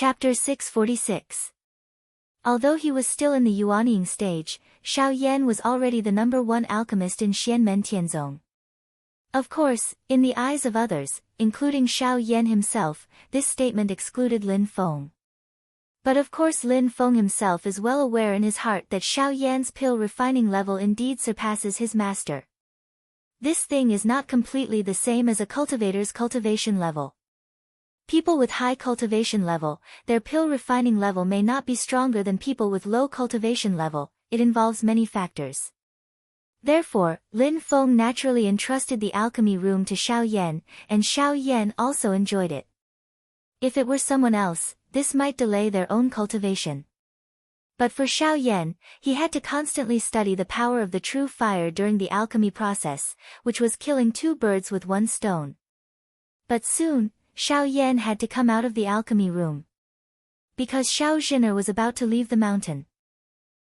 Chapter 646. Although he was still in the Yuanying stage, Xiao Yan was already the #1 alchemist in Xianmen Tianzong. Of course, in the eyes of others, including Xiao Yan himself, this statement excluded Lin Feng. But of course Lin Feng himself is well aware in his heart that Xiao Yan's pill refining level indeed surpasses his master. This thing is not completely the same as a cultivator's cultivation level. People with high cultivation level, their pill refining level may not be stronger than people with low cultivation level. It involves many factors. Therefore, Lin Feng naturally entrusted the alchemy room to Xiao Yan, and Xiao Yan also enjoyed it. If it were someone else, this might delay their own cultivation. But for Xiao Yan, he had to constantly study the power of the true fire during the alchemy process, which was killing 2 birds with 1 stone. But soon, Xiao Yan had to come out of the alchemy room. Because Xiao Zhin'er was about to leave the mountain.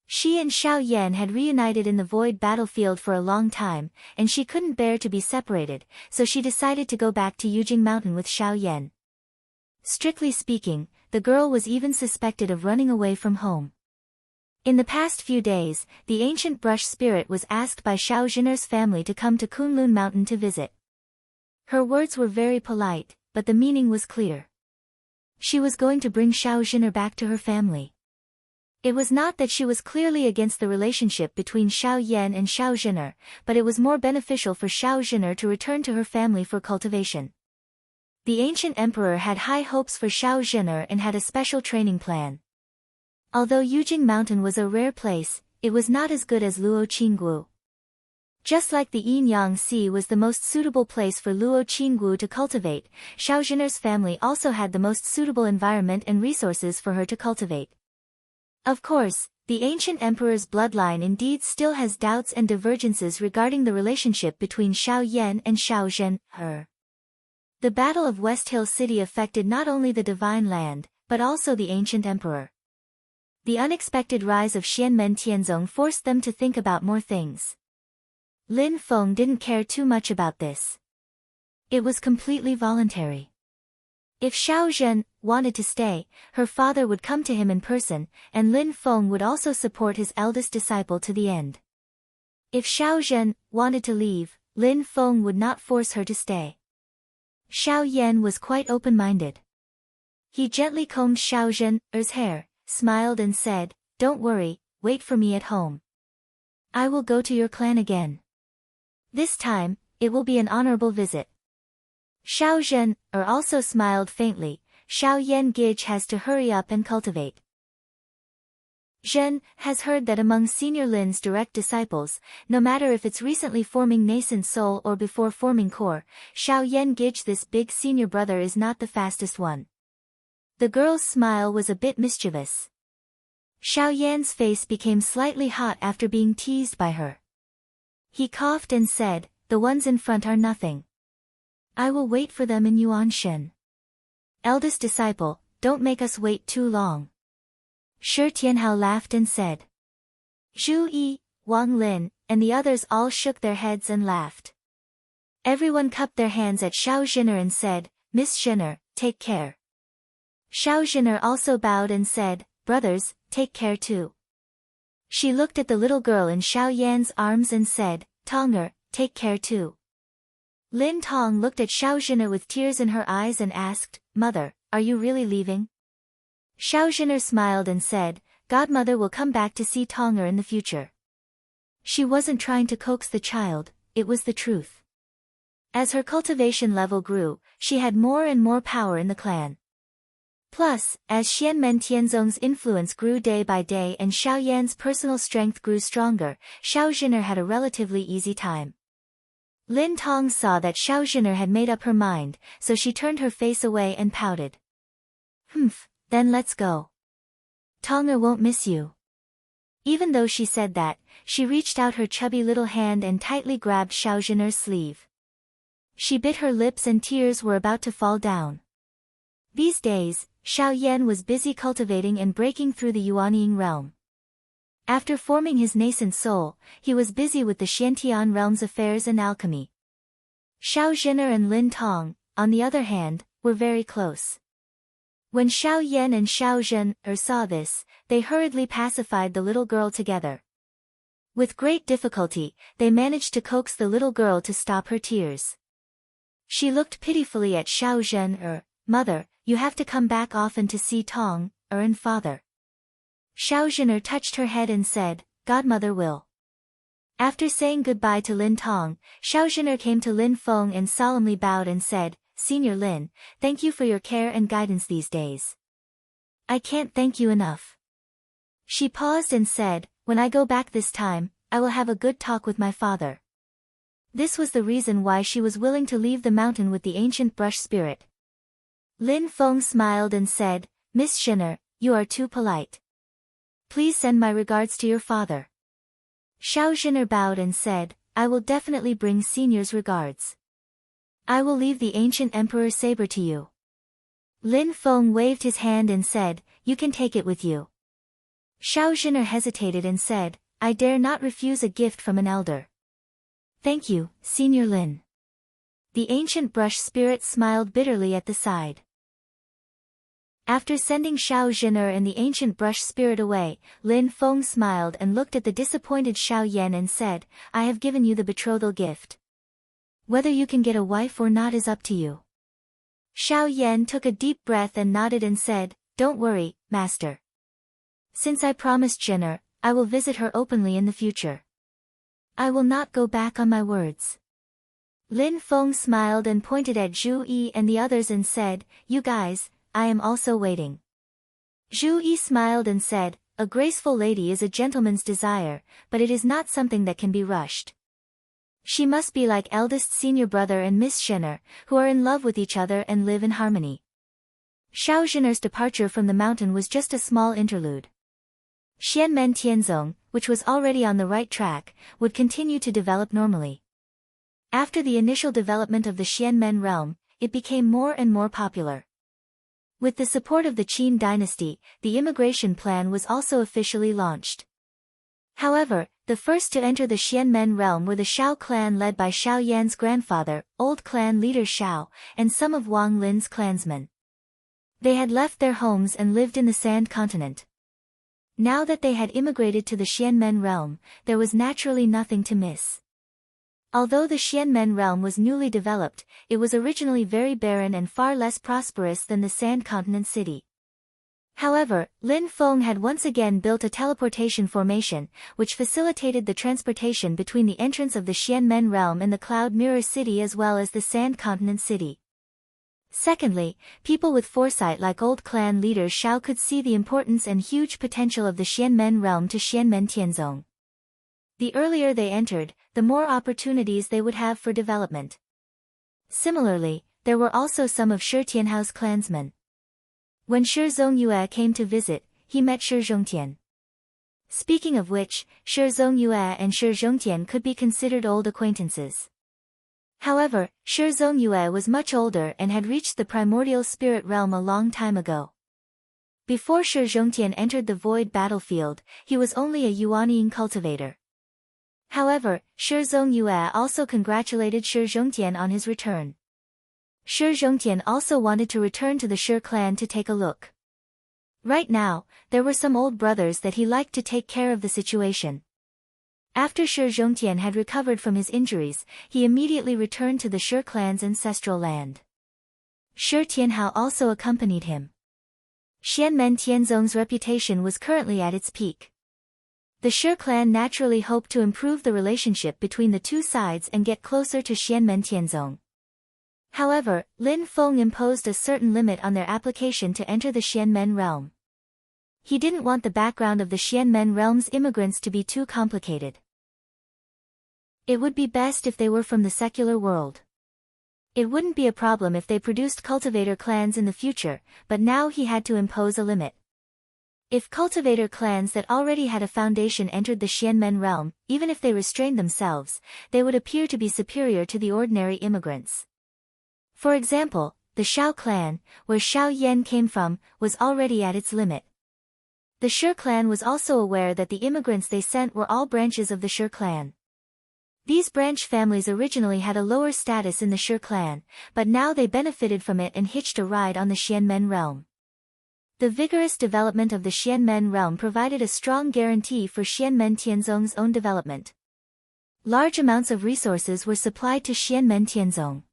She and Xiao Yan had reunited in the void battlefield for a long time, and she couldn't bear to be separated, so she decided to go back to Yujing Mountain with Xiao Yan. Strictly speaking, the girl was even suspected of running away from home. In the past few days, the ancient brush spirit was asked by Xiao Zhin'er's family to come to Kunlun Mountain to visit. Her words were very polite, but the meaning was clear. She was going to bring Xiao Zhin'er back to her family. It was not that she was clearly against the relationship between Xiao Yan and Xiao Zhin'er, but it was more beneficial for Xiao Zhin'er to return to her family for cultivation. The ancient emperor had high hopes for Xiao Zhin'er and had a special training plan. Although Yujing Mountain was a rare place, it was not as good as Luo Qinggu. Just like the Yin-Yang Sea was the most suitable place for Luo Qinggu to cultivate, Xiao Zhin'er's family also had the most suitable environment and resources for her to cultivate. Of course, the ancient emperor's bloodline indeed still has doubts and divergences regarding the relationship between Xiao Yan and Xiao Zhen'er. The Battle of West Hill City affected not only the divine land, but also the ancient emperor. The unexpected rise of Xianmen Tianzong forced them to think about more things. Lin Feng didn't care too much about this. It was completely voluntary. If Xiao Zhen wanted to stay, her father would come to him in person, and Lin Feng would also support his eldest disciple to the end. If Xiao Zhen wanted to leave, Lin Feng would not force her to stay. Xiao Yan was quite open-minded. He gently combed Xiao Zhen'er's hair, smiled and said, "Don't worry, wait for me at home. I will go to your clan again. This time, it will be an honorable visit." Xiao Zhen'er also smiled faintly. Xiao Yan Gij has to hurry up and cultivate. Zhen has heard that among Senior Lin's direct disciples, no matter if it's recently forming nascent soul or before forming core, Xiao Yan Gij, this big senior brother, is not the fastest one. The girl's smile was a bit mischievous. Xiao Yan's face became slightly hot after being teased by her. He coughed and said, "The ones in front are nothing. I will wait for them in Yuanshen." Eldest disciple, don't make us wait too long. Shi Tianhao laughed and said. Zhu Yi, Wang Lin, and the others all shook their heads and laughed. Everyone cupped their hands at Xiao Zhin'er and said, "Miss Zhin'er, take care." Xiao Zhin'er also bowed and said, "Brothers, take care too." She looked at the little girl in Xiao Yan's arms and said, "Tong'er, take care too." Lin Tong looked at Xiao Zhin'er with tears in her eyes and asked, "Mother, are you really leaving?" Xiao Zhin'er smiled and said, "Godmother will come back to see Tong'er in the future." She wasn't trying to coax the child, it was the truth. As her cultivation level grew, she had more and more power in the clan. Plus, as Xianmen Tianzong's influence grew day by day and Xiao Yan's personal strength grew stronger, Xiao Zhin'er had a relatively easy time. Lin Tong saw that Xiao Zhin'er had made up her mind, so she turned her face away and pouted. "Humph, then let's go. Tong'er won't miss you." Even though she said that, she reached out her chubby little hand and tightly grabbed Xiao Zhin'er's sleeve. She bit her lips and tears were about to fall down. These days, Xiao Yan was busy cultivating and breaking through the Yuanying realm. After forming his nascent soul, he was busy with the Xiantian realm's affairs and alchemy. Xiao Zhin'er and Lin Tong, on the other hand, were very close. When Xiao Yan and Xiao Zhen saw this, they hurriedly pacified the little girl together. With great difficulty, they managed to coax the little girl to stop her tears. She looked pitifully at Xiao Zhen. Mother, you have to come back often to see Tong, and father. Xiao Zhen touched her head and said, Godmother will. After saying goodbye to Lin Tong, Xiao Zhen came to Lin Feng and solemnly bowed and said, Senior Lin, thank you for your care and guidance these days. I can't thank you enough. She paused and said, when I go back this time, I will have a good talk with my father. This was the reason why she was willing to leave the mountain with the ancient brush spirit. Lin Feng smiled and said, Miss Zhen, you are too polite. Please send my regards to your father. Xiao Zhen bowed and said, I will definitely bring Senior's regards. I will leave the ancient emperor saber to you. Lin Feng waved his hand and said, you can take it with you. Xiao Zhen hesitated and said, I dare not refuse a gift from an elder. Thank you, Senior Lin. The ancient brush spirit smiled bitterly at the side. After sending Xiao Zhen and the ancient brush spirit away, Lin Feng smiled and looked at the disappointed Xiao Yan and said, I have given you the betrothal gift. Whether you can get a wife or not is up to you. Xiao Yan took a deep breath and nodded and said, Don't worry, master. Since I promised Zhen, I will visit her openly in the future. I will not go back on my words. Lin Feng smiled and pointed at Zhu Yi and the others and said, You guys, I am also waiting. Zhu Yi smiled and said, A graceful lady is a gentleman's desire, but it is not something that can be rushed. She must be like eldest senior brother and Miss Zhen, who are in love with each other and live in harmony. Xiao Zhen's departure from the mountain was just a small interlude. Xianmen Tianzong, which was already on the right track, would continue to develop normally. After the initial development of the Xianmen realm, it became more and more popular. With the support of the Qin dynasty, the immigration plan was also officially launched. However, the first to enter the Xianmen realm were the Shao clan led by Xiao Yan's grandfather, old clan leader Shao, and some of Wang Lin's clansmen. They had left their homes and lived in the Sand Continent. Now that they had immigrated to the Xianmen realm, there was naturally nothing to miss. Although the Xianmen realm was newly developed, it was originally very barren and far less prosperous than the Sand Continent city. However, Lin Feng had once again built a teleportation formation, which facilitated the transportation between the entrance of the Xianmen realm and the Cloud Mirror City as well as the Sand Continent city. Secondly, people with foresight like old clan leader Shao could see the importance and huge potential of the Xianmen realm to Xianmen Tianzong. The earlier they entered, the more opportunities they would have for development. Similarly, there were also some of Shi Tianhao's clansmen. When Shi Zongyue came to visit, he met Shi Zhongtian. Speaking of which, Shi Zongyue and Shi Zhongtian could be considered old acquaintances. However, Shi Zongyue was much older and had reached the primordial spirit realm a long time ago. Before Shi Zhongtian entered the void battlefield, he was only a Yuanying cultivator. However, Shi Zongyue also congratulated Shi Zhongtian on his return. Shi Zhongtian also wanted to return to the Shi clan to take a look. Right now, there were some old brothers that he liked to take care of the situation. After Shi Zhongtian had recovered from his injuries, he immediately returned to the Shi clan's ancestral land. Shi Tianhao also accompanied him. Xianmen Tianzong's reputation was currently at its peak. The Shi clan naturally hoped to improve the relationship between the two sides and get closer to Xianmen Tianzong. However, Lin Feng imposed a certain limit on their application to enter the Xianmen realm. He didn't want the background of the Xianmen realm's immigrants to be too complicated. It would be best if they were from the secular world. It wouldn't be a problem if they produced cultivator clans in the future, but now he had to impose a limit. If cultivator clans that already had a foundation entered the Xianmen realm, even if they restrained themselves, they would appear to be superior to the ordinary immigrants. For example, the Shao clan, where Xiao Yan came from, was already at its limit. The Shi clan was also aware that the immigrants they sent were all branches of the Shi clan. These branch families originally had a lower status in the Shi clan, but now they benefited from it and hitched a ride on the Xianmen realm. The vigorous development of the Xianmen realm provided a strong guarantee for Xianmen Tianzong's own development. Large amounts of resources were supplied to Xianmen Tianzong.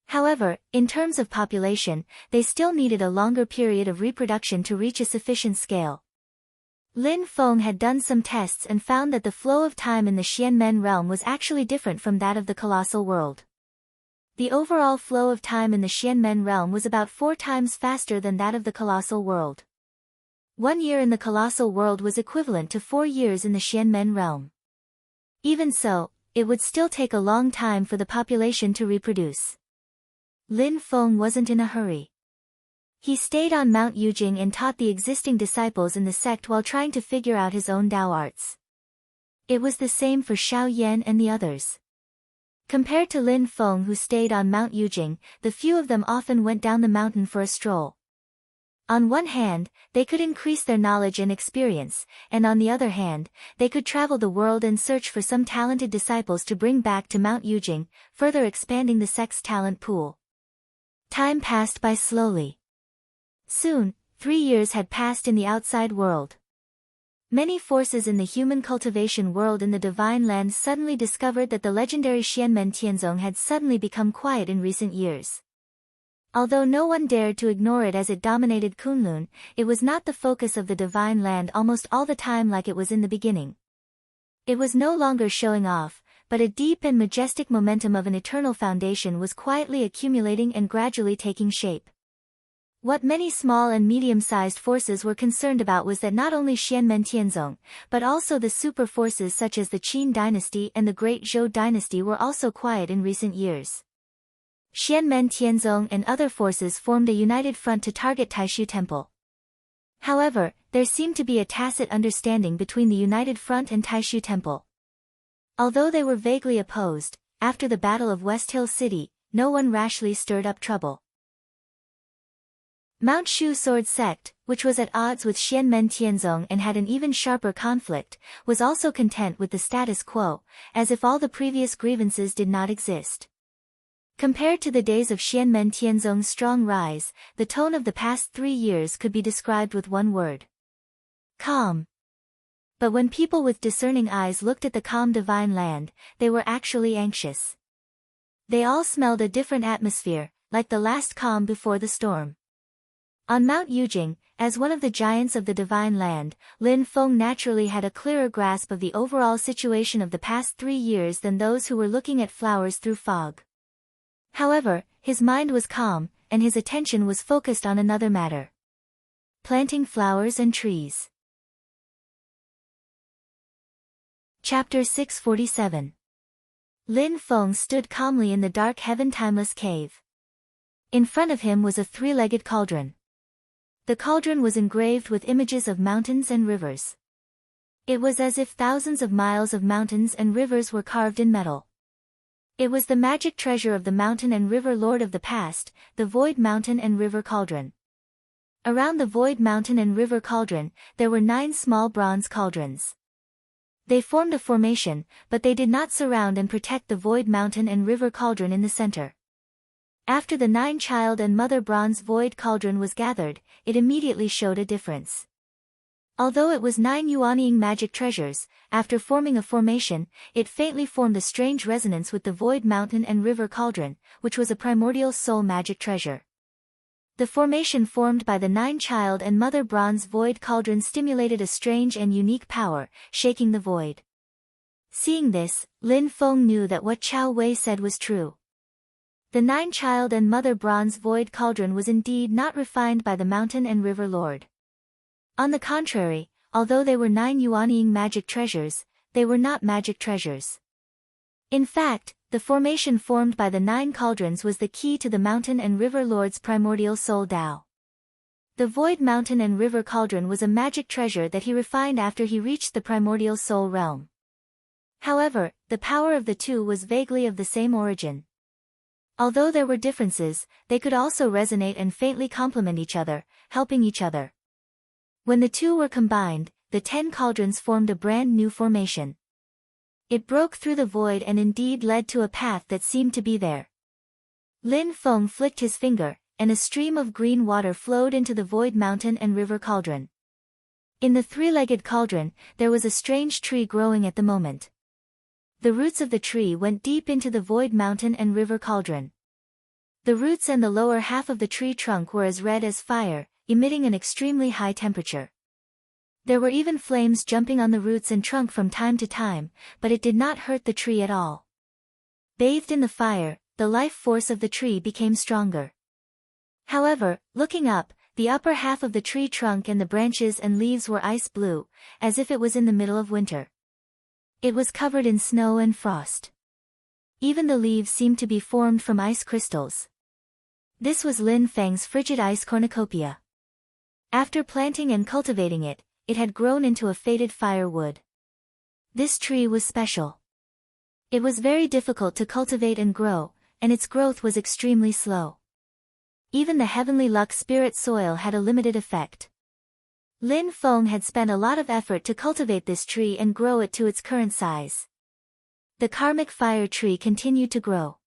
However, in terms of population, they still needed a longer period of reproduction to reach a sufficient scale. Lin Feng had done some tests and found that the flow of time in the Xianmen realm was actually different from that of the colossal world. The overall flow of time in the Xianmen realm was about 4 times faster than that of the colossal world. 1 year in the colossal world was equivalent to 4 years in the Xianmen realm. Even so, it would still take a long time for the population to reproduce. Lin Feng wasn't in a hurry. He stayed on Mount Yujing and taught the existing disciples in the sect while trying to figure out his own Dao arts. It was the same for Xiao Yan and the others. Compared to Lin Feng, who stayed on Mount Yujing, the few of them often went down the mountain for a stroll. On one hand, they could increase their knowledge and experience, and on the other hand, they could travel the world and search for some talented disciples to bring back to Mount Yujing, further expanding the sect's talent pool. Time passed by slowly. Soon, 3 years had passed in the outside world. Many forces in the human cultivation world in the Divine Land suddenly discovered that the legendary Xianmen Tianzong had suddenly become quiet in recent years. Although no one dared to ignore it as it dominated Kunlun, it was not the focus of the Divine Land almost all the time like it was in the beginning. It was no longer showing off, but a deep and majestic momentum of an eternal foundation was quietly accumulating and gradually taking shape. What many small and medium-sized forces were concerned about was that not only Xianmen Tianzong, but also the super forces such as the Qin dynasty and the Great Zhou dynasty were also quiet in recent years. Xianmen Tianzong and other forces formed a united front to target Taishu Temple. However, there seemed to be a tacit understanding between the united front and Taishu Temple. Although they were vaguely opposed, after the Battle of West Hill City, no one rashly stirred up trouble. Mount Shu Sword Sect, which was at odds with Xianmen Tianzong and had an even sharper conflict, was also content with the status quo, as if all the previous grievances did not exist. Compared to the days of Xianmen Tianzong's strong rise, the tone of the past 3 years could be described with one word: calm. But when people with discerning eyes looked at the calm Divine Land, they were actually anxious. They all smelled a different atmosphere, like the last calm before the storm. On Mount Yujing, as one of the giants of the Divine Land, Lin Feng naturally had a clearer grasp of the overall situation of the past 3 years than those who were looking at flowers through fog. However, his mind was calm, and his attention was focused on another matter: planting flowers and trees. Chapter 647. Lin Feng stood calmly in the dark heaven-timeless cave. In front of him was a 3-legged cauldron. The cauldron was engraved with images of mountains and rivers. It was as if thousands of miles of mountains and rivers were carved in metal. It was the magic treasure of the mountain and river lord of the past, the Void Mountain and River Cauldron. Around the Void Mountain and River Cauldron, there were 9 small bronze cauldrons. They formed a formation, but they did not surround and protect the Void Mountain and River Cauldron in the center. After the 9-child and mother bronze Void Cauldron was gathered, it immediately showed a difference. Although it was 9 Yuanying magic treasures, after forming a formation, it faintly formed a strange resonance with the Void Mountain and River Cauldron, which was a primordial soul magic treasure. The formation formed by the 9-child and mother bronze Void Cauldron stimulated a strange and unique power, shaking the void. Seeing this, Lin Feng knew that what Chao Wei said was true. The 9-child and mother bronze Void Cauldron was indeed not refined by the mountain and river lord. On the contrary, although they were 9 Yuanying magic treasures, they were not magic treasures. In fact, the formation formed by the 9 cauldrons was the key to the mountain and river lord's primordial soul Dao. The Void Mountain and River Cauldron was a magic treasure that he refined after he reached the primordial soul realm. However, the power of the two was vaguely of the same origin. Although there were differences, they could also resonate and faintly complement each other, helping each other. When the two were combined, the 10 cauldrons formed a brand new formation. It broke through the void and indeed led to a path that seemed to be there. Lin Feng flicked his finger, and a stream of green water flowed into the void mountain and river cauldron. In the three-legged cauldron, there was a strange tree growing at the moment. The roots of the tree went deep into the void mountain and river cauldron. The roots and the lower half of the tree trunk were as red as fire, emitting an extremely high temperature. There were even flames jumping on the roots and trunk from time to time, but it did not hurt the tree at all. Bathed in the fire, the life force of the tree became stronger. However, looking up, the upper half of the tree trunk and the branches and leaves were ice blue, as if it was in the middle of winter. It was covered in snow and frost. Even the leaves seemed to be formed from ice crystals. This was Lin Feng's frigid ice cornucopia. After planting and cultivating it, it had grown into a faded firewood. This tree was special. It was very difficult to cultivate and grow, and its growth was extremely slow. Even the heavenly luck spirit soil had a limited effect. Lin Feng had spent a lot of effort to cultivate this tree and grow it to its current size. The karmic fire tree continued to grow.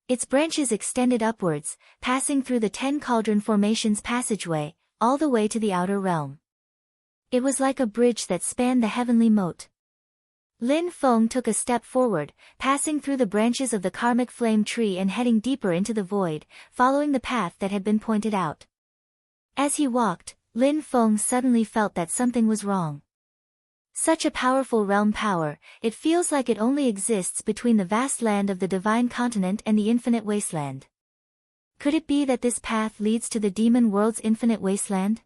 Its branches extended upwards, passing through the 10 cauldron formations passageway, all the way to the outer realm. It was like a bridge that spanned the heavenly moat. Lin Feng took a step forward, passing through the branches of the karmic flame tree and heading deeper into the void, following the path that had been pointed out. As he walked, Lin Feng suddenly felt that something was wrong. Such a powerful realm power, it feels like it only exists between the vast land of the divine continent and the infinite wasteland. Could it be that this path leads to the demon world's infinite wasteland?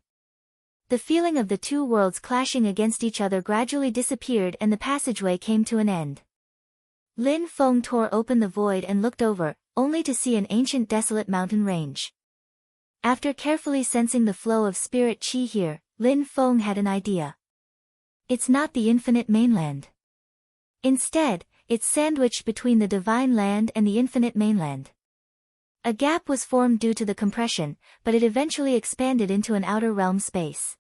The feeling of the two worlds clashing against each other gradually disappeared and the passageway came to an end. Lin Feng tore open the void and looked over, only to see an ancient desolate mountain range. After carefully sensing the flow of spirit chi here, Lin Feng had an idea. It's not the infinite mainland. Instead, it's sandwiched between the divine land and the infinite mainland. A gap was formed due to the compression, but it eventually expanded into an outer realm space.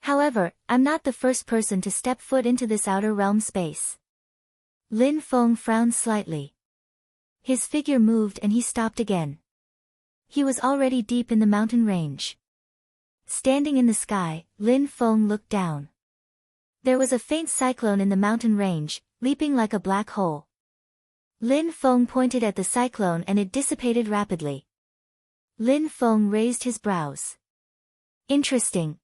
However, I'm not the first person to step foot into this outer realm space. Lin Feng frowned slightly. His figure moved and he stopped again. He was already deep in the mountain range. Standing in the sky, Lin Feng looked down. There was a faint cyclone in the mountain range, leaping like a black hole. Lin Feng pointed at the cyclone and it dissipated rapidly. Lin Feng raised his brows. Interesting.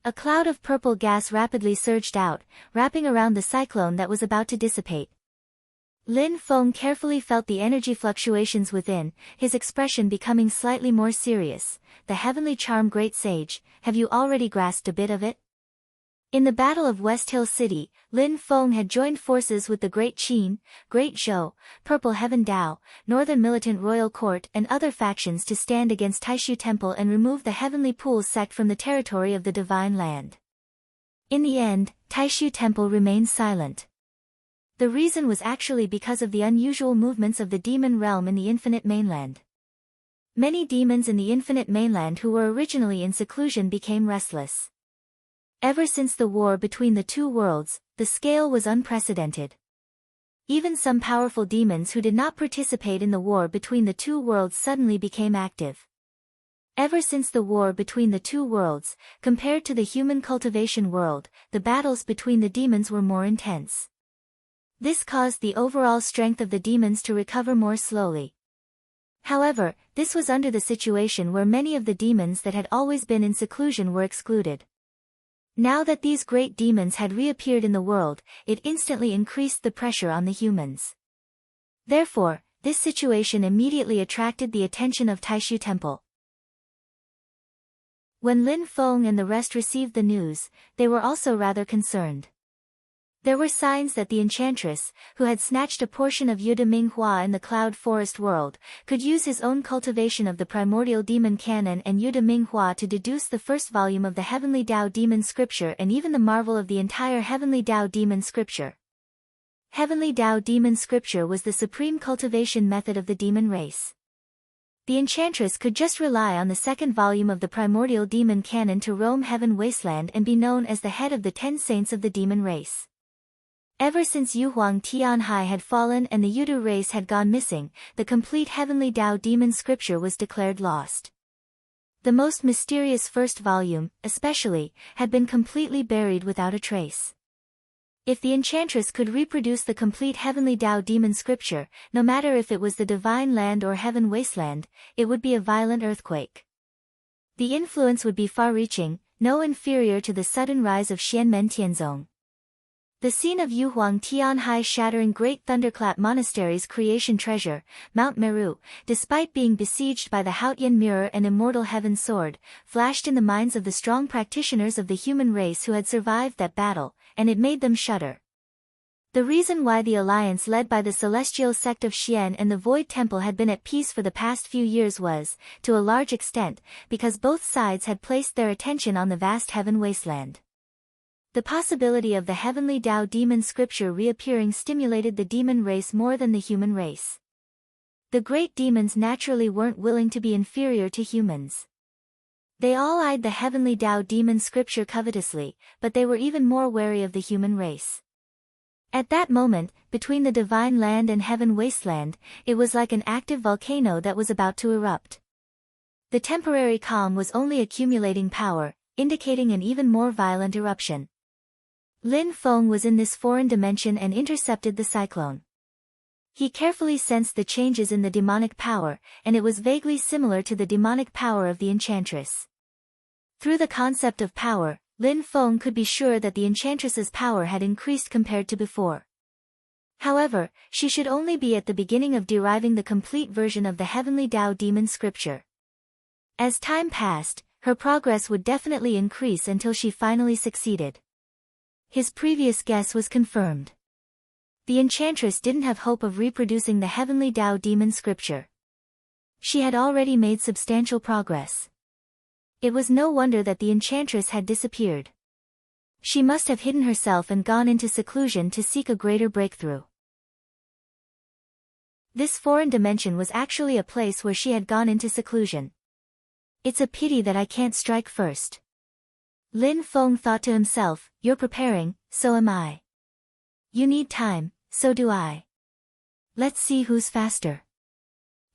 A cloud of purple gas rapidly surged out, wrapping around the cyclone that was about to dissipate. Lin Feng carefully felt the energy fluctuations within, his expression becoming slightly more serious. The heavenly charm great sage, have you already grasped a bit of it? In the Battle of West Hill City, Lin Feng had joined forces with the Great Qin, Great Zhou, Purple Heaven Dao, Northern Militant Royal Court and other factions to stand against Taishu Temple and remove the Heavenly Pools sect from the territory of the Divine Land. In the end, Taishu Temple remained silent. The reason was actually because of the unusual movements of the demon realm in the Infinite Mainland. Many demons in the Infinite Mainland who were originally in seclusion became restless. Ever since the war between the two worlds, the scale was unprecedented. Even some powerful demons who did not participate in the war between the two worlds suddenly became active. Ever since the war between the two worlds, compared to the human cultivation world, the battles between the demons were more intense. This caused the overall strength of the demons to recover more slowly. However, this was under the situation where many of the demons that had always been in seclusion were excluded. Now that these great demons had reappeared in the world, it instantly increased the pressure on the humans. Therefore, this situation immediately attracted the attention of Taishu Temple. When Lin Feng and the rest received the news, they were also rather concerned. There were signs that the enchantress, who had snatched a portion of Yude Minghua in the Cloud Forest world, could use his own cultivation of the primordial demon canon and Yude Minghua to deduce the first volume of the Heavenly Dao Demon Scripture and even the marvel of the entire Heavenly Dao Demon Scripture. Heavenly Dao Demon Scripture was the supreme cultivation method of the demon race. The enchantress could just rely on the second volume of the primordial demon canon to roam heaven wasteland and be known as the head of the 10 saints of the demon race. Ever since Yuhuang Tianhai had fallen and the Yudu race had gone missing, the complete heavenly Tao demon scripture was declared lost. The most mysterious first volume, especially, had been completely buried without a trace. If the enchantress could reproduce the complete heavenly Tao demon scripture, no matter if it was the divine land or heaven wasteland, it would be a violent earthquake. The influence would be far-reaching, no inferior to the sudden rise of Xianmen Tianzong. The scene of Yuhuang Tianhai shattering Great Thunderclap Monastery's creation treasure, Mount Meru, despite being besieged by the Haotian Mirror and Immortal Heaven Sword, flashed in the minds of the strong practitioners of the human race who had survived that battle, and it made them shudder. The reason why the alliance led by the celestial sect of Xian and the Void Temple had been at peace for the past few years was, to a large extent, because both sides had placed their attention on the vast heaven wasteland. The possibility of the heavenly Tao demon scripture reappearing stimulated the demon race more than the human race. The great demons naturally weren't willing to be inferior to humans. They all eyed the heavenly Tao demon scripture covetously, but they were even more wary of the human race. At that moment, between the divine land and heaven wasteland, it was like an active volcano that was about to erupt. The temporary calm was only accumulating power, indicating an even more violent eruption. Lin Feng was in this foreign dimension and intercepted the cyclone. He carefully sensed the changes in the demonic power, and it was vaguely similar to the demonic power of the enchantress. Through the concept of power, Lin Feng could be sure that the enchantress's power had increased compared to before. However, she should only be at the beginning of deriving the complete version of the heavenly Tao demon scripture. As time passed, her progress would definitely increase until she finally succeeded. His previous guess was confirmed. The enchantress didn't have hope of reproducing the heavenly Tao demon scripture. She had already made substantial progress. It was no wonder that the enchantress had disappeared. She must have hidden herself and gone into seclusion to seek a greater breakthrough. This foreign dimension was actually a place where she had gone into seclusion. It's a pity that I can't strike first. Lin Feng thought to himself, you're preparing, so am I. You need time, so do I. Let's see who's faster.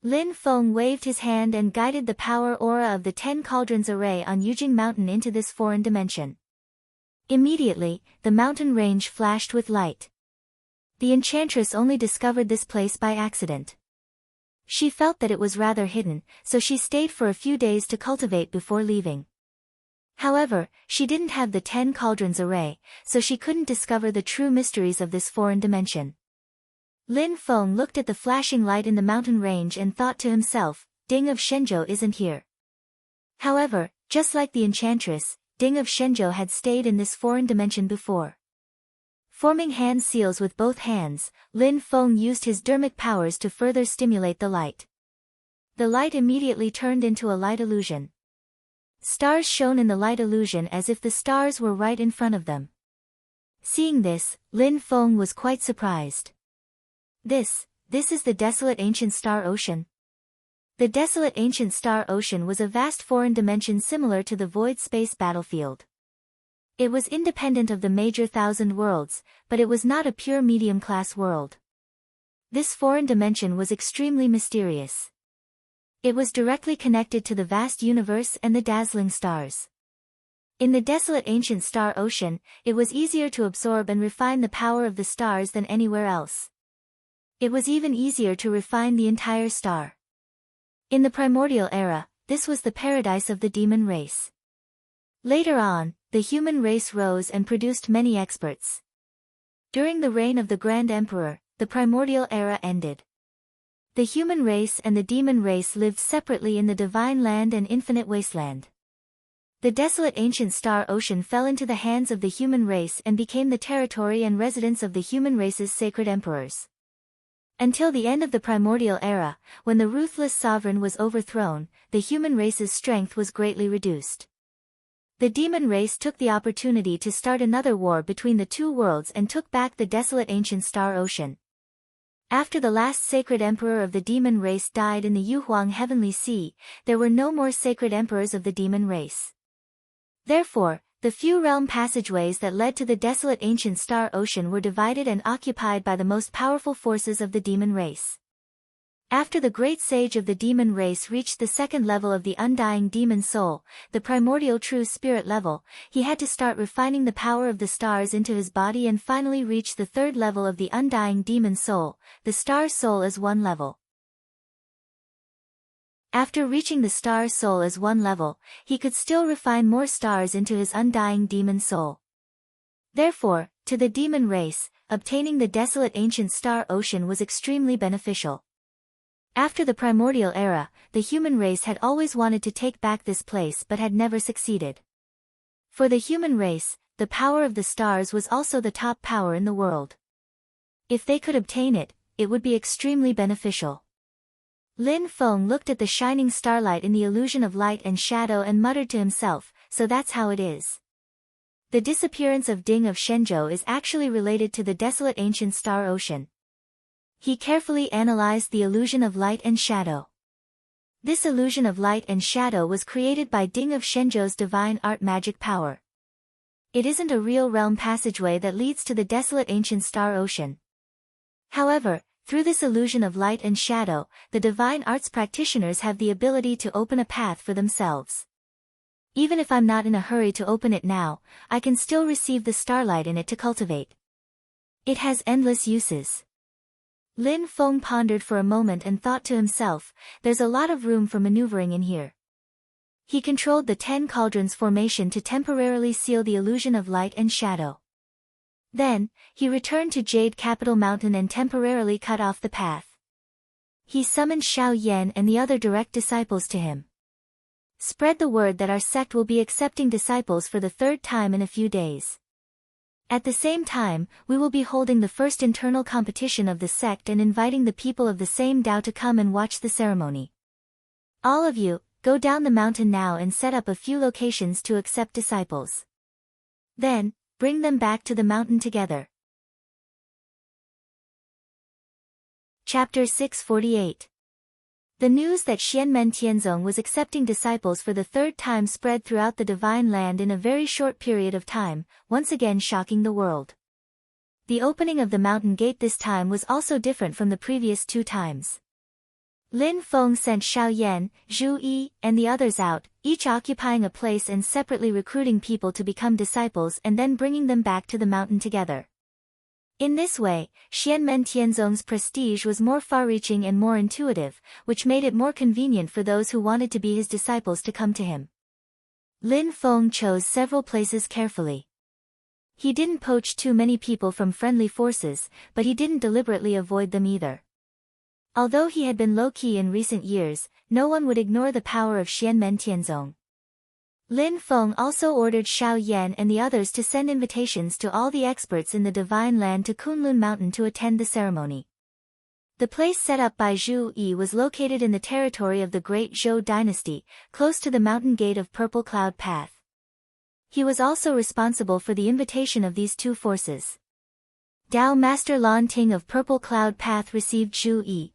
Lin Feng waved his hand and guided the power aura of the 10 Cauldrons array on Yujing Mountain into this foreign dimension. Immediately, the mountain range flashed with light. The enchantress only discovered this place by accident. She felt that it was rather hidden, so she stayed for a few days to cultivate before leaving. However, she didn't have the 10 Cauldrons array, so she couldn't discover the true mysteries of this foreign dimension. Lin Feng looked at the flashing light in the mountain range and thought to himself, Ding of Shenzhou isn't here. However, just like the enchantress, Ding of Shenzhou had stayed in this foreign dimension before. Forming hand seals with both hands, Lin Feng used his dermic powers to further stimulate the light. The light immediately turned into a light illusion. Stars shone in the light illusion as if the stars were right in front of them. Seeing this, Lin Feng was quite surprised. This is the desolate ancient star ocean. The desolate ancient star ocean was a vast foreign dimension similar to the void space battlefield. It was independent of the major thousand worlds, but it was not a pure medium-class world. This foreign dimension was extremely mysterious. It was directly connected to the vast universe and the dazzling stars. In the desolate ancient star ocean, it was easier to absorb and refine the power of the stars than anywhere else. It was even easier to refine the entire star. In the primordial era, this was the paradise of the demon race. Later on, the human race rose and produced many experts. During the reign of the Grand Emperor, the primordial era ended. The human race and the demon race lived separately in the divine land and infinite wasteland. The desolate ancient star ocean fell into the hands of the human race and became the territory and residence of the human race's sacred emperors. Until the end of the primordial era, when the ruthless sovereign was overthrown, the human race's strength was greatly reduced. The demon race took the opportunity to start another war between the two worlds and took back the desolate ancient star ocean. After the last sacred emperor of the demon race died in the Yuhuang Heavenly Sea, there were no more sacred emperors of the demon race. Therefore, The few realm passageways that led to the desolate ancient star ocean were divided and occupied by the most powerful forces of the demon race. After the great sage of the demon race reached the second level of the undying demon soul, the primordial true spirit level, he had to start refining the power of the stars into his body and finally reach the third level of the undying demon soul, the star soul as one level. After reaching the star soul as one level, he could still refine more stars into his undying demon soul. Therefore, to the demon race, obtaining the desolate ancient star ocean was extremely beneficial. After the primordial era, the human race had always wanted to take back this place but had never succeeded. For the human race, the power of the stars was also the top power in the world. If they could obtain it, it would be extremely beneficial. Lin Feng looked at the shining starlight in the illusion of light and shadow and muttered to himself, so that's how it is. The disappearance of Ding of Shenzhou is actually related to the desolate ancient star ocean. He carefully analyzed the illusion of light and shadow. This illusion of light and shadow was created by Ding of Shenzhou's divine art magic power. It isn't a real realm passageway that leads to the desolate ancient star ocean. However, through this illusion of light and shadow, the divine arts practitioners have the ability to open a path for themselves. Even if I'm not in a hurry to open it now, I can still receive the starlight in it to cultivate. It has endless uses. Lin Feng pondered for a moment and thought to himself, there's a lot of room for maneuvering in here. He controlled the 10 cauldrons formation to temporarily seal the illusion of light and shadow. Then, he returned to Jade Capital Mountain and temporarily cut off the path. He summoned Xiao Yan and the other direct disciples to him. Spread the word that our sect will be accepting disciples for the third time in a few days. At the same time, we will be holding the first internal competition of the sect and inviting the people of the same Dao to come and watch the ceremony. All of you, go down the mountain now and set up a few locations to accept disciples. Then, bring them back to the mountain together. Chapter 648. The news that Xianmen Tianzong was accepting disciples for the third time spread throughout the divine land in a very short period of time, once again shocking the world. The opening of the mountain gate this time was also different from the previous 2 times. Lin Feng sent Xiao Yan, Zhu Yi, and the others out, each occupying a place and separately recruiting people to become disciples and then bringing them back to the mountain together. In this way, Xianmen Tianzong's prestige was more far-reaching and more intuitive, which made it more convenient for those who wanted to be his disciples to come to him. Lin Feng chose several places carefully. He didn't poach too many people from friendly forces, but he didn't deliberately avoid them either. Although he had been low-key in recent years, no one would ignore the power of Xianmen Tianzong. Lin Feng also ordered Xiao Yan and the others to send invitations to all the experts in the Divine Land to Kunlun Mountain to attend the ceremony. The place set up by Zhu Yi was located in the territory of the Great Zhou dynasty, close to the mountain gate of Purple Cloud Path. He was also responsible for the invitation of these 2 forces. Dao Master Lan Ting of Purple Cloud Path received Zhu Yi.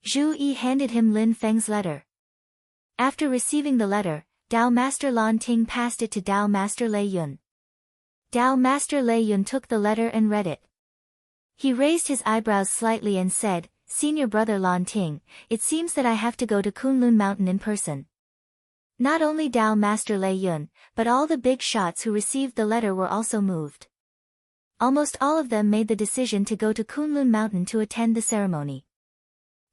Zhu Yi handed him Lin Feng's letter. After receiving the letter, Dao Master Lan Ting passed it to Dao Master Lei Yun. Dao Master Lei Yun took the letter and read it. He raised his eyebrows slightly and said, Senior brother Lan Ting, it seems that I have to go to Kunlun Mountain in person. Not only Dao Master Lei Yun, but all the big shots who received the letter were also moved. Almost all of them made the decision to go to Kunlun Mountain to attend the ceremony.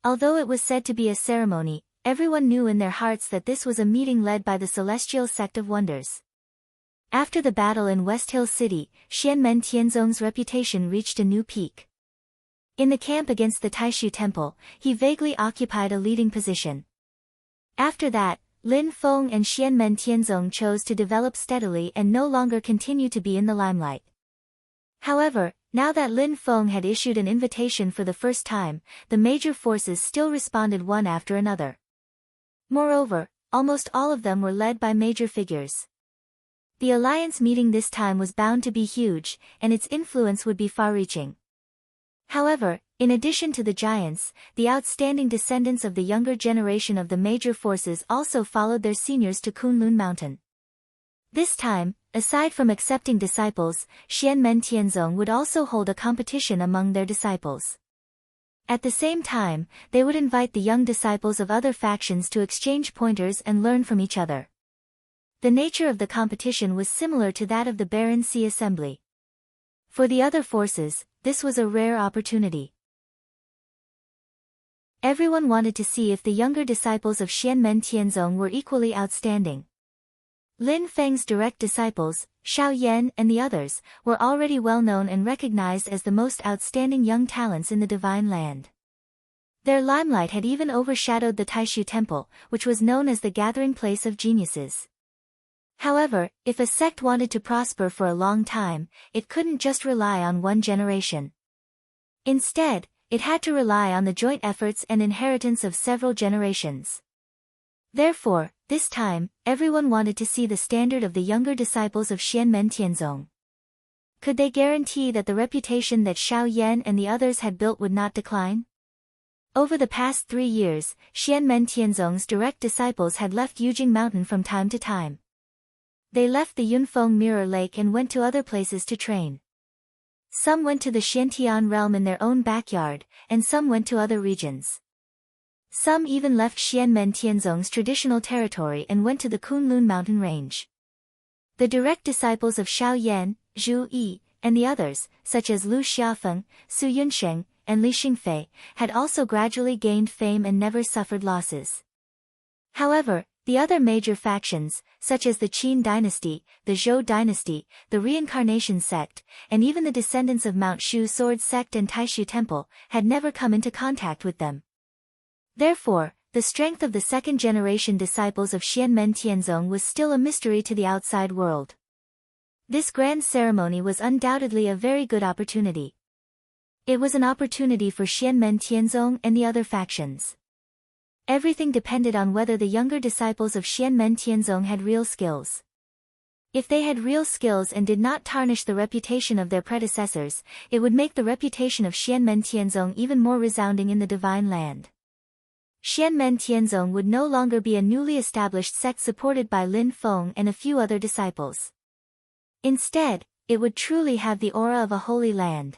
Although it was said to be a ceremony, everyone knew in their hearts that this was a meeting led by the Celestial Sect of Wonders. After the battle in West Hill City, Xianmen Tianzong's reputation reached a new peak. In the camp against the Taishu Temple, he vaguely occupied a leading position. After that, Lin Feng and Xianmen Tianzong chose to develop steadily and no longer continue to be in the limelight. However, now that Lin Feng had issued an invitation for the first time, the major forces still responded one after another. Moreover, almost all of them were led by major figures. The alliance meeting this time was bound to be huge, and its influence would be far-reaching. However, in addition to the giants, the outstanding descendants of the younger generation of the major forces also followed their seniors to Kunlun Mountain. This time, Aside from accepting disciples, Xianmen Tianzong would also hold a competition among their disciples. At the same time, they would invite the young disciples of other factions to exchange pointers and learn from each other. The nature of the competition was similar to that of the Baron Sea Assembly. For the other forces, this was a rare opportunity. Everyone wanted to see if the younger disciples of Xianmen Tianzong were equally outstanding. Lin Feng's direct disciples, Xiao Yan and the others, were already well known and recognized as the most outstanding young talents in the Divine Land. Their limelight had even overshadowed the Taishu Temple, which was known as the gathering place of geniuses. However, if a sect wanted to prosper for a long time, it couldn't just rely on one generation. Instead, it had to rely on the joint efforts and inheritance of several generations. Therefore, this time, everyone wanted to see the standard of the younger disciples of Xianmen Tianzong. Could they guarantee that the reputation that Xiao Yan and the others had built would not decline? Over the past 3 years, Xianmen Tianzong's direct disciples had left Yujing Mountain from time to time. They left the Yunfeng Mirror Lake and went to other places to train. Some went to the Xiantian realm in their own backyard, and some went to other regions. Some even left Xianmen Tianzong's traditional territory and went to the Kunlun mountain range. The direct disciples of Xiao Yan, Zhu Yi, and the others, such as Lu Xiafeng, Su Yunsheng, and Li Xingfei, had also gradually gained fame and never suffered losses. However, the other major factions, such as the Qin dynasty, the Zhou dynasty, the Reincarnation sect, and even the descendants of Mount Shu Sword sect and Taishu Temple, had never come into contact with them. Therefore, the strength of the second-generation disciples of Xianmen Tianzong was still a mystery to the outside world. This grand ceremony was undoubtedly a very good opportunity. It was an opportunity for Xianmen Tianzong and the other factions. Everything depended on whether the younger disciples of Xianmen Tianzong had real skills. If they had real skills and did not tarnish the reputation of their predecessors, it would make the reputation of Xianmen Tianzong even more resounding in the Divine Land. Xianmen Tianzong would no longer be a newly established sect supported by Lin Feng and a few other disciples. Instead, it would truly have the aura of a holy land.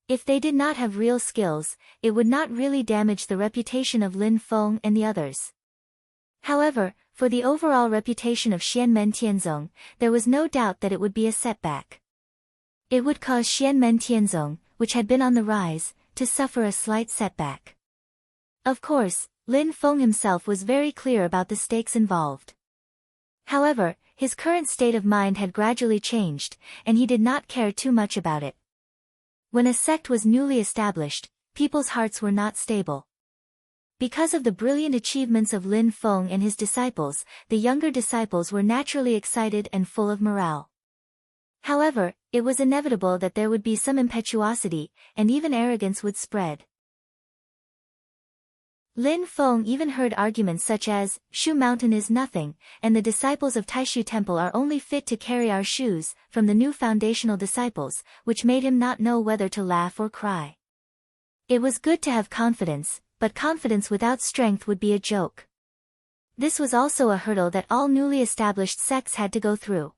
If they did not have real skills, it would not really damage the reputation of Lin Feng and the others. However, for the overall reputation of Xianmen Tianzong, there was no doubt that it would be a setback. It would cause Xianmen Tianzong, which had been on the rise, to suffer a slight setback. Of course, Lin Feng himself was very clear about the stakes involved. However, his current state of mind had gradually changed, and he did not care too much about it. When a sect was newly established, people's hearts were not stable. Because of the brilliant achievements of Lin Feng and his disciples, the younger disciples were naturally excited and full of morale. However, it was inevitable that there would be some impetuosity, and even arrogance would spread. Lin Feng even heard arguments such as, Shu Mountain is nothing, and the disciples of Taishu Temple are only fit to carry our shoes, from the new foundational disciples, which made him not know whether to laugh or cry. It was good to have confidence, but confidence without strength would be a joke. This was also a hurdle that all newly established sects had to go through.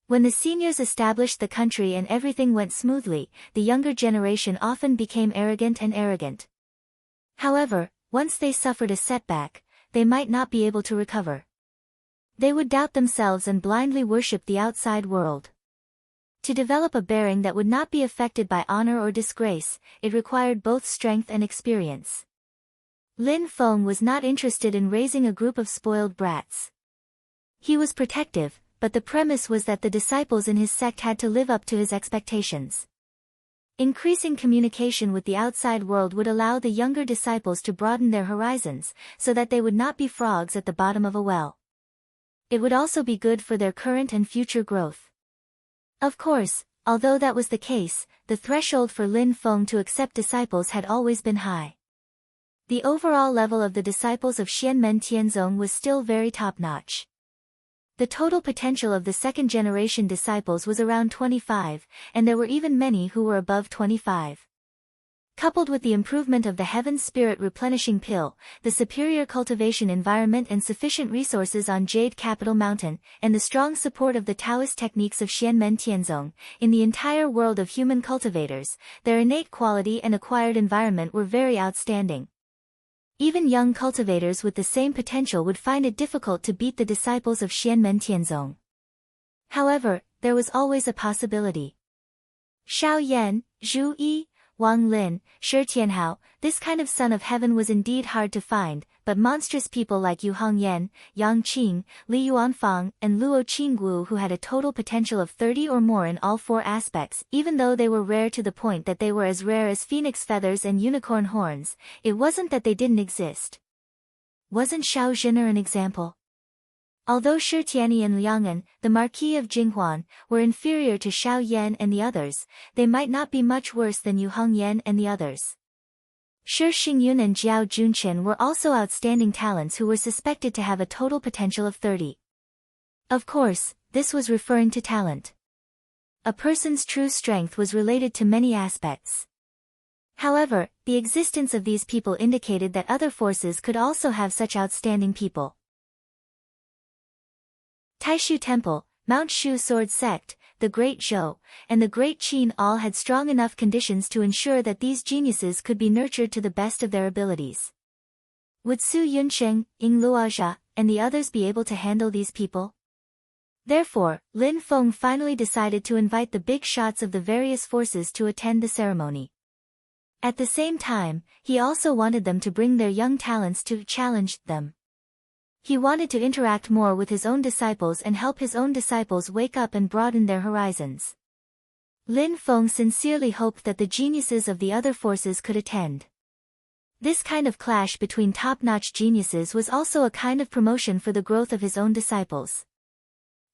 When the seniors established the country and everything went smoothly, the younger generation often became arrogant. However, once they suffered a setback, they might not be able to recover. They would doubt themselves and blindly worship the outside world. To develop a bearing that would not be affected by honor or disgrace, it required both strength and experience. Lin Feng was not interested in raising a group of spoiled brats. He was protective, but the premise was that the disciples in his sect had to live up to his expectations. Increasing communication with the outside world would allow the younger disciples to broaden their horizons, so that they would not be frogs at the bottom of a well. It would also be good for their current and future growth. Of course, although that was the case, the threshold for Lin Feng to accept disciples had always been high. The overall level of the disciples of Xianmen Tianzong was still very top-notch. The total potential of the second-generation disciples was around 25, and there were even many who were above 25. Coupled with the improvement of the Heaven Spirit replenishing pill, the superior cultivation environment and sufficient resources on Jade Capital Mountain, and the strong support of the Taoist techniques of Xianmen Tianzong, in the entire world of human cultivators, their innate quality and acquired environment were very outstanding. Even young cultivators with the same potential would find it difficult to beat the disciples of Xianmen Tianzong. However, there was always a possibility. Shao Yan, Zhu Yi, Wang Lin, Shi Tianhao, this kind of son of heaven was indeed hard to find, but monstrous people like Yu Hongyan, Yang Qing, Li Yuanfang, and Luo Qingguo who had a total potential of 30 or more in all four aspects, even though they were rare to the point that they were as rare as phoenix feathers and unicorn horns, it wasn't that they didn't exist. Wasn't Shao Zhinar an example? Although Shi Tianyi and Liang'an, the Marquis of Jinghuan, were inferior to Shao Yan and the others, they might not be much worse than Yu Hongyan and the others. Shi Xingyun and Jiao Junqian were also outstanding talents who were suspected to have a total potential of 30. Of course, this was referring to talent. A person's true strength was related to many aspects. However, the existence of these people indicated that other forces could also have such outstanding people. Taishu Temple, Mount Shu Sword Sect, the Great Zhou, and the Great Qin all had strong enough conditions to ensure that these geniuses could be nurtured to the best of their abilities. Would Su Yunsheng, Ying Luozha, and the others be able to handle these people? Therefore, Lin Feng finally decided to invite the big shots of the various forces to attend the ceremony. At the same time, he also wanted them to bring their young talents to challenge them. He wanted to interact more with his own disciples and help his own disciples wake up and broaden their horizons. Lin Feng sincerely hoped that the geniuses of the other forces could attend. This kind of clash between top-notch geniuses was also a kind of promotion for the growth of his own disciples.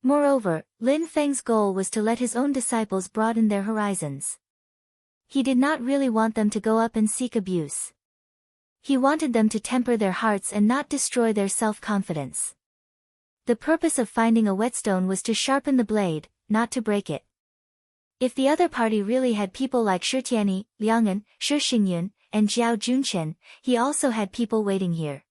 Moreover, Lin Feng's goal was to let his own disciples broaden their horizons. He did not really want them to go up and seek abuse. He wanted them to temper their hearts and not destroy their self-confidence. The purpose of finding a whetstone was to sharpen the blade, not to break it. If the other party really had people like Shi Tianyi, Liang'an, Shi Xingyun, and Jiao Junqian, he also had people waiting here.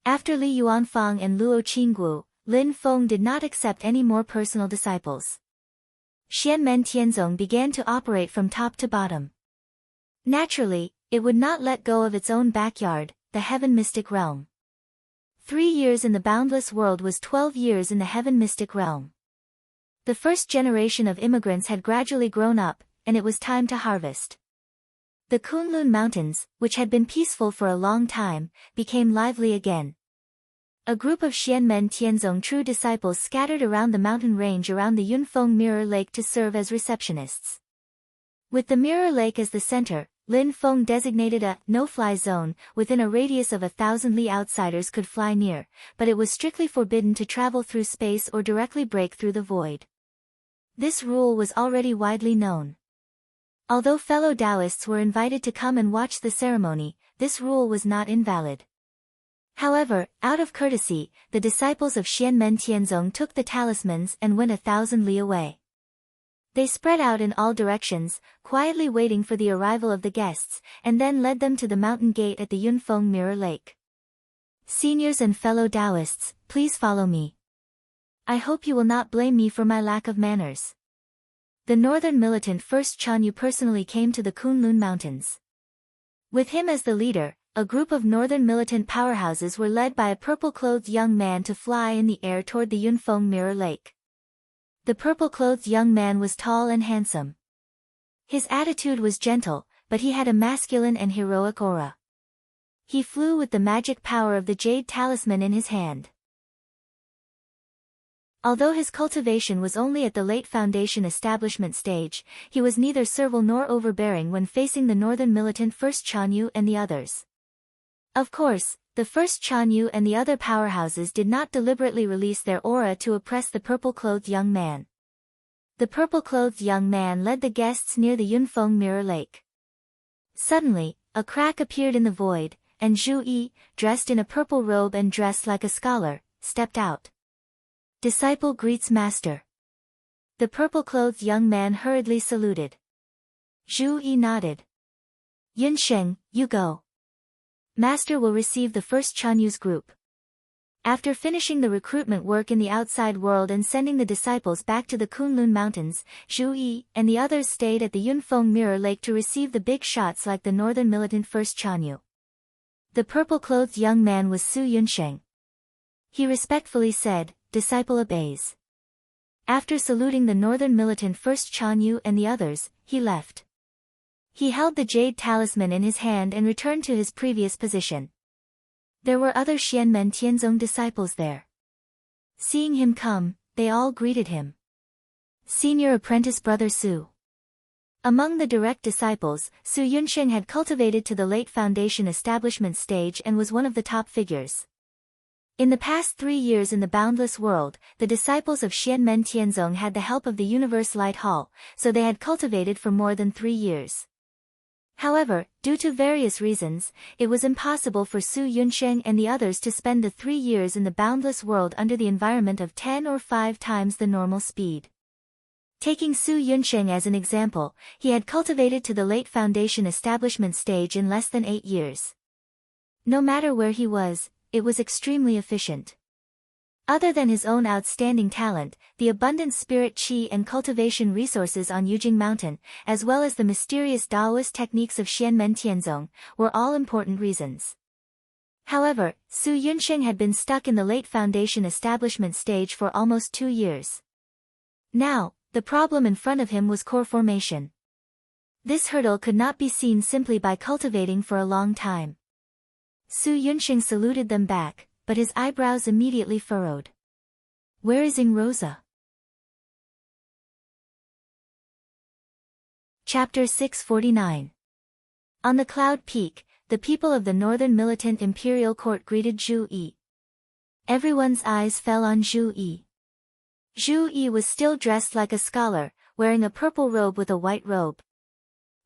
After Li Yuanfang and Luo Qingguo, Lin Feng did not accept any more personal disciples. Xianmen Tianzong began to operate from top to bottom. Naturally, it would not let go of its own backyard, the Heaven Mystic Realm. 3 years in the boundless world was 12 years in the Heaven Mystic Realm. The first generation of immigrants had gradually grown up, and it was time to harvest. The Kunlun Mountains, which had been peaceful for a long time, became lively again. A group of Xianmen Tianzong true disciples scattered around the mountain range around the Yunfeng Mirror Lake to serve as receptionists. With the Mirror Lake as the center, Lin Feng designated a no-fly zone within a radius of 1,000 li. Outsiders could fly near, but it was strictly forbidden to travel through space or directly break through the void. This rule was already widely known. Although fellow Taoists were invited to come and watch the ceremony, this rule was not invalid. However, out of courtesy, the disciples of Xianmen Tianzong took the talismans and went 1,000 li away. They spread out in all directions, quietly waiting for the arrival of the guests, and then led them to the mountain gate at the Yunfeng Mirror Lake. Seniors and fellow Taoists, please follow me. I hope you will not blame me for my lack of manners. The northern militant First Chanyu personally came to the Kunlun Mountains. With him as the leader, a group of northern militant powerhouses were led by a purple-clothed young man to fly in the air toward the Yunfeng Mirror Lake. The purple-clothed young man was tall and handsome. His attitude was gentle, but he had a masculine and heroic aura. He flew with the magic power of the jade talisman in his hand. Although his cultivation was only at the late foundation establishment stage, he was neither servile nor overbearing when facing the northern militant First Chanyu and the others. Of course, the First Chanyu and the other powerhouses did not deliberately release their aura to oppress the purple-clothed young man. The purple-clothed young man led the guests near the Yunfeng Mirror Lake. Suddenly, a crack appeared in the void, and Zhu Yi, dressed in a purple robe and dressed like a scholar, stepped out. Disciple greets master. The purple-clothed young man hurriedly saluted. Zhu Yi nodded. Yunsheng, you go. Master will receive the first Chanyu's group. After finishing the recruitment work in the outside world and sending the disciples back to the Kunlun Mountains, Zhu Yi and the others stayed at the Yunfeng Mirror Lake to receive the big shots like the Northern Militant First Chanyu. The purple-clothed young man was Su Yunsheng. He respectfully said, "Disciple obeys." After saluting the Northern Militant First Chanyu and the others, he left. He held the jade talisman in his hand and returned to his previous position. There were other Xianmen Tianzong disciples there. Seeing him come, they all greeted him. Senior apprentice brother Su. Among the direct disciples, Su Yunsheng had cultivated to the late foundation establishment stage and was one of the top figures. In the past 3 years in the boundless world, the disciples of Xianmen Tianzong had the help of the Universe Light Hall, so they had cultivated for more than 3 years. However, due to various reasons, it was impossible for Su Yunsheng and the others to spend the 3 years in the boundless world under the environment of 10 or 5 times the normal speed. Taking Su Yunsheng as an example, he had cultivated to the late foundation establishment stage in less than 8 years. No matter where he was, it was extremely efficient. Other than his own outstanding talent, the abundant spirit qi and cultivation resources on Yujing Mountain, as well as the mysterious Taoist techniques of Xianmen Tianzong, were all important reasons. However, Su Yunsheng had been stuck in the late foundation establishment stage for almost 2 years. Now, the problem in front of him was core formation. This hurdle could not be seen simply by cultivating for a long time. Su Yunsheng saluted them back, but his eyebrows immediately furrowed. Where is Ing Rosa? Chapter 649. On the cloud peak, the people of the Northern Militant Imperial Court greeted Zhu Yi. Everyone's eyes fell on Zhu Yi. Zhu Yi was still dressed like a scholar, wearing a purple robe with a white robe.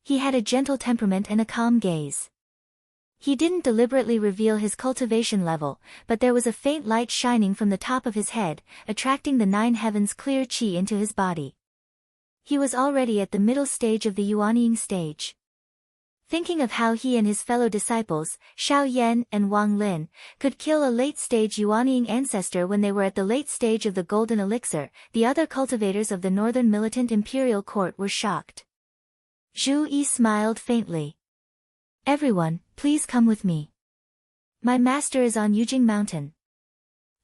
He had a gentle temperament and a calm gaze. He didn't deliberately reveal his cultivation level, but there was a faint light shining from the top of his head, attracting the 9 heavens clear qi into his body. He was already at the middle stage of the Yuanying stage. Thinking of how he and his fellow disciples, Xiao Yan and Wang Lin, could kill a late-stage Yuanying ancestor when they were at the late stage of the Golden Elixir, the other cultivators of the Northern Militant Imperial Court were shocked. Zhu Yi smiled faintly. Everyone, please come with me. My master is on Yujing Mountain.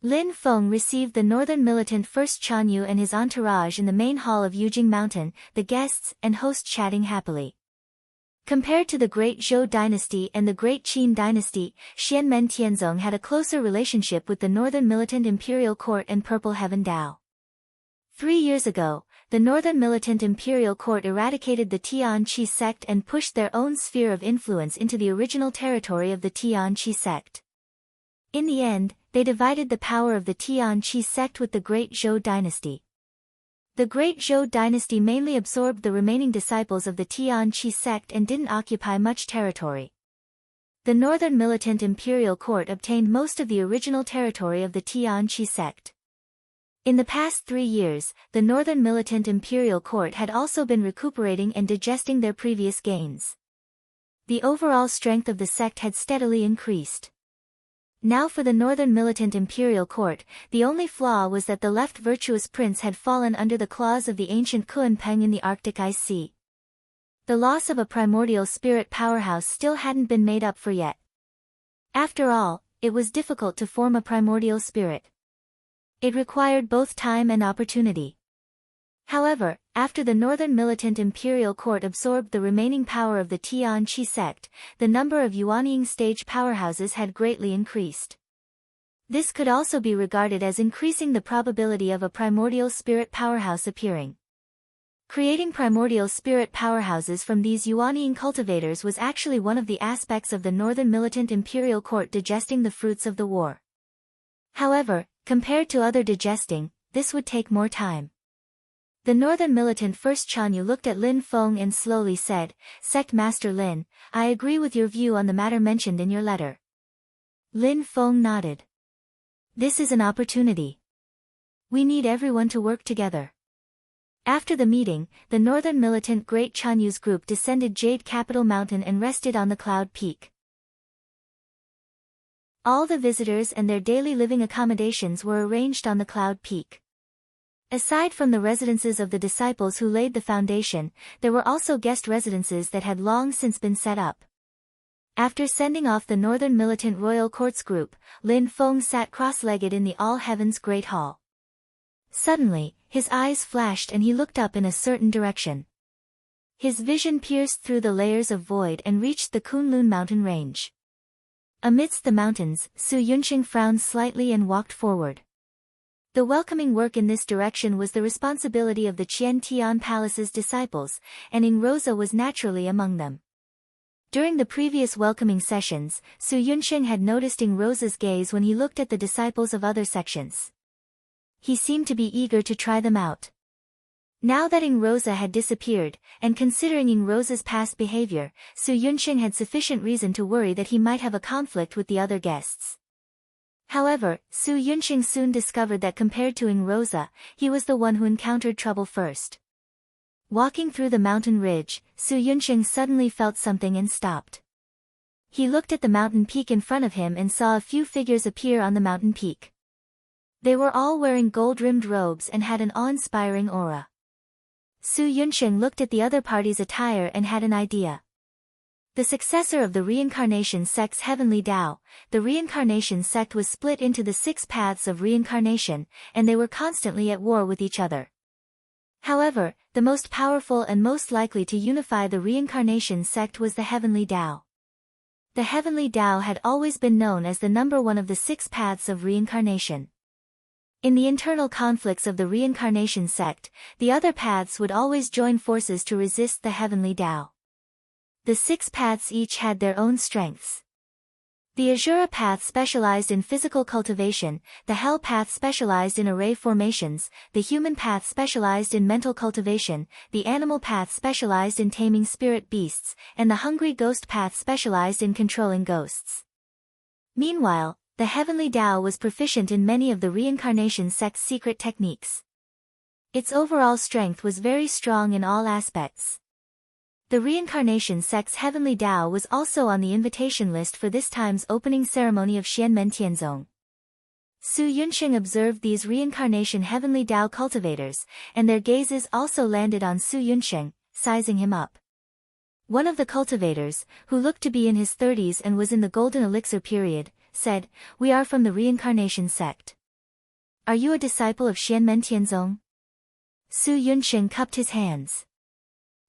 Lin Feng received the Northern Militant First Chanyu and his entourage in the main hall of Yujing Mountain, the guests and host chatting happily. Compared to the Great Zhou dynasty and the Great Qin dynasty, Xianmen Tianzong had a closer relationship with the Northern Militant Imperial Court and Purple Heaven Dao. 3 years ago, the Northern Militant Imperial Court eradicated the Tian Qi sect and pushed their own sphere of influence into the original territory of the Tian Qi sect. In the end, they divided the power of the Tian Qi sect with the Great Zhou dynasty. The Great Zhou dynasty mainly absorbed the remaining disciples of the Tian Qi sect and didn't occupy much territory. The Northern Militant Imperial Court obtained most of the original territory of the Tian Qi sect. In the past 3 years, the Northern Militant Imperial Court had also been recuperating and digesting their previous gains. The overall strength of the sect had steadily increased. Now for the Northern Militant Imperial Court, the only flaw was that the left virtuous prince had fallen under the claws of the ancient Kuanpeng in the Arctic Ice Sea. The loss of a primordial spirit powerhouse still hadn't been made up for yet. After all, it was difficult to form a primordial spirit. It required both time and opportunity. However, after the Northern Militant Imperial Court absorbed the remaining power of the Tian Qi sect, the number of Yuanying stage powerhouses had greatly increased. This could also be regarded as increasing the probability of a primordial spirit powerhouse appearing. Creating primordial spirit powerhouses from these Yuanying cultivators was actually one of the aspects of the Northern Militant Imperial Court digesting the fruits of the war. However, compared to other digesting, this would take more time. The Northern Militant First Chanyu looked at Lin Feng and slowly said, "Sect Master Lin, I agree with your view on the matter mentioned in your letter." Lin Feng nodded. This is an opportunity. We need everyone to work together. After the meeting, the northern militant Great Chanyu's group descended Jade Capital Mountain and rested on the cloud peak. All the visitors and their daily living accommodations were arranged on the cloud peak. Aside from the residences of the disciples who laid the foundation, there were also guest residences that had long since been set up. After sending off the northern militant royal courts group, Lin Feng sat cross-legged in the All Heavens Great Hall. Suddenly, his eyes flashed and he looked up in a certain direction. His vision pierced through the layers of void and reached the Kunlun mountain range. Amidst the mountains, Su Yunqing frowned slightly and walked forward. The welcoming work in this direction was the responsibility of the Qian Tian Palace's disciples, and Ing Rosa was naturally among them. During the previous welcoming sessions, Su Yunqing had noticed Ing Rosa's gaze when he looked at the disciples of other sections. He seemed to be eager to try them out. Now that Ing Rosa had disappeared, and considering Ing Rosa's past behavior, Su Yunqing had sufficient reason to worry that he might have a conflict with the other guests. However, Su Yunqing soon discovered that compared to Ing Rosa, he was the one who encountered trouble first. Walking through the mountain ridge, Su Yunqing suddenly felt something and stopped. He looked at the mountain peak in front of him and saw a few figures appear on the mountain peak. They were all wearing gold-rimmed robes and had an awe-inspiring aura. Su Yunqing looked at the other party's attire and had an idea. The successor of the reincarnation sect's heavenly Tao, the reincarnation sect was split into the 6 paths of reincarnation, and they were constantly at war with each other. However, the most powerful and most likely to unify the reincarnation sect was the heavenly Tao. The heavenly Tao had always been known as the number 1 of the 6 paths of reincarnation. In the internal conflicts of the reincarnation sect, the other paths would always join forces to resist the heavenly Tao. The 6 paths each had their own strengths. The Azura path specialized in physical cultivation, the Hell path specialized in array formations, the Human path specialized in mental cultivation, the Animal path specialized in taming spirit beasts, and the Hungry Ghost path specialized in controlling ghosts. Meanwhile, the heavenly Tao was proficient in many of the reincarnation sect's secret techniques. Its overall strength was very strong in all aspects. The reincarnation sect's heavenly Tao was also on the invitation list for this time's opening ceremony of Xianmen Tianzong. Su Yunqing observed these reincarnation heavenly Tao cultivators, and their gazes also landed on Su Yunqing, sizing him up. One of the cultivators, who looked to be in his 30s and was in the golden elixir period, said, "We are from the reincarnation sect. Are you a disciple of Xianmen Tianzong?" Su Yunqing cupped his hands.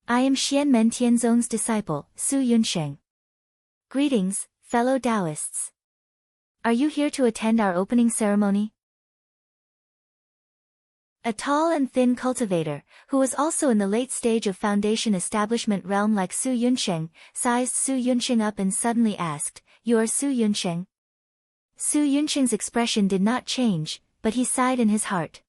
"I am Xianmen Tianzong's disciple, Su Yunqing. Greetings, fellow Taoists. Are you here to attend our opening ceremony?" A tall and thin cultivator, who was also in the late stage of foundation establishment realm like Su Yunqing, sized Su Yunqing up and suddenly asked, "You are Su Yunqing?" Su Yunqing's expression did not change, but he sighed in his heart.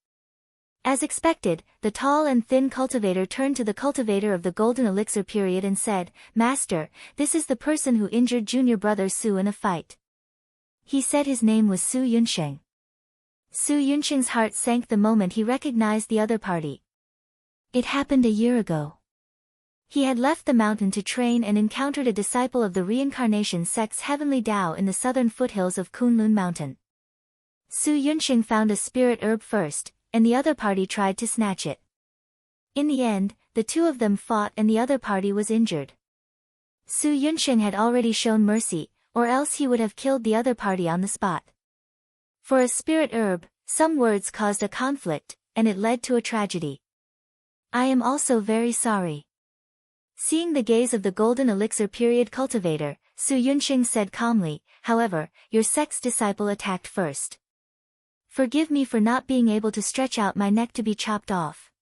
As expected, the tall and thin cultivator turned to the cultivator of the golden elixir period and said, "Master, this is the person who injured junior brother Su in a fight." He said his name was Su Yunqing. Su Yunqing's heart sank the moment he recognized the other party. It happened a year ago. He had left the mountain to train and encountered a disciple of the reincarnation sect's heavenly Tao in the southern foothills of Kunlun Mountain. Su Yunqing found a spirit herb first, and the other party tried to snatch it. In the end, the two of them fought and the other party was injured. Su Yunqing had already shown mercy, or else he would have killed the other party on the spot. For a spirit herb, some words caused a conflict, and it led to a tragedy. "I am also very sorry." Seeing the gaze of the golden elixir period cultivator, Su Yunqing said calmly, "However, your sect's disciple attacked first. Forgive me for not being able to stretch out my neck to be chopped off."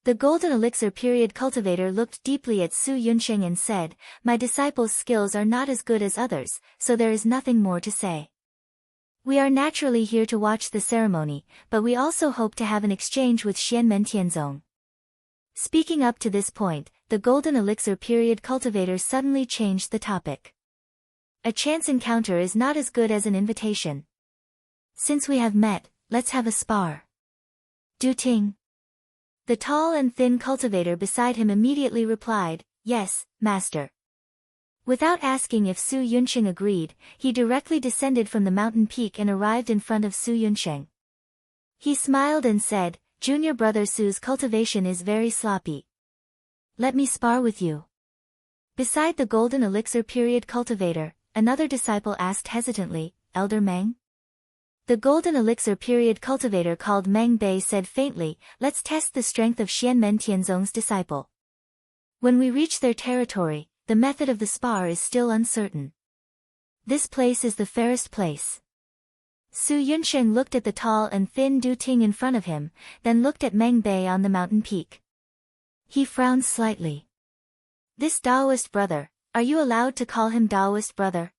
The golden elixir period cultivator looked deeply at Su Yunqing and said, "My disciple's skills are not as good as others, so there is nothing more to say. We are naturally here to watch the ceremony, but we also hope to have an exchange with Xianmen Tianzong." Speaking up to this point, the golden elixir period cultivator suddenly changed the topic. "A chance encounter is not as good as an invitation. Since we have met, let's have a spar. Du Ting." The tall and thin cultivator beside him immediately replied, "Yes, master." Without asking if Su Yunsheng agreed, he directly descended from the mountain peak and arrived in front of Su Yunsheng. He smiled and said, "Junior brother Su's cultivation is very sloppy. Let me spar with you." Beside the golden elixir period cultivator, another disciple asked hesitantly, "Elder Meng?" The golden elixir period cultivator called Meng Bei said faintly, "Let's test the strength of Xianmen Tianzong's disciple. When we reach their territory, the method of the spar is still uncertain. This place is the fairest place." Su Yunsheng looked at the tall and thin Du Ting in front of him, then looked at Meng Bei on the mountain peak. He frowned slightly. "This Taoist brother, are you allowed to call him Taoist brother?"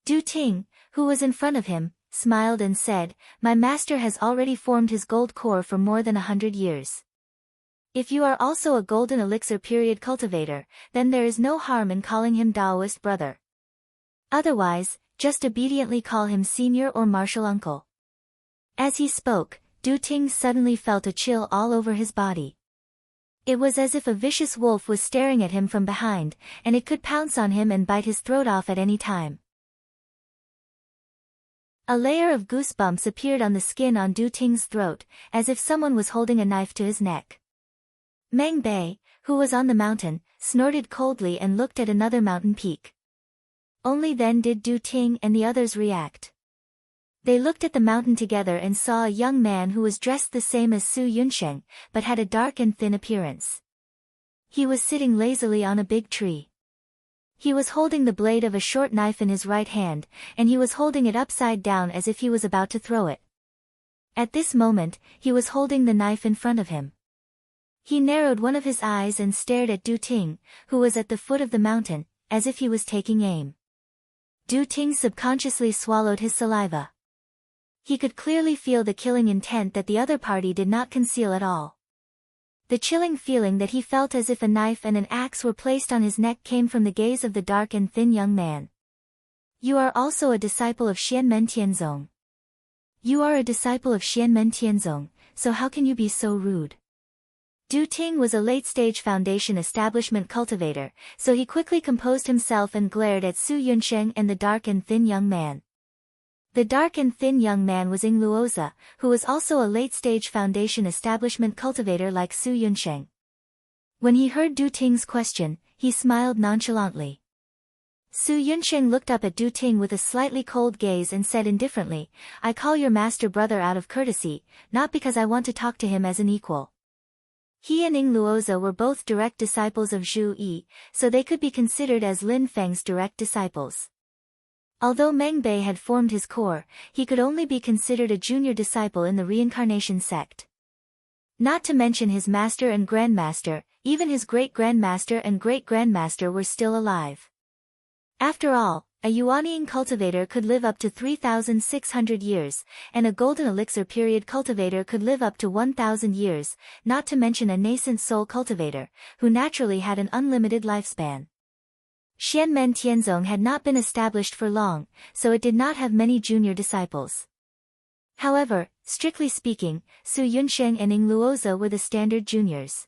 Du Ting, who was in front of him, smiled and said, "My master has already formed his gold core for more than 100 years. If you are also a golden elixir period cultivator, then there is no harm in calling him Taoist brother. Otherwise, just obediently call him senior or martial uncle." As he spoke, Du Ting suddenly felt a chill all over his body. It was as if a vicious wolf was staring at him from behind, and it could pounce on him and bite his throat off at any time. A layer of goosebumps appeared on the skin on Du Ting's throat, as if someone was holding a knife to his neck. Meng Bei, who was on the mountain, snorted coldly and looked at another mountain peak. Only then did Du Ting and the others react. They looked at the mountain together and saw a young man who was dressed the same as Su Yunsheng, but had a dark and thin appearance. He was sitting lazily on a big tree. He was holding the blade of a short knife in his right hand, and he was holding it upside down as if he was about to throw it. At this moment, he was holding the knife in front of him. He narrowed one of his eyes and stared at Du Ting, who was at the foot of the mountain, as if he was taking aim. Du Ting subconsciously swallowed his saliva. He could clearly feel the killing intent that the other party did not conceal at all. The chilling feeling that he felt as if a knife and an axe were placed on his neck came from the gaze of the dark and thin young man. "You are also a disciple of Xianmen Tianzong. You are a disciple of Xianmen Tianzong, so how can you be so rude?" Du Ting was a late-stage foundation establishment cultivator, so he quickly composed himself and glared at Su Yunsheng and the dark and thin young man. The dark and thin young man was Ing Luoza, who was also a late-stage foundation establishment cultivator like Su Yunsheng. When he heard Du Ting's question, he smiled nonchalantly. Su Yunsheng looked up at Du Ting with a slightly cold gaze and said indifferently, "I call your master brother out of courtesy, not because I want to talk to him as an equal." He and Ing Luoza were both direct disciples of Zhu Yi, so they could be considered as Lin Feng's direct disciples. Although Meng Bei had formed his core, he could only be considered a junior disciple in the reincarnation sect. Not to mention his master and grandmaster, even his great-grandmaster and great-grandmaster were still alive. After all, a Yuanying cultivator could live up to 3,600 years, and a golden elixir period cultivator could live up to 1,000 years, not to mention a nascent soul cultivator, who naturally had an unlimited lifespan. Xianmen Tianzong had not been established for long, so it did not have many junior disciples. However, strictly speaking, Su Yunsheng and Ing Luoza were the standard juniors.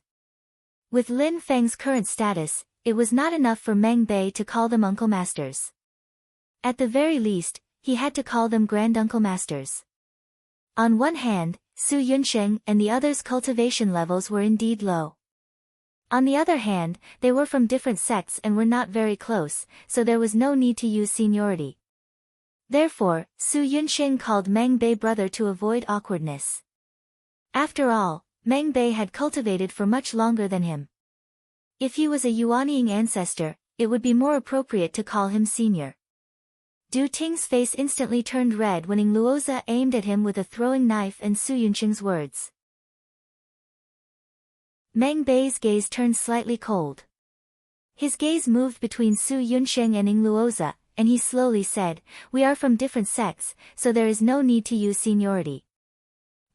With Lin Feng's current status, it was not enough for Meng Bei to call them uncle masters. At the very least, he had to call them granduncle masters. On one hand, Su Yunsheng and the others' cultivation levels were indeed low. On the other hand, they were from different sects and were not very close, so there was no need to use seniority. Therefore, Su Yunsheng called Meng Bei brother to avoid awkwardness. After all, Meng Bei had cultivated for much longer than him. If he was a Yuanying ancestor, it would be more appropriate to call him senior. Du Ting's face instantly turned red when Ing Luoza aimed at him with a throwing knife and Su Yunsheng's words. Meng Bei's gaze turned slightly cold. His gaze moved between Su Yunsheng and Ing Luoza, and he slowly said, "We are from different sects, so there is no need to use seniority.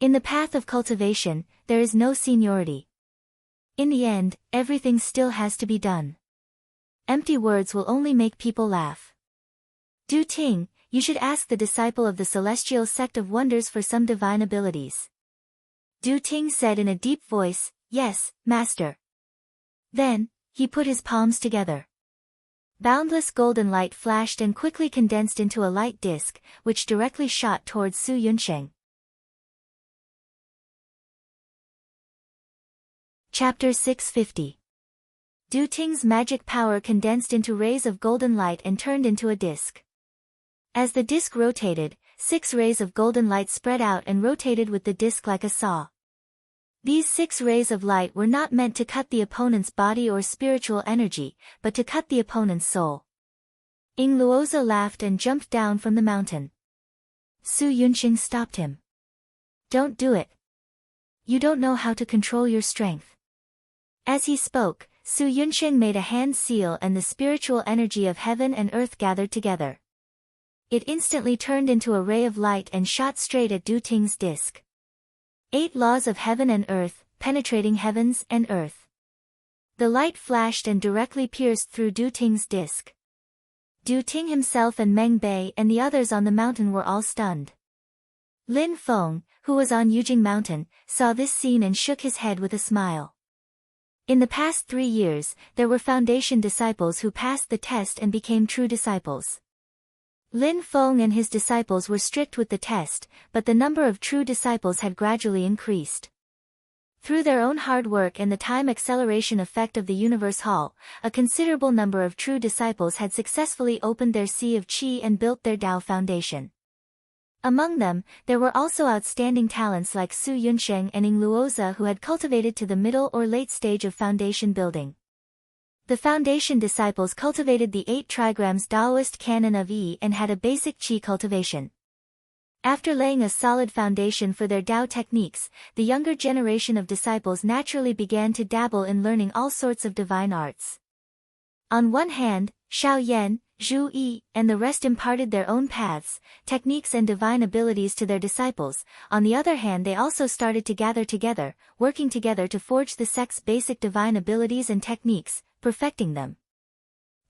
In the path of cultivation, there is no seniority. In the end, everything still has to be done. Empty words will only make people laugh. Du Ting, you should ask the disciple of the celestial sect of wonders for some divine abilities." Du Ting said in a deep voice, "Yes, master." Then, he put his palms together. Boundless golden light flashed and quickly condensed into a light disk, which directly shot towards Su Yunsheng. Chapter 650. Du Ting's magic power condensed into rays of golden light and turned into a disk. As the disk rotated, 6 rays of golden light spread out and rotated with the disk like a saw. These 6 rays of light were not meant to cut the opponent's body or spiritual energy, but to cut the opponent's soul. Ying Luozi laughed and jumped down from the mountain. Su Yunsheng stopped him. "Don't do it. You don't know how to control your strength." As he spoke, Su Yunsheng made a hand seal and the spiritual energy of heaven and earth gathered together. It instantly turned into a ray of light and shot straight at Du Ting's disk. 8 laws of heaven and earth, penetrating heavens and earth. The light flashed and directly pierced through Du Ting's disk. Du Ting himself and Meng Bei and the others on the mountain were all stunned. Lin Feng, who was on Yujing Mountain, saw this scene and shook his head with a smile. In the past 3 years, there were foundation disciples who passed the test and became true disciples. Lin Feng and his disciples were strict with the test, but the number of true disciples had gradually increased. Through their own hard work and the time acceleration effect of the Universe Hall, a considerable number of true disciples had successfully opened their Sea of Qi and built their Tao foundation. Among them, there were also outstanding talents like Su Yunsheng and Ying Luozi who had cultivated to the middle or late stage of foundation building. The foundation disciples cultivated the 8 trigrams Taoist canon of Yi and had a basic Qi cultivation. After laying a solid foundation for their Tao techniques, the younger generation of disciples naturally began to dabble in learning all sorts of divine arts. On one hand, Xiao Yan, Zhu Yi, and the rest imparted their own paths, techniques and divine abilities to their disciples. On the other hand, they also started to gather together, working together to forge the sect's basic divine abilities and techniques, perfecting them.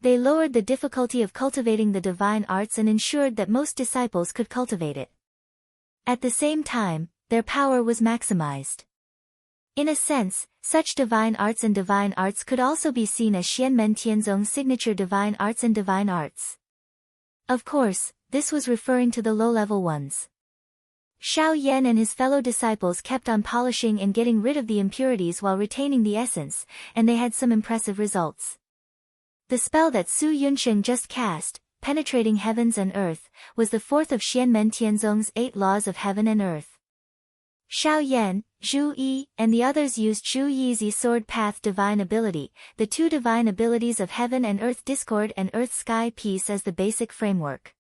They lowered the difficulty of cultivating the divine arts and ensured that most disciples could cultivate it. At the same time, their power was maximized. In a sense, such divine arts and divine arts could also be seen as Xianmen Tianzong's signature divine arts and divine arts. Of course, this was referring to the low-level ones. Xiao Yan and his fellow disciples kept on polishing and getting rid of the impurities while retaining the essence, and they had some impressive results. The spell that Su Yunsheng just cast, penetrating heavens and earth, was the 4th of Xianmen Tianzong's 8 laws of heaven and earth. Xiao Yan, Zhu Yi, and the others used Zhu Yi's sword path divine ability, the 2 divine abilities of heaven and earth discord and earth-sky peace as the basic framework.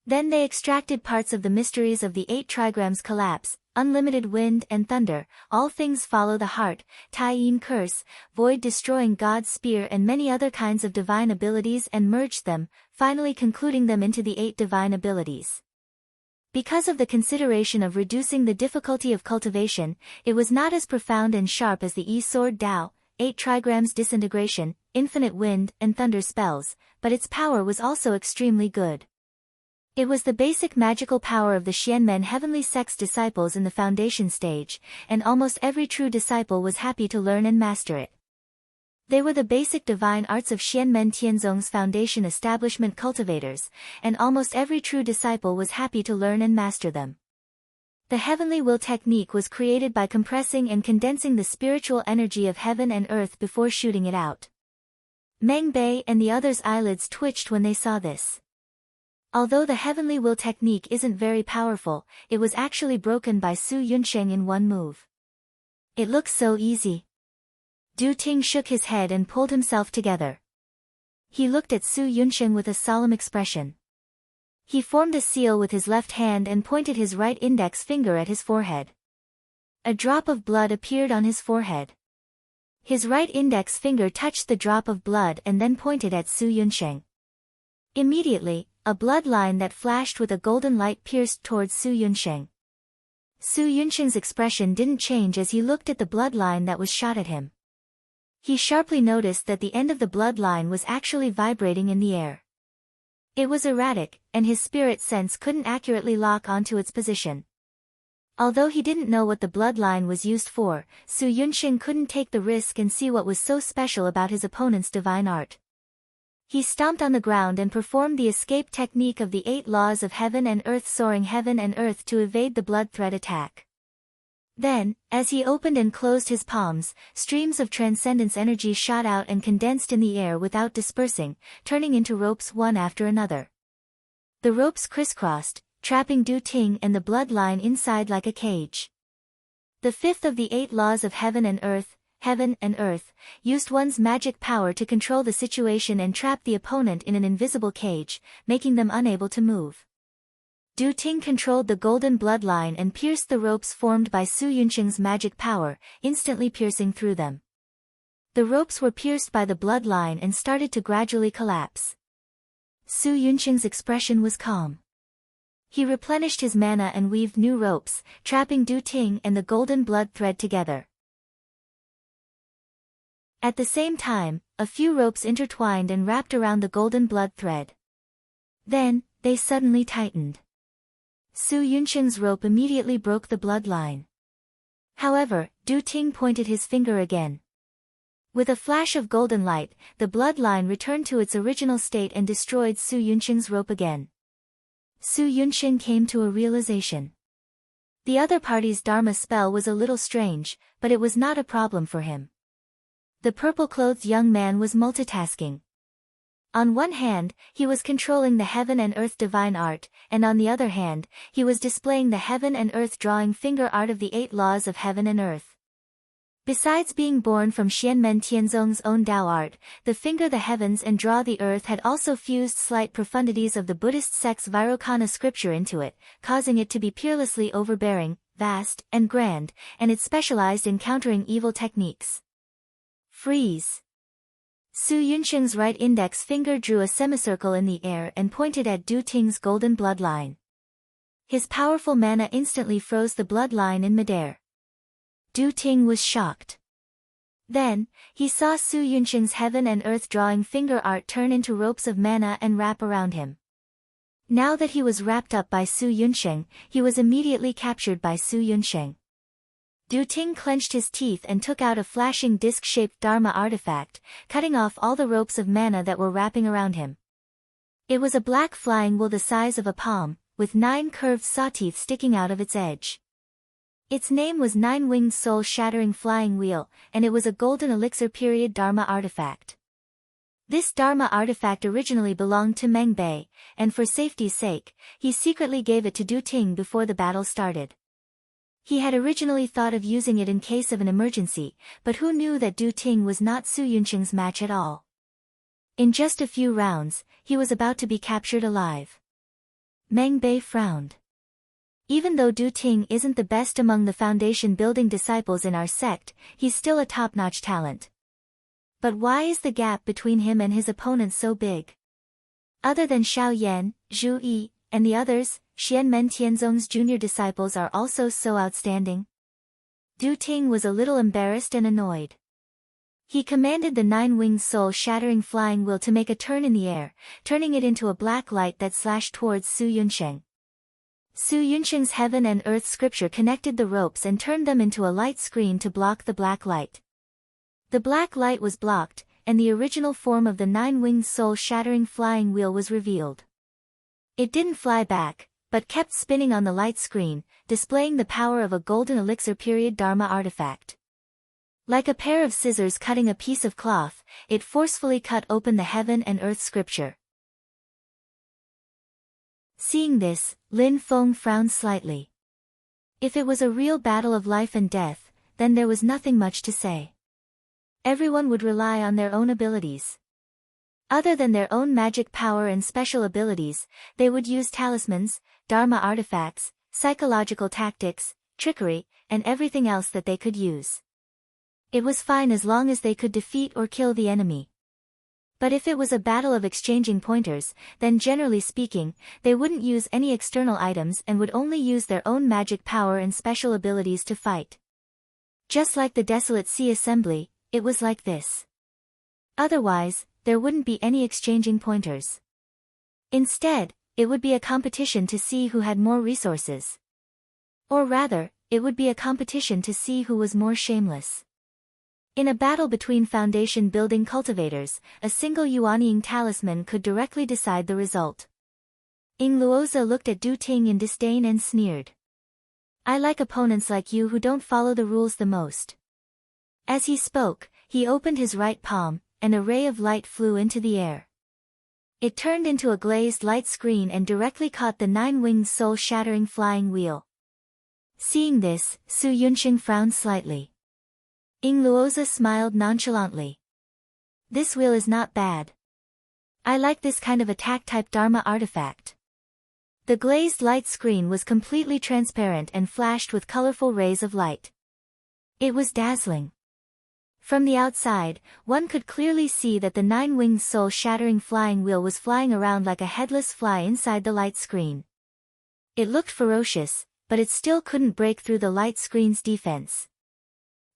Then they extracted parts of the mysteries of the 8 trigrams collapse, unlimited wind and thunder, all things follow the heart, Tai Yin curse, void destroying God's spear and many other kinds of divine abilities and merged them, finally concluding them into the 8 divine abilities. Because of the consideration of reducing the difficulty of cultivation, it was not as profound and sharp as the E-sword Tao, 8 trigrams disintegration, infinite wind and thunder spells, but its power was also extremely good. It was the basic magical power of the Xianmen heavenly sect's disciples in the foundation stage, and almost every true disciple was happy to learn and master it. They were the basic divine arts of Xianmen Tianzong's foundation establishment cultivators, and almost every true disciple was happy to learn and master them. The heavenly will technique was created by compressing and condensing the spiritual energy of heaven and earth before shooting it out. Meng Bei and the others' eyelids twitched when they saw this. Although the heavenly will technique isn't very powerful, it was actually broken by Su Yunsheng in one move. It looks so easy. Du Ting shook his head and pulled himself together. He looked at Su Yunsheng with a solemn expression. He formed a seal with his left hand and pointed his right index finger at his forehead. A drop of blood appeared on his forehead. His right index finger touched the drop of blood and then pointed at Su Yunsheng. Immediately, a bloodline that flashed with a golden light pierced towards Su Yunsheng. Su Yunsheng's expression didn't change as he looked at the bloodline that was shot at him. He sharply noticed that the end of the bloodline was actually vibrating in the air. It was erratic, and his spirit sense couldn't accurately lock onto its position. Although he didn't know what the bloodline was used for, Su Yunxing couldn't take the risk and see what was so special about his opponent's divine art. He stomped on the ground and performed the escape technique of the 8 laws of heaven and earth, soaring heaven and earth to evade the blood thread attack. Then, as he opened and closed his palms, streams of transcendence energy shot out and condensed in the air without dispersing, turning into ropes one after another. The ropes crisscrossed, trapping Du Ting and the bloodline inside like a cage. The 5th of the 8 laws of heaven and earth, used one's magic power to control the situation and trap the opponent in an invisible cage, making them unable to move. Du Ting controlled the golden bloodline and pierced the ropes formed by Su Yunxing's magic power, instantly piercing through them. The ropes were pierced by the bloodline and started to gradually collapse. Su Yunxing's expression was calm. He replenished his mana and weaved new ropes, trapping Du Ting and the golden blood thread together. At the same time, a few ropes intertwined and wrapped around the golden blood thread. Then, they suddenly tightened. Su Yunxing's rope immediately broke the bloodline. However, Du Ting pointed his finger again. With a flash of golden light, the bloodline returned to its original state and destroyed Su Yunxing's rope again. Su Yunxing came to a realization. The other party's Dharma spell was a little strange, but it was not a problem for him. The purple-clothed young man was multitasking. On one hand, he was controlling the heaven and earth divine art, and on the other hand, he was displaying the heaven and earth drawing finger art of the 8 laws of heaven and earth. Besides being born from Xianmen Tianzong's own Tao art, the finger the heavens and draw the earth had also fused slight profundities of the Buddhist sect's Vairocana scripture into it, causing it to be peerlessly overbearing, vast, and grand, and it specialized in countering evil techniques. Freeze. Su Yunxing's right index finger drew a semicircle in the air and pointed at Du Ting's golden bloodline. His powerful mana instantly froze the bloodline in midair. Du Ting was shocked. Then, he saw Su Yunxing's heaven and earth drawing finger art turn into ropes of mana and wrap around him. Now that he was wrapped up by Su Yunxing, he was immediately captured by Su Yunxing. Du Ting clenched his teeth and took out a flashing disc-shaped Dharma artifact, cutting off all the ropes of mana that were wrapping around him. It was a black flying wheel the size of a palm, with 9 curved saw-teeth sticking out of its edge. Its name was 9-Winged Soul-Shattering Flying Wheel, and it was a golden elixir period Dharma artifact. This Dharma artifact originally belonged to Meng Bei, and for safety's sake, he secretly gave it to Du Ting before the battle started. He had originally thought of using it in case of an emergency, but who knew that Du Ting was not Su Yunxing's match at all. In just a few rounds, he was about to be captured alive. Meng Bei frowned. Even though Du Ting isn't the best among the foundation-building disciples in our sect, he's still a top-notch talent. But why is the gap between him and his opponent so big? Other than Xiao Yan, Zhu Yi, and the others, Xianmen Tianzong's junior disciples are also so outstanding. Du Ting was a little embarrassed and annoyed. He commanded the 9-Winged Soul-Shattering Flying Wheel to make a turn in the air, turning it into a black light that slashed towards Su Yunxing. Su Yunxing's heaven and earth scripture connected the ropes and turned them into a light screen to block the black light. The black light was blocked, and the original form of the 9-Winged Soul-Shattering Flying Wheel was revealed. It didn't fly back, but kept spinning on the light screen, displaying the power of a golden elixir period Dharma artifact. Like a pair of scissors cutting a piece of cloth, it forcefully cut open the heaven and earth scripture. Seeing this, Lin Feng frowned slightly. If it was a real battle of life and death, then there was nothing much to say. Everyone would rely on their own abilities. Other than their own magic power and special abilities, they would use talismans, Dharma artifacts, psychological tactics, trickery, and everything else that they could use. It was fine as long as they could defeat or kill the enemy. But if it was a battle of exchanging pointers, then generally speaking, they wouldn't use any external items and would only use their own magic power and special abilities to fight. Just like the Desolate Sea Assembly, it was like this. Otherwise, there wouldn't be any exchanging pointers. Instead, it would be a competition to see who had more resources. Or rather, it would be a competition to see who was more shameless. In a battle between foundation building cultivators, a single Yuanying talisman could directly decide the result. Ying Luozi looked at Du Ting in disdain and sneered. I like opponents like you who don't follow the rules the most. As he spoke, he opened his right palm, and a ray of light flew into the air. It turned into a glazed light screen and directly caught the nine-winged soul-shattering flying wheel. Seeing this, Su Yunxing frowned slightly. Ying Luozi smiled nonchalantly. This wheel is not bad. I like this kind of attack-type Dharma artifact. The glazed light screen was completely transparent and flashed with colorful rays of light. It was dazzling. From the outside, one could clearly see that the nine-winged soul-shattering flying wheel was flying around like a headless fly inside the light screen. It looked ferocious, but it still couldn't break through the light screen's defense.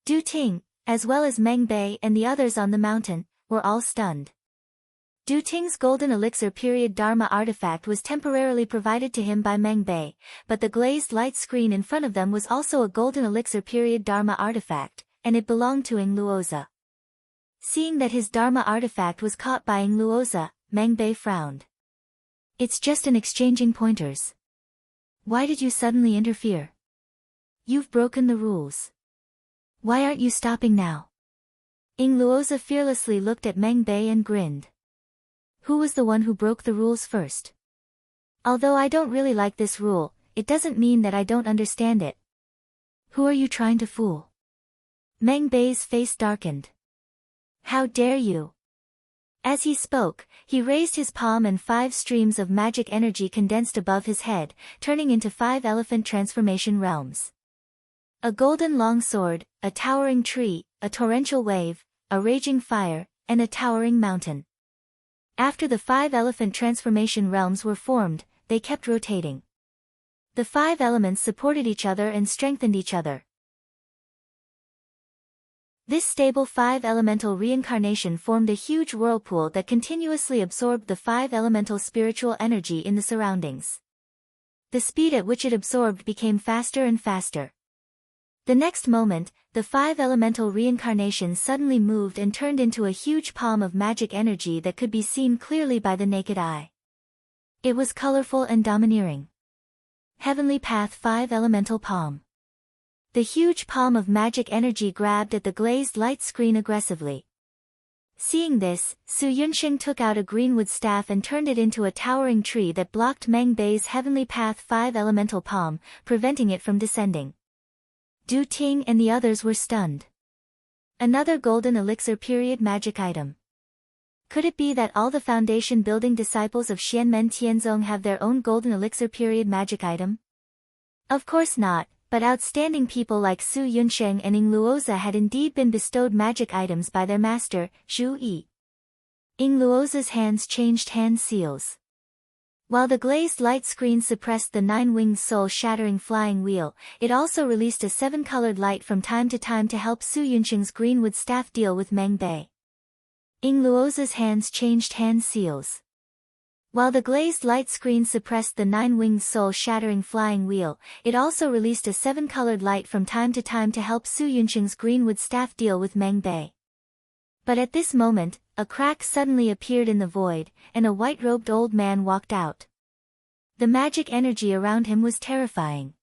Du Ting, as well as Meng Bei and the others on the mountain, were all stunned. Du Ting's golden elixir period Dharma artifact was temporarily provided to him by Meng Bei, but the glazed light screen in front of them was also a golden elixir period Dharma artifact, and it belonged to Ying Luozi. Seeing that his Dharma artifact was caught by Ying Luozi, Meng Bei frowned. It's just an exchanging pointers. Why did you suddenly interfere? You've broken the rules. Why aren't you stopping now? Ying Luozi fearlessly looked at Meng Bei and grinned. Who was the one who broke the rules first? Although I don't really like this rule, it doesn't mean that I don't understand it. Who are you trying to fool? Meng Bei's face darkened. How dare you? As he spoke, he raised his palm and 5 streams of magic energy condensed above his head, turning into 5 elephant transformation realms. A golden long sword, a towering tree, a torrential wave, a raging fire, and a towering mountain. After the 5 elephant transformation realms were formed, they kept rotating. The 5 elements supported each other and strengthened each other. This stable 5 elemental reincarnation formed a huge whirlpool that continuously absorbed the 5 elemental spiritual energy in the surroundings. The speed at which it absorbed became faster and faster. The next moment, the 5 elemental reincarnation suddenly moved and turned into a huge palm of magic energy that could be seen clearly by the naked eye. It was colorful and domineering. Heavenly Path 5 Elemental Palm. The huge palm of magic energy grabbed at the glazed light screen aggressively. Seeing this, Su Yunxing took out a greenwood staff and turned it into a towering tree that blocked Meng Bei's Heavenly Path 5 Elemental Palm, preventing it from descending. Du Ting and the others were stunned. Another golden elixir period magic item. Could it be that all the foundation building disciples of Xianmen Tianzong have their own golden elixir period magic item? Of course not, but outstanding people like Su Yunsheng and Ying Luozi had indeed been bestowed magic items by their master, Zhu Yi. Ying Luozi's hands changed hand seals. While the glazed light screen suppressed the 9-winged soul-shattering flying wheel, it also released a 7-colored light from time to help Su Yunsheng's greenwood staff deal with Meng Bei. Ying Luozi's hands changed hand seals. While the glazed light screen suppressed the 9-winged soul-shattering flying wheel, it also released a 7-colored light from time to help Su Yunsheng's greenwood staff deal with Meng Bei. But at this moment, a crack suddenly appeared in the void, and a white-robed old man walked out. The magic energy around him was terrifying.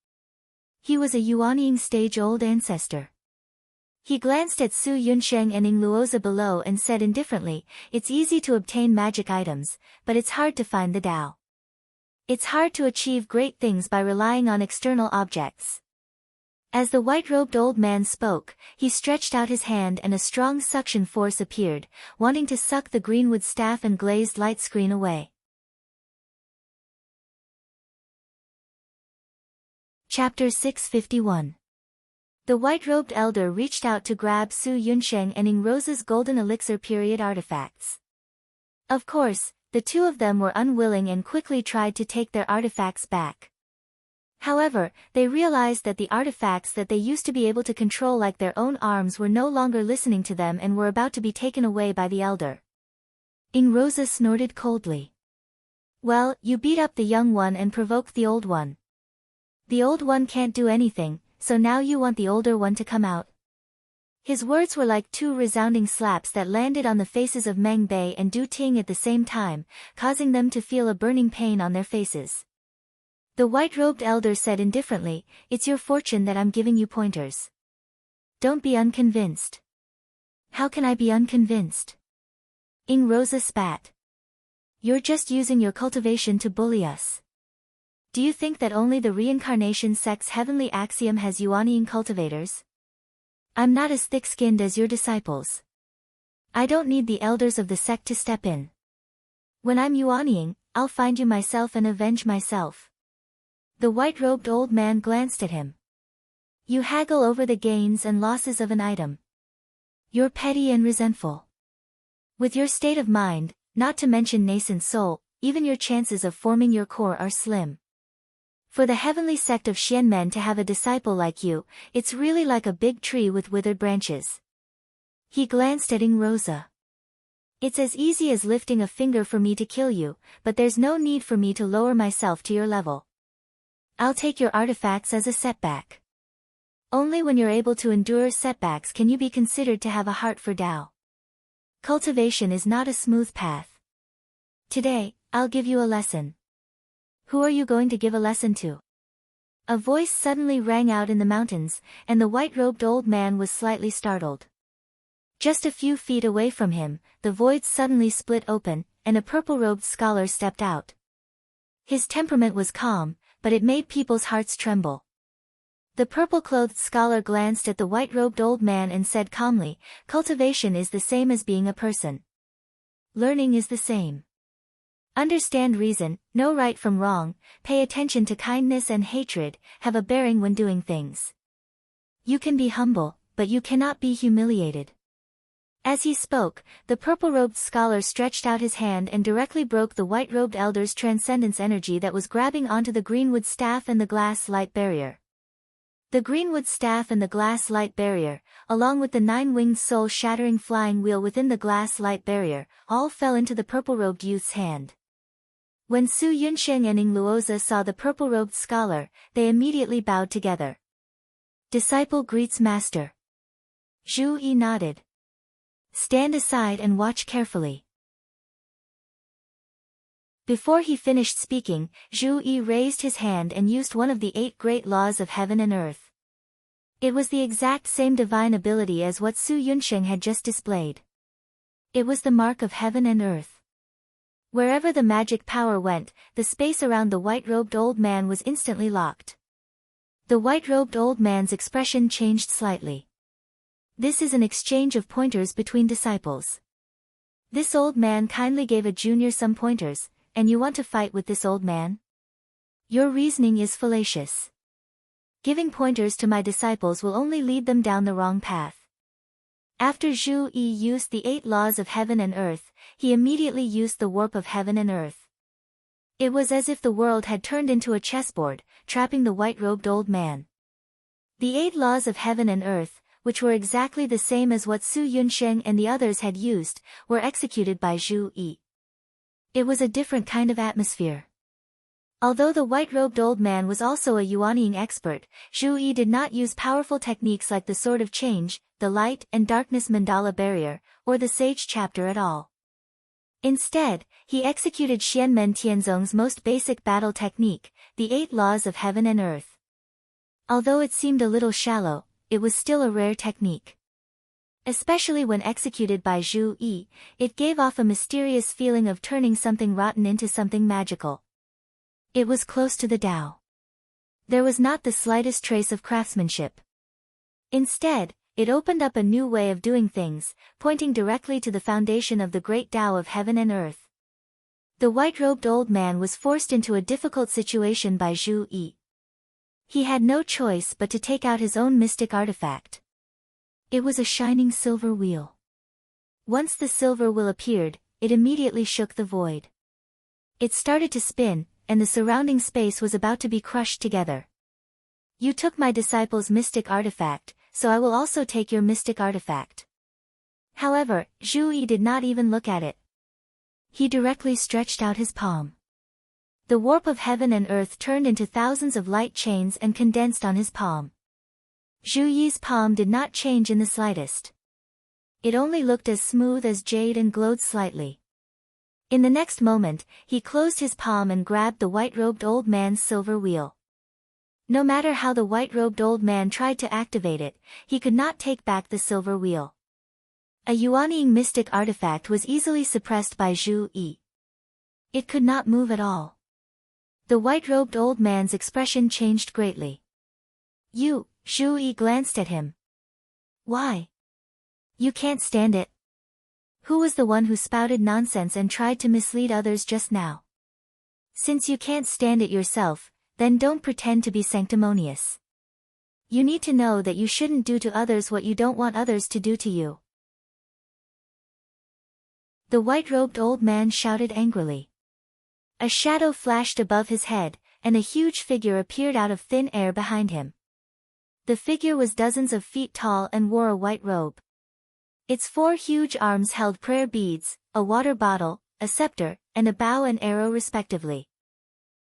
He was a Yuanying stage-old ancestor. He glanced at Su Yunsheng and Ying Luozi below and said indifferently, "It's easy to obtain magic items, but it's hard to find the Tao. It's hard to achieve great things by relying on external objects." As the white-robed old man spoke, he stretched out his hand and a strong suction force appeared, wanting to suck the greenwood staff and glazed light screen away. Chapter 651. The white-robed elder reached out to grab Su Yunsheng and Ying Luozi's golden elixir period artifacts. Of course, the two of them were unwilling and quickly tried to take their artifacts back. However, they realized that the artifacts that they used to be able to control like their own arms were no longer listening to them and were about to be taken away by the elder. Ying Luozi snorted coldly. "Well, you beat up the young one and provoked the old one. The old one can't do anything, so now you want the older one to come out. His words were like two resounding slaps that landed on the faces of Meng Bei and Du Ting at the same time, causing them to feel a burning pain on their faces. The white-robed elder said indifferently, "It's your fortune that I'm giving you pointers. Don't be unconvinced." "How can I be unconvinced?" Ing Rosa spat. "You're just using your cultivation to bully us. Do you think that only the reincarnation sect's heavenly axiom has Yuanying cultivators? I'm not as thick-skinned as your disciples. I don't need the elders of the sect to step in. When I'm Yuanying, I'll find you myself and avenge myself." The white-robed old man glanced at him. "You haggle over the gains and losses of an item. You're petty and resentful. With your state of mind, not to mention nascent soul, even your chances of forming your core are slim. For the heavenly sect of Xianmen to have a disciple like you, it's really like a big tree with withered branches." He glanced at Ing Rosa. "It's as easy as lifting a finger for me to kill you, but there's no need for me to lower myself to your level. I'll take your artifacts as a setback. Only when you're able to endure setbacks can you be considered to have a heart for Tao. Cultivation is not a smooth path. Today, I'll give you a lesson." "Who are you going to give a lesson to?" A voice suddenly rang out in the mountains, and the white-robed old man was slightly startled. Just a few feet away from him, the void suddenly split open, and a purple-robed scholar stepped out. His temperament was calm, but it made people's hearts tremble. The purple-clothed scholar glanced at the white-robed old man and said calmly, "Cultivation is the same as being a person. Learning is the same. Understand reason, know right from wrong, pay attention to kindness and hatred, have a bearing when doing things. You can be humble, but you cannot be humiliated." As he spoke, the purple-robed scholar stretched out his hand and directly broke the white-robed elder's transcendence energy that was grabbing onto the greenwood staff and the glass light barrier. The greenwood staff and the glass light barrier, along with the nine-winged soul-shattering flying wheel within the glass light barrier, all fell into the purple-robed youth's hand. When Su Yunsheng and Ing Luoza saw the purple-robed scholar, they immediately bowed together. "Disciple greets master." Zhu Yi nodded. "Stand aside and watch carefully." Before he finished speaking, Zhu Yi raised his hand and used one of the 8 great laws of heaven and earth. It was the exact same divine ability as what Su Yunsheng had just displayed. It was the mark of heaven and earth. Wherever the magic power went, the space around the white-robed old man was instantly locked. The white-robed old man's expression changed slightly. "This is an exchange of pointers between disciples. This old man kindly gave a junior some pointers, and you want to fight with this old man? Your reasoning is fallacious. Giving pointers to my disciples will only lead them down the wrong path." After Zhu Yi used the 8 laws of heaven and earth, he immediately used the warp of heaven and earth. It was as if the world had turned into a chessboard, trapping the white-robed old man. The 8 laws of heaven and earth, which were exactly the same as what Su Yunsheng and the others had used, were executed by Zhu Yi. It was a different kind of atmosphere. Although the white-robed old man was also a Yuanying expert, Zhu Yi did not use powerful techniques like the Sword of Change, the Light and Darkness Mandala Barrier, or the Sage Chapter at all. Instead, he executed Xianmen Tianzong's most basic battle technique, the 8 laws of heaven and earth. Although it seemed a little shallow, it was still a rare technique. Especially when executed by Zhu Yi, it gave off a mysterious feeling of turning something rotten into something magical. It was close to the Tao. There was not the slightest trace of craftsmanship. Instead, it opened up a new way of doing things, pointing directly to the foundation of the great Tao of heaven and earth. The white-robed old man was forced into a difficult situation by Zhu Yi. He had no choice but to take out his own mystic artifact. It was a shining silver wheel. Once the silver wheel appeared, it immediately shook the void. It started to spin, and the surrounding space was about to be crushed together. "You took my disciple's mystic artifact, so I will also take your mystic artifact." However, Zhu Yi did not even look at it. He directly stretched out his palm. The warp of heaven and earth turned into thousands of light chains and condensed on his palm. Zhu Yi's palm did not change in the slightest. It only looked as smooth as jade and glowed slightly. In the next moment, he closed his palm and grabbed the white-robed old man's silver wheel. No matter how the white-robed old man tried to activate it, he could not take back the silver wheel. A Yuanying mystic artifact was easily suppressed by Zhu Yi. It could not move at all. The white-robed old man's expression changed greatly. "You," Zhu Yi glanced at him. "Why? You can't stand it? Who was the one who spouted nonsense and tried to mislead others just now? Since you can't stand it yourself, then don't pretend to be sanctimonious. You need to know that you shouldn't do to others what you don't want others to do to you." The white-robed old man shouted angrily. A shadow flashed above his head, and a huge figure appeared out of thin air behind him. The figure was dozens of feet tall and wore a white robe. Its 4 huge arms held prayer beads, a water bottle, a scepter, and a bow and arrow respectively.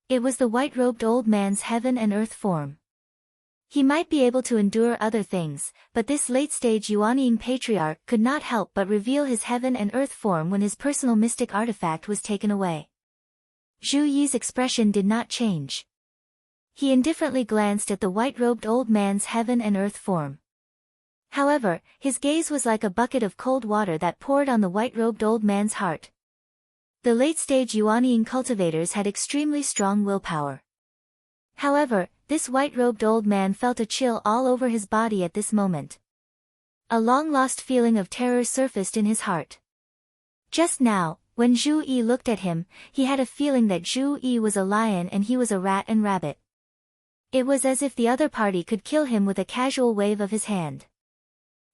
It was the white-robed old man's heaven and earth form. He might be able to endure other things, but this late-stage Yuanying patriarch could not help but reveal his heaven and earth form when his personal mystic artifact was taken away. Zhu Yi's expression did not change. He indifferently glanced at the white-robed old man's heaven and earth form. However, his gaze was like a bucket of cold water that poured on the white-robed old man's heart. The late-stage Yuanying cultivators had extremely strong willpower. However, this white-robed old man felt a chill all over his body at this moment. A long-lost feeling of terror surfaced in his heart. Just now, when Zhu Yi looked at him, he had a feeling that Zhu Yi was a lion and he was a rat and rabbit. It was as if the other party could kill him with a casual wave of his hand.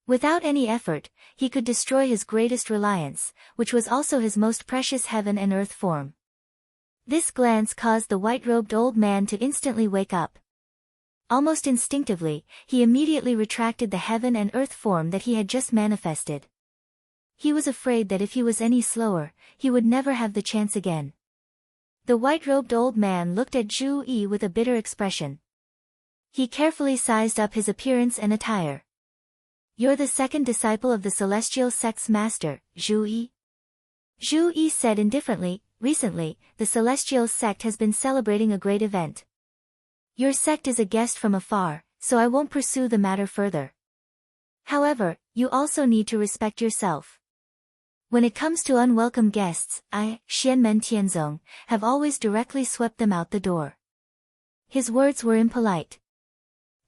Without any effort, he could destroy his greatest reliance, which was also his most precious heaven and earth form. This glance caused the white-robed old man to instantly wake up. Almost instinctively, he immediately retracted the heaven and earth form that he had just manifested. He was afraid that if he was any slower, he would never have the chance again. The white-robed old man looked at Zhu Yi with a bitter expression. He carefully sized up his appearance and attire. "You're the second disciple of the celestial sect's master, Zhu Yi?" Zhu Yi said indifferently, "Recently, the celestial sect has been celebrating a great event. Your sect is a guest from afar, so I won't pursue the matter further. However, you also need to respect yourself. When it comes to unwelcome guests, I, Xianmen Tianzong, have always directly swept them out the door." His words were impolite.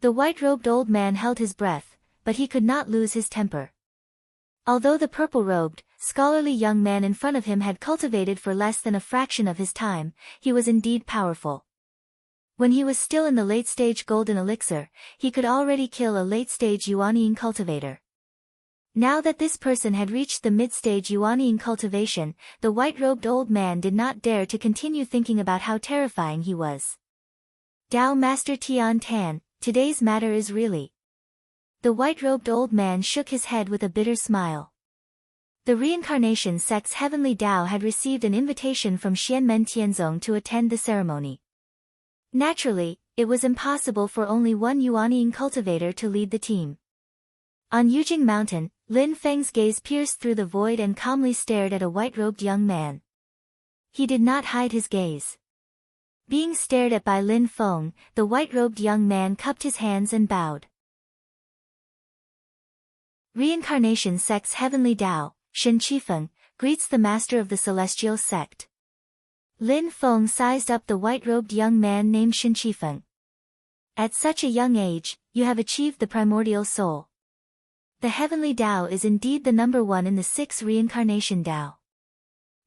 The white-robed old man held his breath, but he could not lose his temper. Although the purple-robed, scholarly young man in front of him had cultivated for less than a fraction of his time, he was indeed powerful. When he was still in the late-stage golden elixir, he could already kill a late-stage Yuanying cultivator. Now that this person had reached the mid-stage Yuanying cultivation, the white-robed old man did not dare to continue thinking about how terrifying he was. "Dao Master Tian Tan, today's matter is really..." The white-robed old man shook his head with a bitter smile. The reincarnation sect's heavenly Tao had received an invitation from Xianmen Tianzong to attend the ceremony. Naturally, it was impossible for only one Yuanying cultivator to lead the team. On Yujing Mountain, Lin Feng's gaze pierced through the void and calmly stared at a white-robed young man. He did not hide his gaze. Being stared at by Lin Feng, the white-robed young man cupped his hands and bowed. Reincarnation sect's heavenly Tao, Shen Qifeng, greets the master of the celestial sect. Lin Feng sized up the white-robed young man named Shen Qifeng. "At such a young age, you have achieved the primordial soul. The heavenly Tao is indeed the number one in the 6 reincarnation Tao."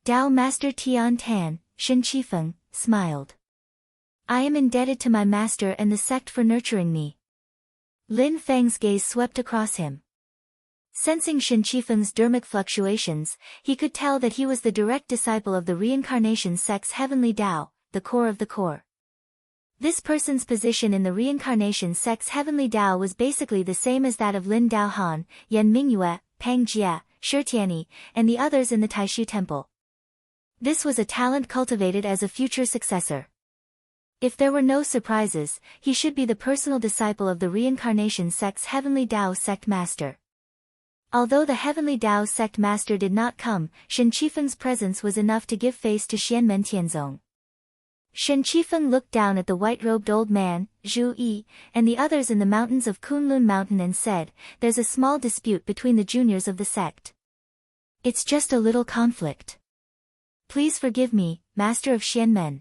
Tao Master Tian Tan, Shen Qifeng, smiled. "I am indebted to my master and the sect for nurturing me." Lin Feng's gaze swept across him. Sensing Shen Qifeng's dermic fluctuations, he could tell that he was the direct disciple of the reincarnation sect's heavenly Tao, the core of the core. This person's position in the reincarnation sect's heavenly Tao was basically the same as that of Lin Daohan, Yan Mingyue, Pang Jia, Shi Tianyi, and the others in the Taishu temple. This was a talent cultivated as a future successor. If there were no surprises, he should be the personal disciple of the reincarnation sect's Heavenly Tao sect master. Although the Heavenly Tao sect master did not come, Shen Qifeng's presence was enough to give face to Xianmen Tianzong. Shen Qifeng looked down at the white-robed old man, Zhu Yi, and the others in the mountains of Kunlun Mountain and said, "There's a small dispute between the juniors of the sect. It's just a little conflict. Please forgive me, master of Xianmen."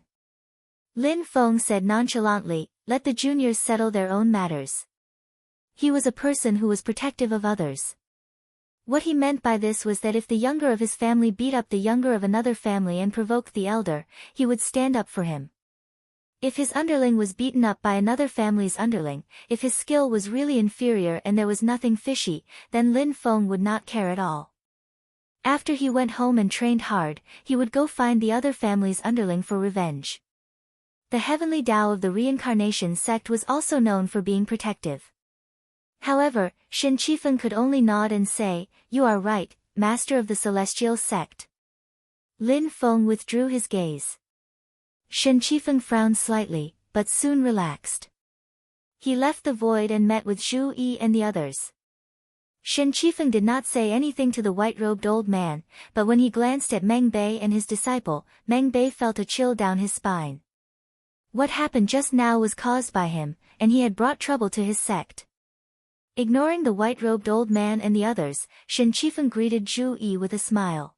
Lin Feng said nonchalantly, "Let the juniors settle their own matters." He was a person who was protective of others. What he meant by this was that if the younger of his family beat up the younger of another family and provoked the elder, he would stand up for him. If his underling was beaten up by another family's underling, if his skill was really inferior and there was nothing fishy, then Lin Feng would not care at all. After he went home and trained hard, he would go find the other family's underling for revenge. The Heavenly Tao of the reincarnation sect was also known for being protective. However, Shen Qifeng could only nod and say, "You are right, master of the celestial sect." Lin Feng withdrew his gaze. Shen Qifeng frowned slightly, but soon relaxed. He left the void and met with Zhu Yi and the others. Shen Qifeng did not say anything to the white-robed old man, but when he glanced at Meng Bei and his disciple, Meng Bei felt a chill down his spine. What happened just now was caused by him, and he had brought trouble to his sect. Ignoring the white-robed old man and the others, Shen Qifeng greeted Zhu Yi with a smile.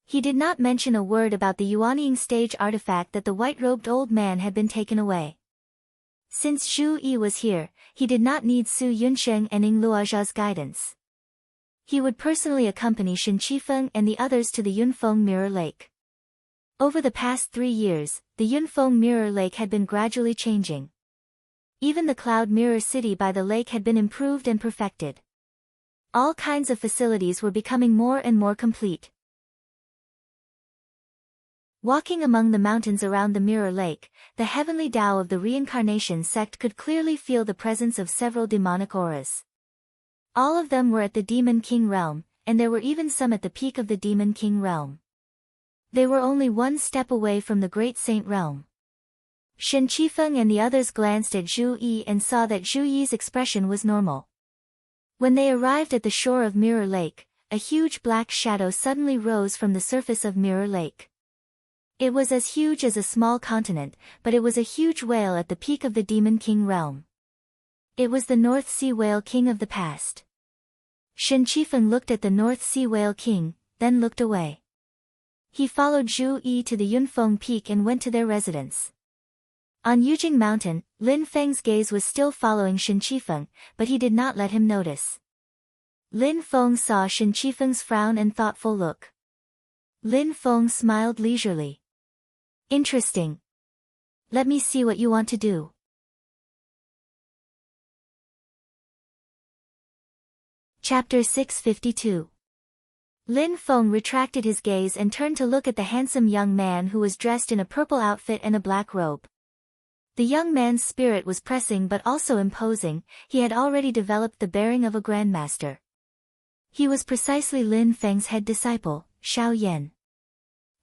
He did not mention a word about the Yuanying stage artifact that the white-robed old man had been taken away. Since Zhu Yi was here, he did not need Su Yunsheng and Ning Luozha's guidance. He would personally accompany Shen Qifeng and the others to the Yunfeng Mirror Lake. Over the past 3 years, the Yunfeng Mirror Lake had been gradually changing. Even the Cloud Mirror City by the lake had been improved and perfected. All kinds of facilities were becoming more and more complete. Walking among the mountains around the Mirror Lake, the Heavenly Tao of the reincarnation sect could clearly feel the presence of several demonic auras. All of them were at the Demon King realm, and there were even some at the peak of the Demon King realm. They were only one step away from the Great Saint realm. Shen Qifeng and the others glanced at Zhu Yi and saw that Zhu Yi's expression was normal. When they arrived at the shore of Mirror Lake, a huge black shadow suddenly rose from the surface of Mirror Lake. It was as huge as a small continent, but it was a huge whale at the peak of the Demon King realm. It was the North Sea Whale King of the past. Shen Qifeng looked at the North Sea Whale King, then looked away. He followed Zhu Yi to the Yunfeng Peak and went to their residence. On Yujing Mountain, Lin Feng's gaze was still following Shen Qifeng, but he did not let him notice. Lin Feng saw Shen Qifeng's frown and thoughtful look. Lin Feng smiled leisurely. "Interesting. Let me see what you want to do." Chapter 652. Lin Feng retracted his gaze and turned to look at the handsome young man who was dressed in a purple outfit and a black robe. The young man's spirit was pressing but also imposing. He had already developed the bearing of a grandmaster. He was precisely Lin Feng's head disciple, Xiao Yan.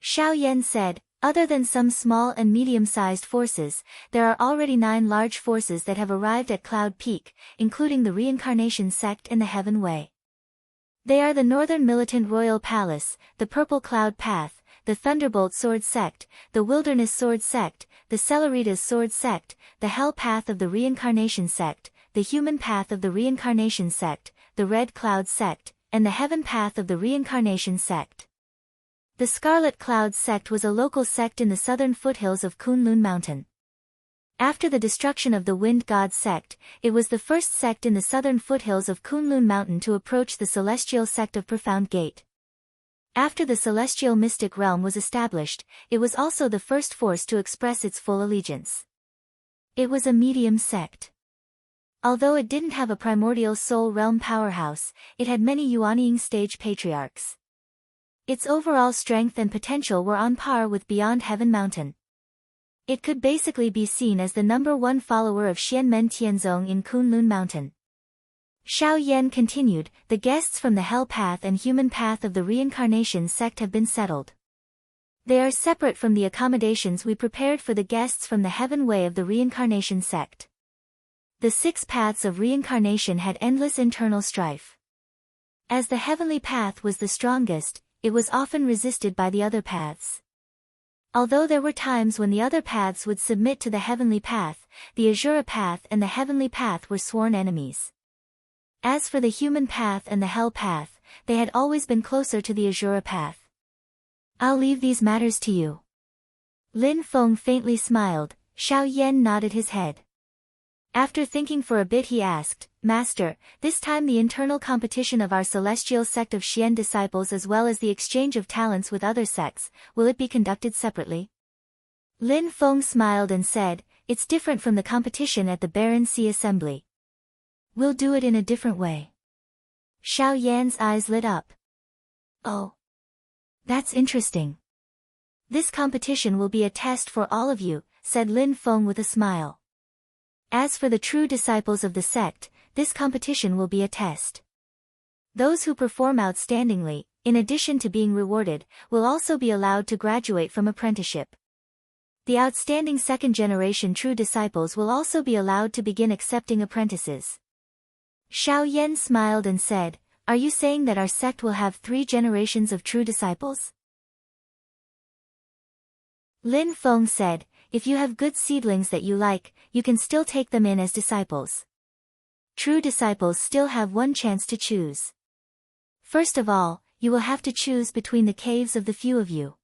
Xiao Yan said, "Other than some small and medium-sized forces, there are already 9 large forces that have arrived at Cloud Peak, including the Reincarnation Sect and the Heaven Way. They are the Northern Militant Royal Palace, the Purple Cloud Path, the Thunderbolt Sword Sect, the Wilderness Sword Sect, the Celeritas Sword Sect, the Hell Path of the Reincarnation Sect, the Human Path of the Reincarnation Sect, the Red Cloud Sect, and the Heaven Path of the Reincarnation Sect." The Scarlet Cloud Sect was a local sect in the southern foothills of Kunlun Mountain. After the destruction of the Wind God Sect, it was the first sect in the southern foothills of Kunlun Mountain to approach the Celestial Sect of Profound Gate. After the Celestial Mystic Realm was established, it was also the first force to express its full allegiance. It was a medium sect. Although it didn't have a primordial soul realm powerhouse, it had many Yuanying stage patriarchs. Its overall strength and potential were on par with Beyond Heaven Mountain. It could basically be seen as the #1 follower of Xianmen Tianzong in Kunlun Mountain. Xiao Yan continued, "The guests from the Hell Path and Human Path of the Reincarnation Sect have been settled. They are separate from the accommodations we prepared for the guests from the Heaven Way of the Reincarnation sect. The 6 paths of reincarnation had endless internal strife. As the heavenly path was the strongest, it was often resisted by the other paths. Although there were times when the other paths would submit to the heavenly path, the Asura path and the heavenly path were sworn enemies. As for the human path and the hell path, they had always been closer to the Asura path. I'll leave these matters to you. Lin Feng faintly smiled. Xiao Yan nodded his head. After thinking for a bit he asked, Master, this time the internal competition of our celestial sect of Xian disciples as well as the exchange of talents with other sects, will it be conducted separately? Lin Feng smiled and said, it's different from the competition at the Barren Sea Assembly. We'll do it in a different way. Xiao Yan's eyes lit up. Oh. That's interesting. This competition will be a test for all of you, said Lin Feng with a smile. As for the true disciples of the sect, this competition will be a test. Those who perform outstandingly, in addition to being rewarded, will also be allowed to graduate from apprenticeship. The outstanding second-generation true disciples will also be allowed to begin accepting apprentices. Xiao Yan smiled and said, Are you saying that our sect will have 3 generations of true disciples? Lin Feng said, if you have good seedlings that you like, you can still take them in as disciples. True disciples still have one chance to choose. First of all, you will have to choose between the caves of the few of you.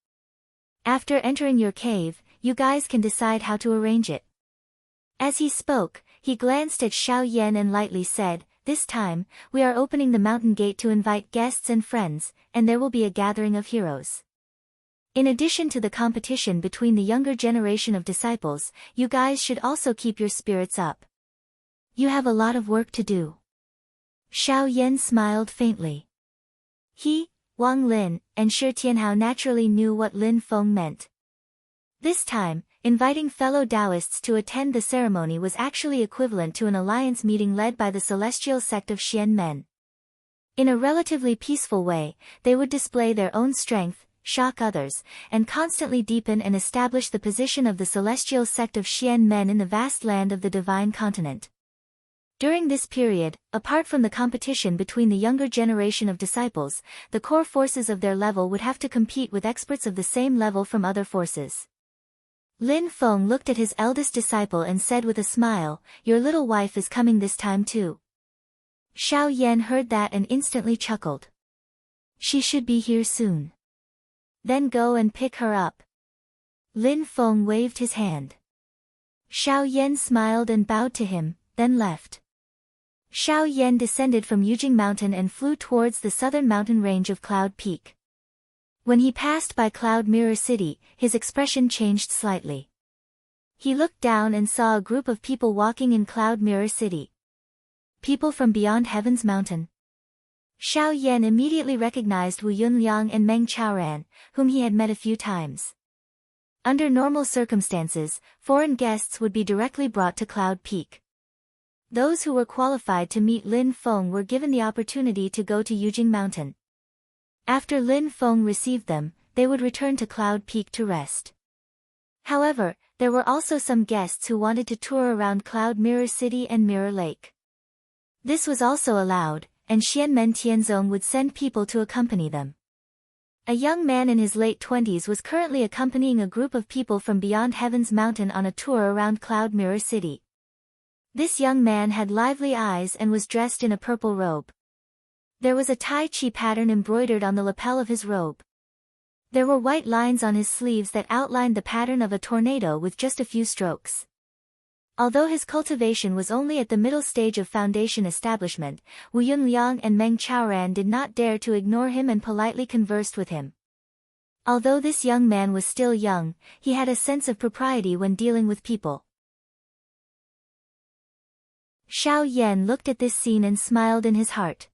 After entering your cave, you guys can decide how to arrange it. As he spoke, he glanced at Xiao Yan and lightly said, this time, we are opening the mountain gate to invite guests and friends, and there will be a gathering of heroes. In addition to the competition between the younger generation of disciples, you guys should also keep your spirits up. You have a lot of work to do. Xiao Yan smiled faintly. He, Wang Lin, and Shi Tianhao naturally knew what Lin Feng meant. This time, inviting fellow Taoists to attend the ceremony was actually equivalent to an alliance meeting led by the celestial sect of Xian Men. In a relatively peaceful way, they would display their own strength, shock others, and constantly deepen and establish the position of the celestial sect of Xian Men in the vast land of the divine continent. During this period, apart from the competition between the younger generation of disciples, the core forces of their level would have to compete with experts of the same level from other forces. Lin Feng looked at his eldest disciple and said with a smile, your little wife is coming this time too. Xiao Yan heard that and instantly chuckled. She should be here soon. Then go and pick her up. Lin Feng waved his hand. Xiao Yan smiled and bowed to him, then left. Xiao Yan descended from Yujing Mountain and flew towards the southern mountain range of Cloud Peak. When he passed by Cloud Mirror City, his expression changed slightly. He looked down and saw a group of people walking in Cloud Mirror City. People from beyond Heaven's Mountain. Xiao Yan immediately recognized Wu Yunliang and Meng Chaoran, whom he had met a few times. Under normal circumstances, foreign guests would be directly brought to Cloud Peak. Those who were qualified to meet Lin Feng were given the opportunity to go to Yujing Mountain. After Lin Feng received them, they would return to Cloud Peak to rest. However, there were also some guests who wanted to tour around Cloud Mirror City and Mirror Lake. This was also allowed, and Xianmen Tianzong would send people to accompany them. A young man in his late 20s was currently accompanying a group of people from beyond Heaven's Mountain on a tour around Cloud Mirror City. This young man had lively eyes and was dressed in a purple robe. There was a Tai Chi pattern embroidered on the lapel of his robe. There were white lines on his sleeves that outlined the pattern of a tornado with just a few strokes. Although his cultivation was only at the middle stage of foundation establishment, Wu Yunliang and Meng Chaoran did not dare to ignore him and politely conversed with him. Although this young man was still young, he had a sense of propriety when dealing with people. Xiao Yan looked at this scene and smiled in his heart.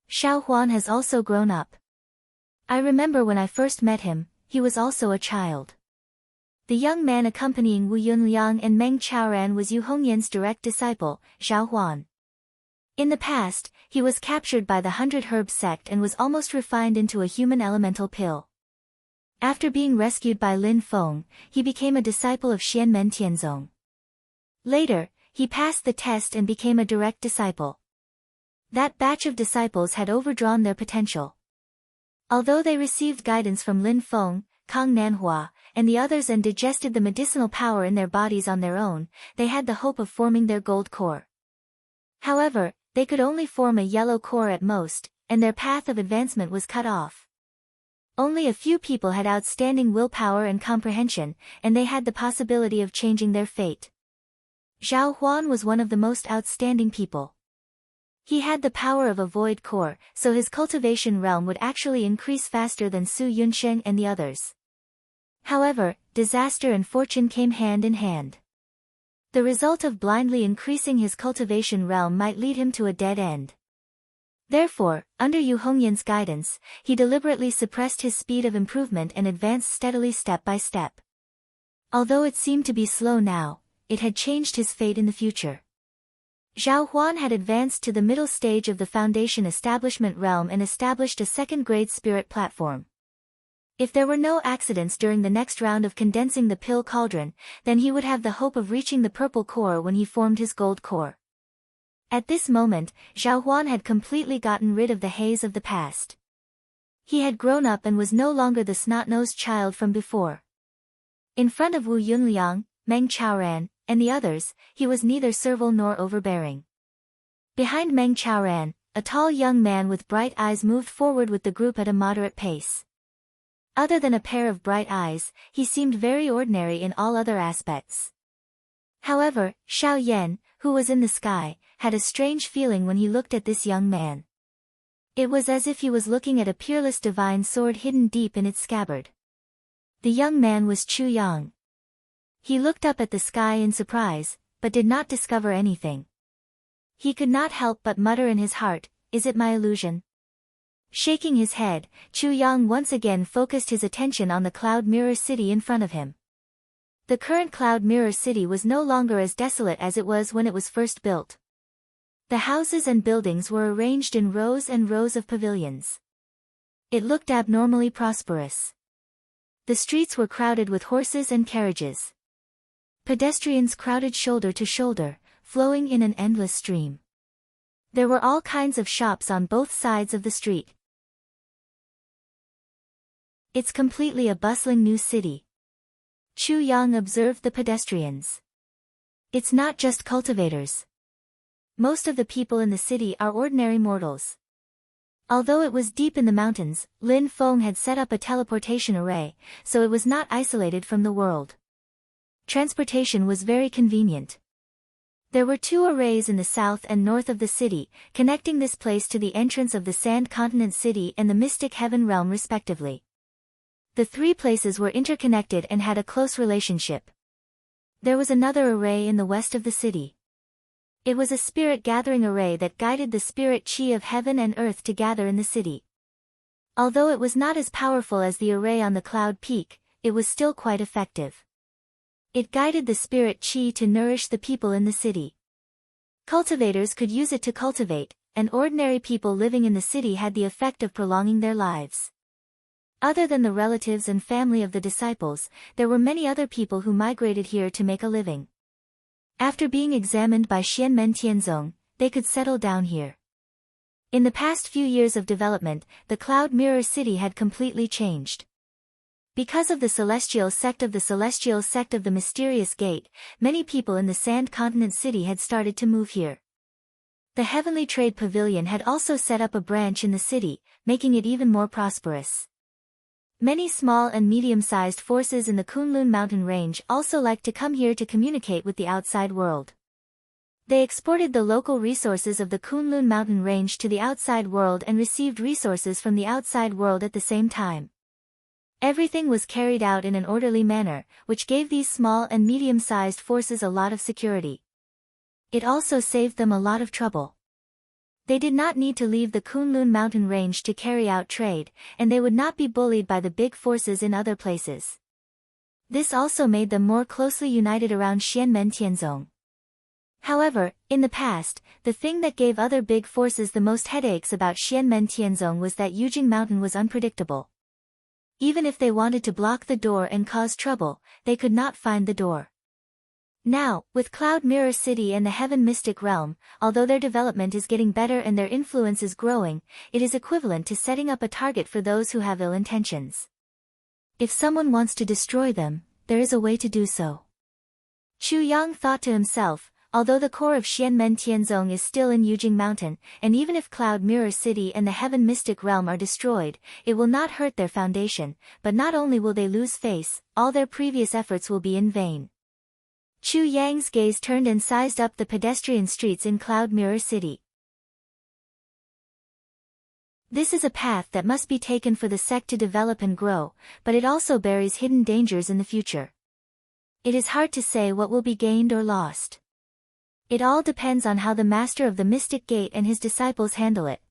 Xiao Huan has also grown up. I remember when I first met him, he was also a child. The young man accompanying Wu Yunliang and Meng Chaoran was Yu Hongyan's direct disciple, Xiao Huan. In the past, he was captured by the 100 Herb sect and was almost refined into a human elemental pill. After being rescued by Lin Feng, he became a disciple of Xianmen Tianzong. Later, he passed the test and became a direct disciple. That batch of disciples had overdrawn their potential. Although they received guidance from Lin Feng, Kang Nanhua, and the others and digested the medicinal power in their bodies on their own, they had the hope of forming their gold core. However, they could only form a yellow core at most, and their path of advancement was cut off. Only a few people had outstanding willpower and comprehension, and they had the possibility of changing their fate. Zhao Huan was one of the most outstanding people. He had the power of a void core, so his cultivation realm would actually increase faster than Su Yunsheng and the others. However, disaster and fortune came hand in hand. The result of blindly increasing his cultivation realm might lead him to a dead end. Therefore, under Yu Hongyan's guidance, he deliberately suppressed his speed of improvement and advanced steadily step by step. Although it seemed to be slow now, it had changed his fate in the future. Zhao Huan had advanced to the middle stage of the Foundation Establishment realm and established a second-grade spirit platform. If there were no accidents during the next round of condensing the pill cauldron, then he would have the hope of reaching the purple core when he formed his gold core. At this moment, Zhao Huan had completely gotten rid of the haze of the past. He had grown up and was no longer the snot-nosed child from before. In front of Wu Yunliang, Meng Chaoran, and the others, he was neither servile nor overbearing. Behind Meng Chaoran, a tall young man with bright eyes moved forward with the group at a moderate pace. Other than a pair of bright eyes, he seemed very ordinary in all other aspects. However, Xiao Yan, who was in the sky, had a strange feeling when he looked at this young man. It was as if he was looking at a peerless divine sword hidden deep in its scabbard. The young man was Chu Yang. He looked up at the sky in surprise, but did not discover anything. He could not help but mutter in his heart, "Is it my illusion?" Shaking his head, Chu Yang once again focused his attention on the cloud mirror city in front of him. The current cloud mirror city was no longer as desolate as it was when it was first built. The houses and buildings were arranged in rows and rows of pavilions. It looked abnormally prosperous. The streets were crowded with horses and carriages. Pedestrians crowded shoulder to shoulder, flowing in an endless stream. There were all kinds of shops on both sides of the street. It's completely a bustling new city. Chu Yang observed the pedestrians. It's not just cultivators. Most of the people in the city are ordinary mortals. Although it was deep in the mountains, Lin Feng had set up a teleportation array, so it was not isolated from the world. Transportation was very convenient. There were 2 arrays in the south and north of the city, connecting this place to the entrance of the Sand Continent City and the Mystic Heaven Realm respectively. The 3 places were interconnected and had a close relationship. There was another array in the west of the city. It was a spirit gathering array that guided the spirit chi of heaven and earth to gather in the city. Although it was not as powerful as the array on the cloud peak, it was still quite effective. It guided the spirit chi to nourish the people in the city. Cultivators could use it to cultivate, and ordinary people living in the city had the effect of prolonging their lives. Other than the relatives and family of the disciples, there were many other people who migrated here to make a living. After being examined by Xianmen Tianzong, they could settle down here. In the past few years of development, the Cloud Mirror City had completely changed. Because of the Celestial Sect of the Mysterious Gate, many people in the Sand Continent City had started to move here. The Heavenly Trade Pavilion had also set up a branch in the city, making it even more prosperous. Many small and medium-sized forces in the Kunlun mountain range also liked to come here to communicate with the outside world. They exported the local resources of the Kunlun mountain range to the outside world and received resources from the outside world at the same time. Everything was carried out in an orderly manner, which gave these small and medium-sized forces a lot of security. It also saved them a lot of trouble. They did not need to leave the Kunlun mountain range to carry out trade, and they would not be bullied by the big forces in other places. This also made them more closely united around Xianmen Tianzong. However, in the past, the thing that gave other big forces the most headaches about Xianmen Tianzong was that Yujing Mountain was unpredictable. Even if they wanted to block the door and cause trouble, they could not find the door. Now, with Cloud Mirror City and the Heaven Mystic Realm, although their development is getting better and their influence is growing, it is equivalent to setting up a target for those who have ill intentions. If someone wants to destroy them, there is a way to do so. Chu Yang thought to himself, although the core of Xianmen Tianzong is still in Yujing Mountain, and even if Cloud Mirror City and the Heaven Mystic Realm are destroyed, it will not hurt their foundation, but not only will they lose face, all their previous efforts will be in vain. Chu Yang's gaze turned and sized up the pedestrian streets in Cloud Mirror City. This is a path that must be taken for the sect to develop and grow, but it also bears hidden dangers in the future. It is hard to say what will be gained or lost. It all depends on how the master of the Mystic Gate and his disciples handle it.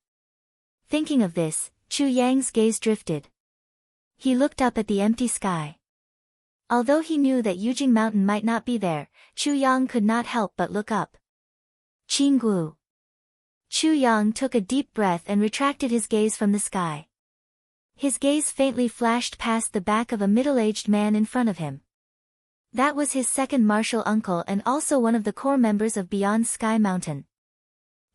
Thinking of this, Chu Yang's gaze drifted. He looked up at the empty sky. Although he knew that Yujing Mountain might not be there, Chu Yang could not help but look up. Qinggu. Chu Yang took a deep breath and retracted his gaze from the sky. His gaze faintly flashed past the back of a middle-aged man in front of him. That was his second martial uncle and also one of the core members of Beyond Sky Mountain.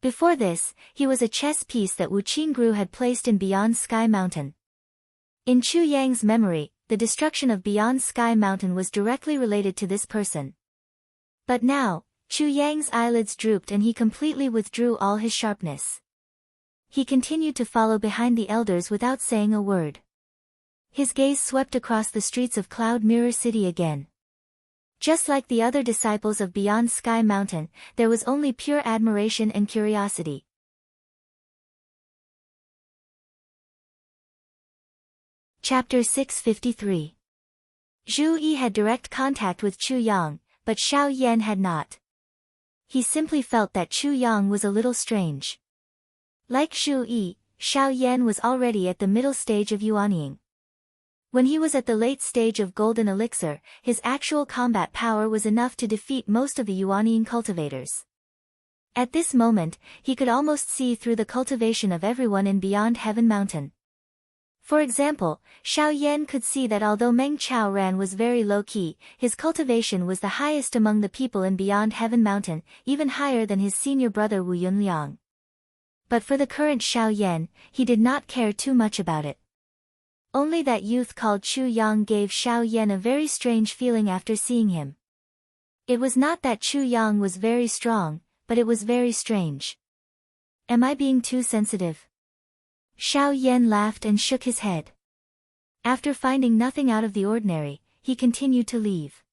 Before this, he was a chess piece that Wu Qingru had placed in Beyond Sky Mountain. In Chu Yang's memory, the destruction of Beyond Sky Mountain was directly related to this person. But now, Chu Yang's eyelids drooped and he completely withdrew all his sharpness. He continued to follow behind the elders without saying a word. His gaze swept across the streets of Cloud Mirror City again. Just like the other disciples of Beyond Sky Mountain, there was only pure admiration and curiosity. Chapter 653. Zhu Yi had direct contact with Chu Yang, but Xiao Yan had not. He simply felt that Chu Yang was a little strange. Like Zhu Yi, Xiao Yan was already at the middle stage of Yuanying. When he was at the late stage of Golden Elixir, his actual combat power was enough to defeat most of the Yuanying cultivators. At this moment, he could almost see through the cultivation of everyone in Beyond Heaven Mountain. For example, Xiao Yan could see that although Meng Chaoran was very low-key, his cultivation was the highest among the people in Beyond Heaven Mountain, even higher than his senior brother Wu Yunliang. But for the current Xiao Yan, he did not care too much about it. Only that youth called Chu Yang gave Xiao Yan a very strange feeling after seeing him. It was not that Chu Yang was very strong, but it was very strange. Am I being too sensitive? Xiao Yan laughed and shook his head. After finding nothing out of the ordinary, he continued to leave.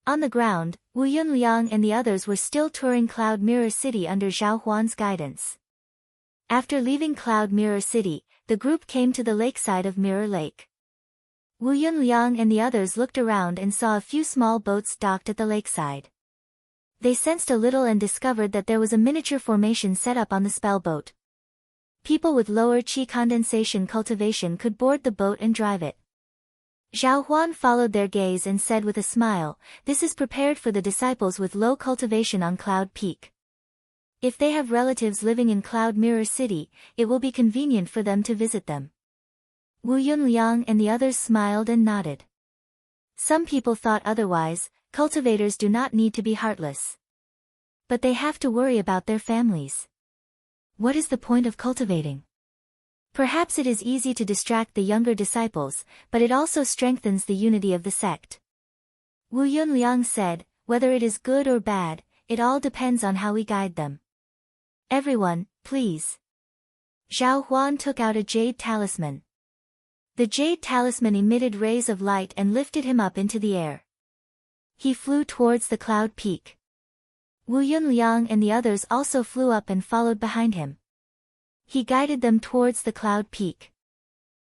On the ground, Wu Yunliang and the others were still touring Cloud Mirror City under Zhao Huan's guidance. After leaving Cloud Mirror City, the group came to the lakeside of Mirror Lake. Wu Yunliang and the others looked around and saw a few small boats docked at the lakeside. They sensed a little and discovered that there was a miniature formation set up on the spell boat. People with lower qi condensation cultivation could board the boat and drive it. Zhao Huan followed their gaze and said with a smile, "This is prepared for the disciples with low cultivation on Cloud Peak. If they have relatives living in Cloud Mirror City, it will be convenient for them to visit them." Wu Yunliang and the others smiled and nodded. Some people thought otherwise. Cultivators do not need to be heartless. But they have to worry about their families. What is the point of cultivating? Perhaps it is easy to distract the younger disciples, but it also strengthens the unity of the sect. Wu Yunliang said, "Whether it is good or bad, it all depends on how we guide them. Everyone, please." Zhao Huan took out a jade talisman. The jade talisman emitted rays of light and lifted him up into the air. He flew towards the cloud peak. Wu Yunliang and the others also flew up and followed behind him. He guided them towards the cloud peak.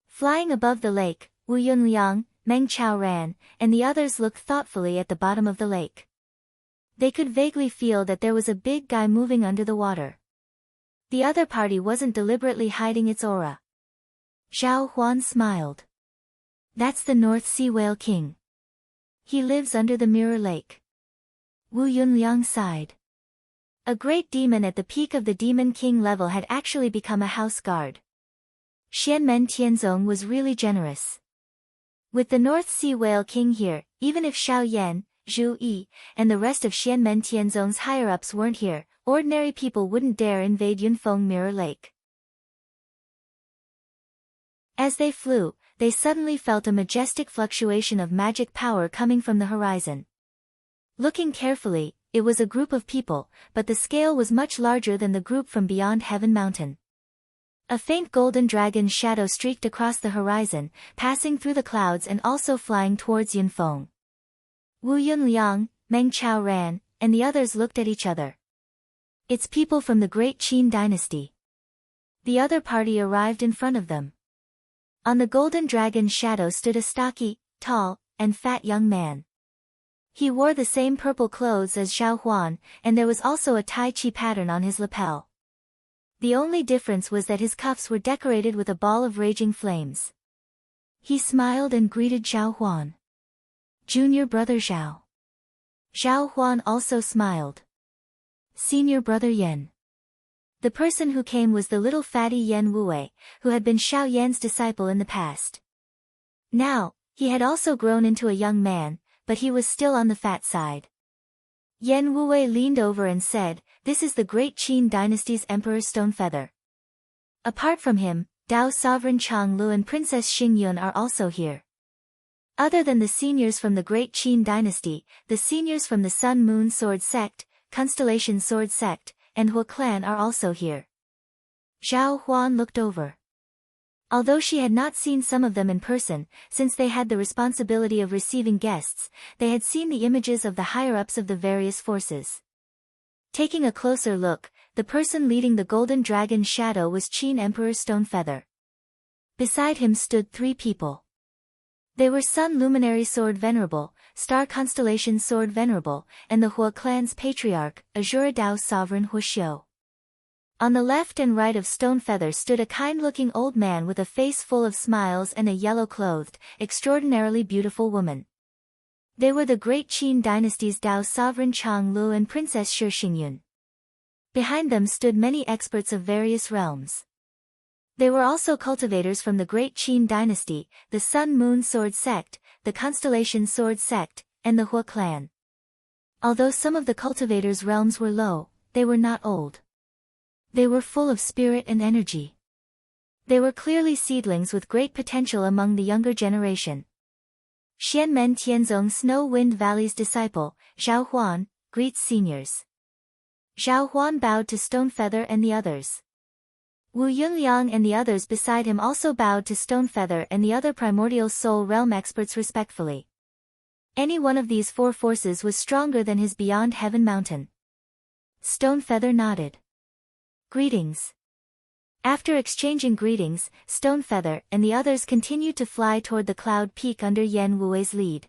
Flying above the lake, Wu Yunliang, Meng Chaoran, and the others looked thoughtfully at the bottom of the lake. They could vaguely feel that there was a big guy moving under the water. The other party wasn't deliberately hiding its aura. Zhao Huan smiled. "That's the North Sea Whale King. He lives under the Mirror Lake." Wu Yunliang sighed. A great demon at the peak of the Demon King level had actually become a house guard. Xianmen Tianzong was really generous. With the North Sea Whale King here, even if Xiao Yan, Zhu Yi, and the rest of Xianmen Tianzong's higher-ups weren't here, ordinary people wouldn't dare invade Yunfeng Mirror Lake. As they flew, they suddenly felt a majestic fluctuation of magic power coming from the horizon. Looking carefully, it was a group of people, but the scale was much larger than the group from beyond Heaven Mountain. A faint golden dragon's shadow streaked across the horizon, passing through the clouds and also flying towards Yunfeng. Wu Yunliang, Meng Chaoran, and the others looked at each other. It's people from the great Qin dynasty. The other party arrived in front of them. On the golden dragon's shadow stood a stocky, tall, and fat young man. He wore the same purple clothes as Xiao Huan, and there was also a Tai Chi pattern on his lapel. The only difference was that his cuffs were decorated with a ball of raging flames. He smiled and greeted Xiao Huan. Junior brother Xiao. Xiao Huan also smiled. Senior brother Yan. The person who came was the little fatty Yan Wuwei, who had been Xiao Yan's disciple in the past. Now, he had also grown into a young man, but he was still on the fat side. Yan Wuwei leaned over and said, "This is the great Qin dynasty's Emperor Stonefeather." Apart from him, Dao Sovereign Chang Lu and Princess Xingyun are also here. Other than the seniors from the great Qin dynasty, the seniors from the Sun Moon Sword Sect, Constellation Sword Sect, and Hua clan are also here. Zhao Huan looked over. Although she had not seen some of them in person, since they had the responsibility of receiving guests, they had seen the images of the higher-ups of the various forces. Taking a closer look, the person leading the golden dragon's shadow was Qin Emperor Stonefeather. Beside him stood 3 people. They were Sun Luminary Sword Venerable, Star Constellation Sword Venerable, and the Hua clan's patriarch, Azura Dao Sovereign Huaxiu. On the left and right of Stonefeather stood a kind-looking old man with a face full of smiles and a yellow-clothed, extraordinarily beautiful woman. They were the great Qin dynasty's Dao Sovereign Chang Lu and Princess Shi Xingyun. Behind them stood many experts of various realms. They were also cultivators from the great Qin dynasty, the Sun Moon Sword Sect, the Constellation Sword Sect, and the Hua clan. Although some of the cultivators' realms were low, they were not old. They were full of spirit and energy. They were clearly seedlings with great potential among the younger generation. Xianmen Tianzong Snow Wind Valley's disciple, Zhao Huan, greets seniors. Zhao Huan bowed to Stonefeather and the others. Wu Yunliang and the others beside him also bowed to Stonefeather and the other primordial soul realm experts respectfully. Any one of these 4 forces was stronger than his beyond Heaven Mountain. Stonefeather nodded. Greetings. After exchanging greetings, Stonefeather and the others continued to fly toward the cloud peak under Yan Wuwei's lead.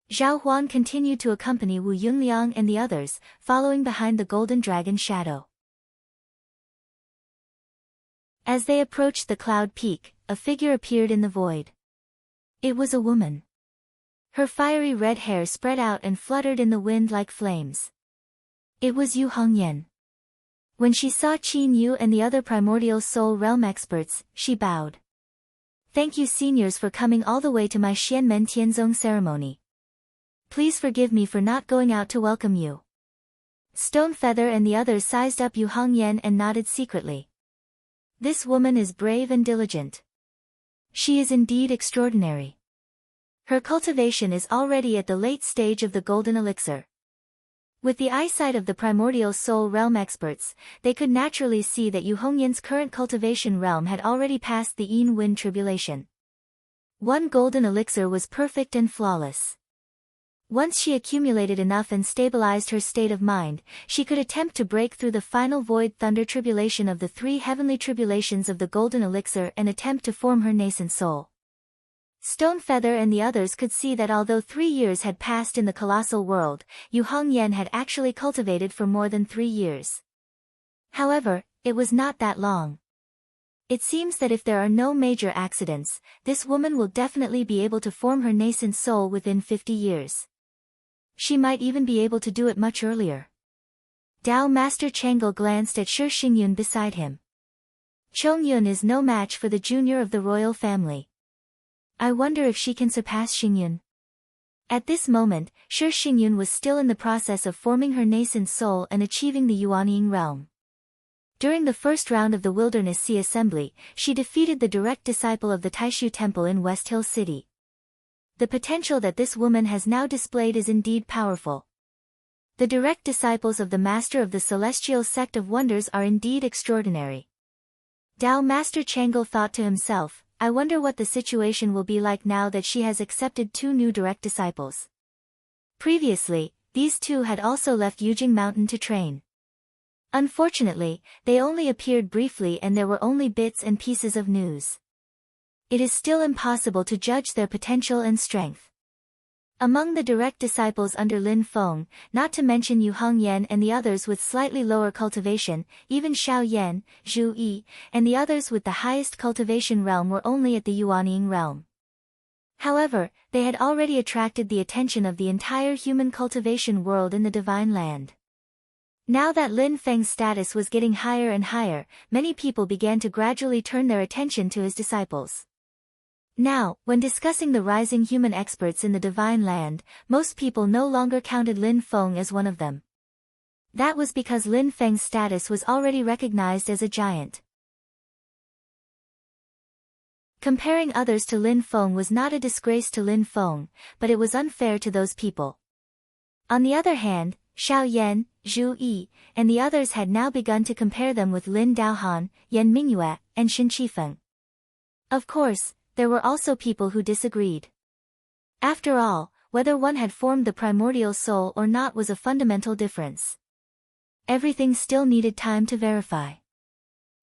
Zhao Huan continued to accompany Wu Yunliang and the others, following behind the golden dragon shadow. As they approached the cloud peak, a figure appeared in the void. It was a woman. Her fiery red hair spread out and fluttered in the wind like flames. It was Yu Hongyan. When she saw Qin Yu and the other primordial soul realm experts, she bowed. "Thank you seniors for coming all the way to my Xianmen Tianzong ceremony. Please forgive me for not going out to welcome you." Stonefeather and the others sized up Yu Hongyan and nodded secretly. This woman is brave and diligent. She is indeed extraordinary. Her cultivation is already at the late stage of the golden elixir. With the eyesight of the primordial soul realm experts, they could naturally see that Yu Hongyan's current cultivation realm had already passed the Yin Wind tribulation. 1 golden elixir was perfect and flawless. Once she accumulated enough and stabilized her state of mind, she could attempt to break through the final void thunder tribulation of the 3 heavenly tribulations of the golden elixir and attempt to form her nascent soul. Stonefeather and the others could see that although 3 years had passed in the colossal world, Yu Hongyan had actually cultivated for more than 3 years. However, it was not that long. It seems that if there are no major accidents, this woman will definitely be able to form her nascent soul within 50 years. She might even be able to do it much earlier. Dao Master Chang'e glanced at Shi Xingyun beside him. Chongyun is no match for the junior of the royal family. I wonder if she can surpass Xingyun. At this moment, sure Xingyun was still in the process of forming her nascent soul and achieving the Yuanying realm. During the first round of the Wilderness Sea Assembly, she defeated the direct disciple of the Taishu Temple in West Hill City. The potential that this woman has now displayed is indeed powerful. The direct disciples of the Master of the Celestial Sect of Wonders are indeed extraordinary. Dao Master Chang'e thought to himself, I wonder what the situation will be like now that she has accepted 2 new direct disciples. Previously, these 2 had also left Yujing Mountain to train. Unfortunately, they only appeared briefly and there were only bits and pieces of news. It is still impossible to judge their potential and strength. Among the direct disciples under Lin Feng, not to mention Yu Hongyan and the others with slightly lower cultivation, even Xiao Yan, Zhu Yi, and the others with the highest cultivation realm were only at the Yuanying realm. However, they had already attracted the attention of the entire human cultivation world in the Divine Land. Now that Lin Feng's status was getting higher and higher, many people began to gradually turn their attention to his disciples. Now, when discussing the rising human experts in the Divine Land, most people no longer counted Lin Feng as one of them. That was because Lin Feng's status was already recognized as a giant. Comparing others to Lin Feng was not a disgrace to Lin Feng, but it was unfair to those people. On the other hand, Xiao Yan, Zhu Yi, and the others had now begun to compare them with Lin Daohan, Yan Mingyue, and Shen Qifeng. Of course, there were also people who disagreed. After all, whether one had formed the primordial soul or not was a fundamental difference. Everything still needed time to verify.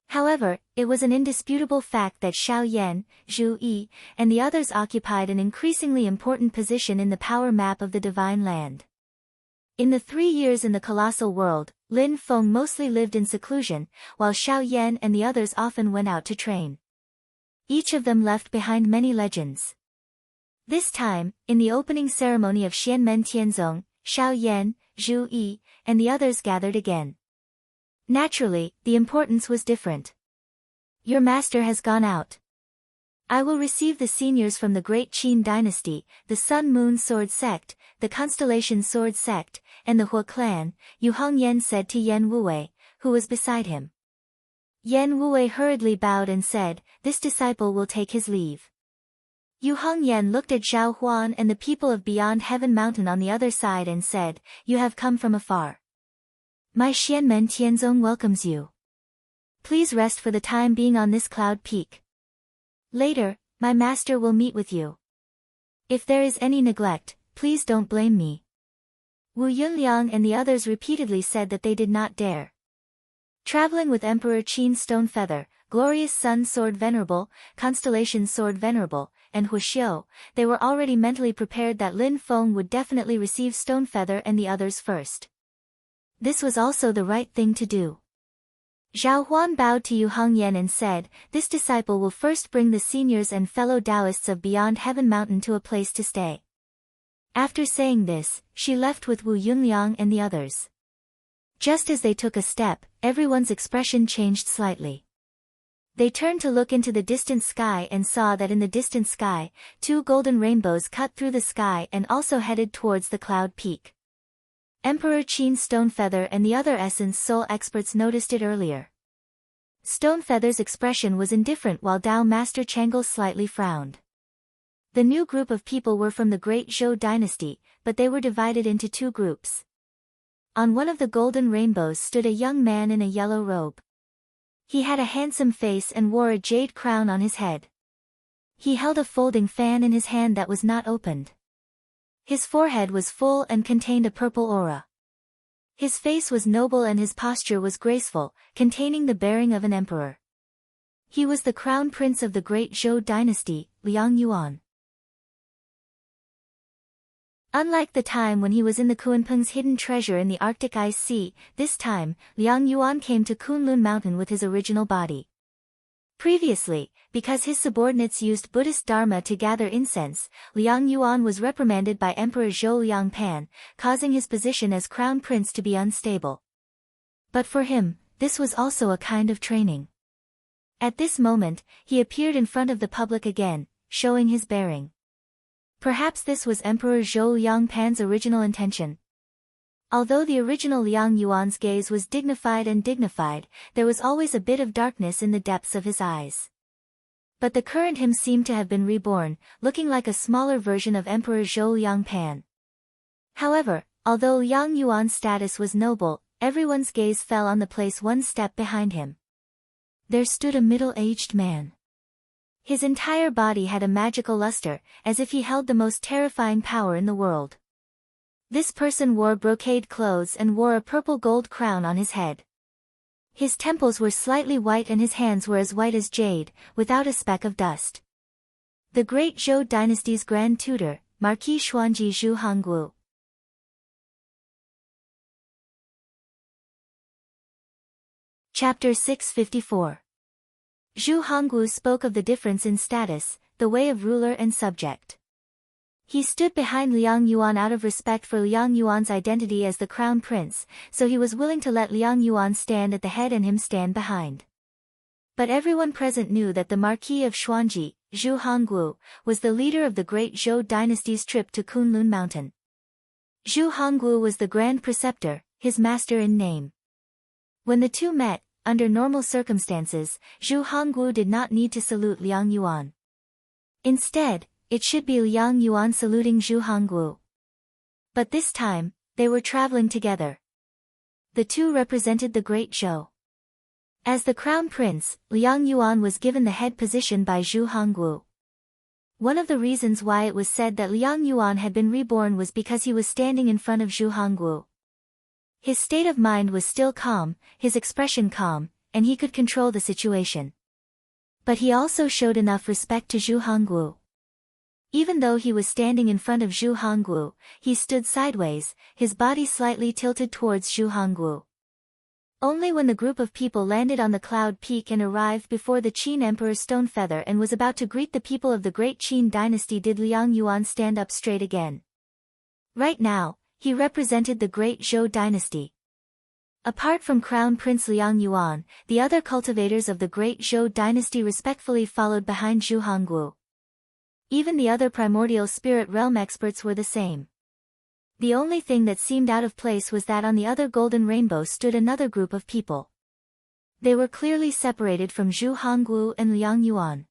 However, it was an indisputable fact that Xiao Yan, Zhu Yi, and the others occupied an increasingly important position in the power map of the Divine Land. In the 3 years in the colossal world, Lin Feng mostly lived in seclusion, while Xiao Yan and the others often went out to train. Each of them left behind many legends. This time, in the opening ceremony of Xianmen Tianzong, Xiao Yan, Zhu Yi, and the others gathered again. Naturally, the importance was different. Your master has gone out. I will receive the seniors from the Great Qin dynasty, the Sun-Moon Sword Sect, the Constellation Sword Sect, and the Hua clan, Yu Hongyan said to Yan Wuwei, who was beside him. Yan Wuwei hurriedly bowed and said, this disciple will take his leave. Yu Hongyan looked at Zhao Huan and the people of Beyond Heaven Mountain on the other side and said, you have come from afar. My Xianmen Tianzong welcomes you. Please rest for the time being on this cloud peak. Later, my master will meet with you. If there is any neglect, please don't blame me. Wu Yunliang and the others repeatedly said that they did not dare. Traveling with Emperor Qin Stonefeather, Glorious Sun Sword Venerable, Constellation Sword Venerable, and Hu Xiu, they were already mentally prepared that Lin Feng would definitely receive Stonefeather and the others first. This was also the right thing to do. Zhao Huan bowed to Yu Hongyan and said, this disciple will first bring the seniors and fellow Taoists of Beyond Heaven Mountain to a place to stay. After saying this, she left with Wu Yunliang and the others. Just as they took a step, everyone's expression changed slightly. They turned to look into the distant sky and saw that in the distant sky, 2 golden rainbows cut through the sky and also headed towards the cloud peak. Emperor Qin Stonefeather and the other Essence Soul experts noticed it earlier. Stonefeather's expression was indifferent while Dao Master Chang'e slightly frowned. The new group of people were from the Great Zhou dynasty, but they were divided into 2 groups. On one of the golden rainbows stood a young man in a yellow robe. He had a handsome face and wore a jade crown on his head. He held a folding fan in his hand that was not opened. His forehead was full and contained a purple aura. His face was noble and his posture was graceful, containing the bearing of an emperor. He was the crown prince of the Great Zhou dynasty, Liang Yuan. Unlike the time when he was in the Kunpeng's hidden treasure in the Arctic Ice Sea, this time, Liang Yuan came to Kunlun Mountain with his original body. Previously, because his subordinates used Buddhist Dharma to gather incense, Liang Yuan was reprimanded by Emperor Zhou Liangpan, causing his position as crown prince to be unstable. But for him, this was also a kind of training. At this moment, he appeared in front of the public again, showing his bearing. Perhaps this was Emperor Zhou Liangpan's original intention. Although the original Liang Yuan's gaze was dignified, there was always a bit of darkness in the depths of his eyes. But the current him seemed to have been reborn, looking like a smaller version of Emperor Zhou Liangpan. However, although Liang Yuan's status was noble, everyone's gaze fell on the place one step behind him. There stood a middle-aged man. His entire body had a magical luster, as if he held the most terrifying power in the world. This person wore brocade clothes and wore a purple gold crown on his head. His temples were slightly white and his hands were as white as jade, without a speck of dust. The great Zhou dynasty's grand tutor, Marquis Xuanji Zhu Hongwu. Chapter 654. Zhu Hongwu spoke of the difference in status, the way of ruler and subject. He stood behind Liang Yuan out of respect for Liang Yuan's identity as the crown prince, so he was willing to let Liang Yuan stand at the head and him stand behind. But everyone present knew that the Marquis of Xuanji, Zhu Hongwu, was the leader of the great Zhou dynasty's trip to Kunlun Mountain. Zhu Hongwu was the grand preceptor, his master in name. When the two met, under normal circumstances, Zhu Hongwu did not need to salute Liang Yuan. Instead, it should be Liang Yuan saluting Zhu Hongwu. But this time, they were traveling together. The two represented the great Zhou. As the crown prince, Liang Yuan was given the head position by Zhu Hongwu. One of the reasons why it was said that Liang Yuan had been reborn was because he was standing in front of Zhu Hongwu. His state of mind was still calm, his expression calm, and he could control the situation. But he also showed enough respect to Zhu Hongwu. Even though he was standing in front of Zhu Hongwu, he stood sideways, his body slightly tilted towards Zhu Hongwu. Only when the group of people landed on the cloud peak and arrived before the Qin Emperor Stonefeather and was about to greet the people of the great Qin dynasty did Liang Yuan stand up straight again. Right now, he represented the great Zhou dynasty. Apart from Crown Prince Liang Yuan, the other cultivators of the great Zhou dynasty respectfully followed behind Zhu Hongwu. Even the other primordial spirit realm experts were the same. The only thing that seemed out of place was that on the other golden rainbow stood another group of people. They were clearly separated from Zhu Hongwu and Liang Yuan.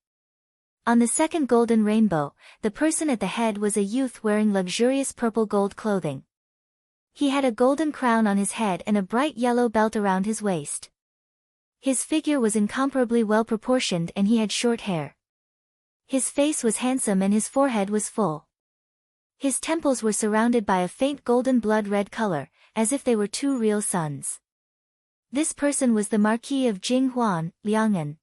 On the second golden rainbow, the person at the head was a youth wearing luxurious purple gold clothing. He had a golden crown on his head and a bright yellow belt around his waist. His figure was incomparably well proportioned and he had short hair. His face was handsome and his forehead was full. His temples were surrounded by a faint golden blood-red color, as if they were two real suns. This person was the Marquis of Jinghuan, Liang'an.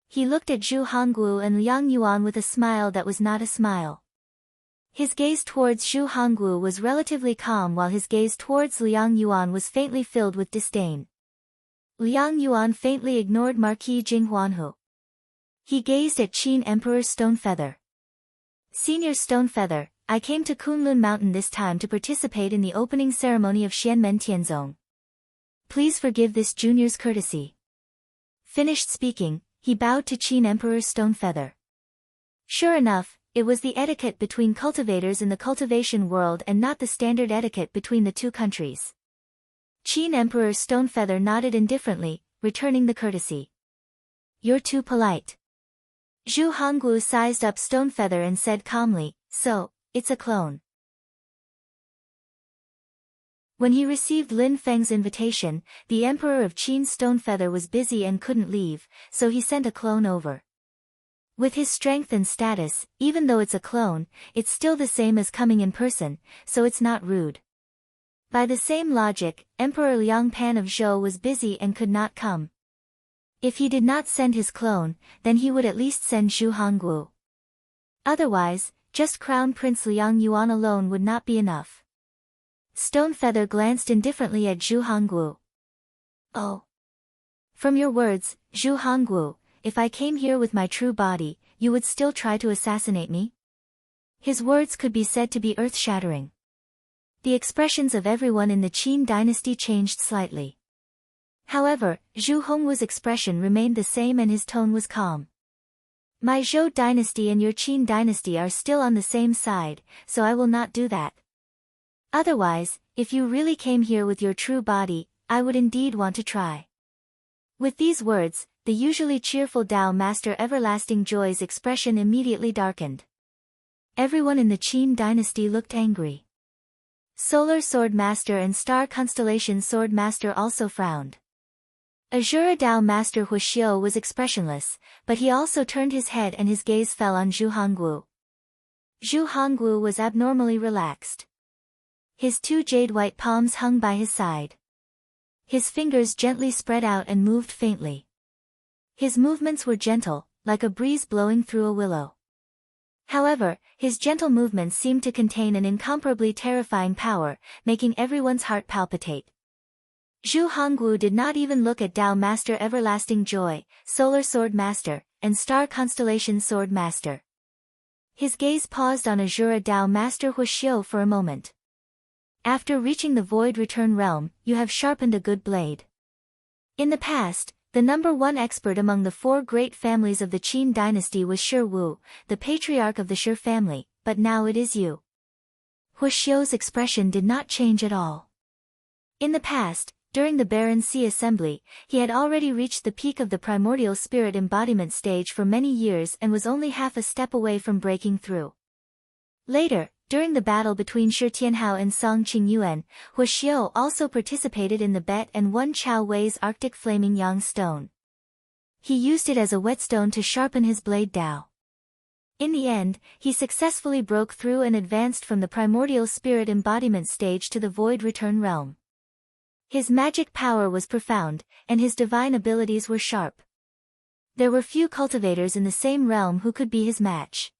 He looked at Zhu Hongwu and Liang Yuan with a smile that was not a smile. His gaze towards Zhu Hongwu was relatively calm while his gaze towards Liang Yuan was faintly filled with disdain. Liang Yuan faintly ignored Marquis Jinghuanhu. He gazed at Qin Emperor Stonefeather. Senior Stonefeather, I came to Kunlun Mountain this time to participate in the opening ceremony of Xianmen Tianzong. Please forgive this junior's courtesy. Finished speaking, he bowed to Qin Emperor Stonefeather. Sure enough, it was the etiquette between cultivators in the cultivation world and not the standard etiquette between the two countries. Qin Emperor Stonefeather nodded indifferently, returning the courtesy. You're too polite. Zhu Hongwu sized up Stonefeather and said calmly, so, it's a clone. When he received Lin Feng's invitation, the Emperor of Qin Stonefeather was busy and couldn't leave, so he sent a clone over. With his strength and status, even though it's a clone, it's still the same as coming in person, so it's not rude. By the same logic, Emperor Liangpan of Zhou was busy and could not come. If he did not send his clone, then he would at least send Zhu Hongwu. Otherwise, just Crown Prince Liang Yuan alone would not be enough. Stonefeather glanced indifferently at Zhu Hongwu. Oh. From your words, Zhu Hongwu, if I came here with my true body, you would still try to assassinate me? His words could be said to be earth-shattering. The expressions of everyone in the Qin dynasty changed slightly. However, Zhu Hongwu's expression remained the same and his tone was calm. My Zhou dynasty and your Qin dynasty are still on the same side, so I will not do that. Otherwise, if you really came here with your true body, I would indeed want to try. With these words, the usually cheerful Tao Master Everlasting Joy's expression immediately darkened. Everyone in the Qin dynasty looked angry. Solar Sword Master and Star Constellation Sword Master also frowned. Azura Tao Master Huixiu was expressionless, but he also turned his head and his gaze fell on Zhu Hongwu. Zhu Hongwu was abnormally relaxed. His two jade-white palms hung by his side. His fingers gently spread out and moved faintly. His movements were gentle, like a breeze blowing through a willow. However, his gentle movements seemed to contain an incomparably terrifying power, making everyone's heart palpitate. Zhu Hongwu did not even look at Tao Master Everlasting Joy, Solar Sword Master, and Star Constellation Sword Master. His gaze paused on Azura Tao Master Huixiu for a moment. After reaching the Void Return Realm, you have sharpened a good blade. In the past, the number one expert among the four great families of the Qin dynasty was Shi Wu, the patriarch of the Shi family, but now it is you. Huixiu's expression did not change at all. In the past, during the Barren Sea Assembly, he had already reached the peak of the primordial spirit embodiment stage for many years and was only half a step away from breaking through. Later, during the battle between Shi Tianhao and Song Qingyuan, Huixiu also participated in the bet and won Chao Wei's Arctic Flaming Yang Stone. He used it as a whetstone to sharpen his blade Dao. In the end, he successfully broke through and advanced from the primordial spirit embodiment stage to the Void Return Realm. His magic power was profound, and his divine abilities were sharp. There were few cultivators in the same realm who could be his match.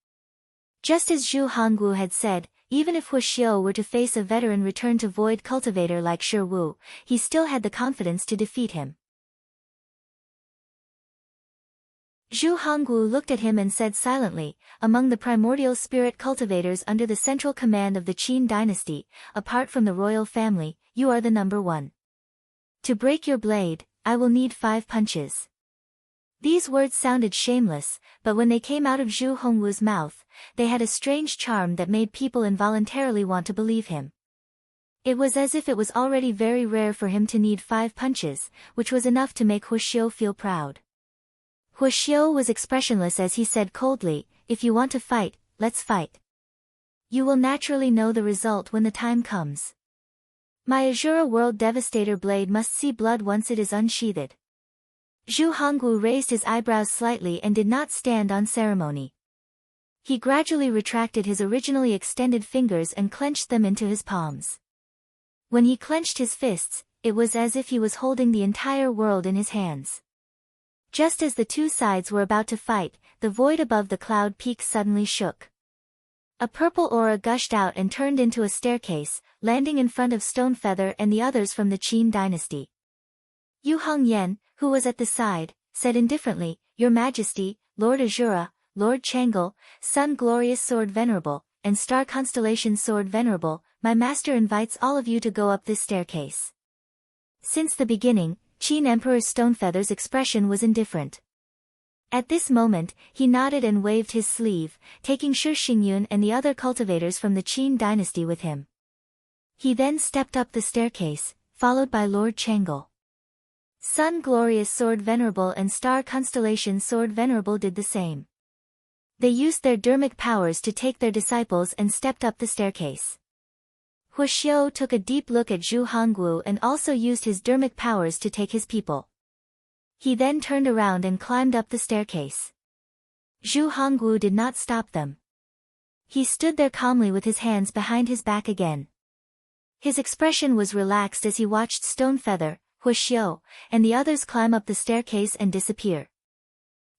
Just as Zhu Hongwu had said, even if Huixiu were to face a veteran return to void cultivator like Shi Wu, he still had the confidence to defeat him. Zhu Hongwu looked at him and said silently, among the primordial spirit cultivators under the central command of the Qin dynasty, apart from the royal family, you are the number one. To break your blade, I will need 5 punches. These words sounded shameless, but when they came out of Zhu Hongwu's mouth, they had a strange charm that made people involuntarily want to believe him. It was as if it was already very rare for him to need 5 punches, which was enough to make Huixiu feel proud. Huixiu was expressionless as he said coldly, if you want to fight, let's fight. You will naturally know the result when the time comes. My Azura World Devastator blade must see blood once it is unsheathed. Zhu Hongwu raised his eyebrows slightly and did not stand on ceremony. He gradually retracted his originally extended fingers and clenched them into his palms. When he clenched his fists, it was as if he was holding the entire world in his hands. Just as the two sides were about to fight, the void above the cloud peak suddenly shook. A purple aura gushed out and turned into a staircase, landing in front of Stonefeather and the others from the Qin dynasty. Yu Hongyan, who was at the side, said indifferently, Your Majesty, Lord Azura, Lord Chang'e, Sun Glorious Sword Venerable, and Star Constellation Sword Venerable, my master invites all of you to go up this staircase. Since the beginning, Qin Emperor Stonefeather's expression was indifferent. At this moment, he nodded and waved his sleeve, taking Shi Xingyun and the other cultivators from the Qin dynasty with him. He then stepped up the staircase, followed by Lord Chang'e. Sun Glorious Sword Venerable and Star Constellation Sword Venerable did the same. They used their dermic powers to take their disciples and stepped up the staircase. Huixiu took a deep look at Zhu Hongwu and also used his dermic powers to take his people. He then turned around and climbed up the staircase. Zhu Hongwu did not stop them. He stood there calmly with his hands behind his back again. His expression was relaxed as he watched Stonefeather, Huixiu, and the others climb up the staircase and disappear.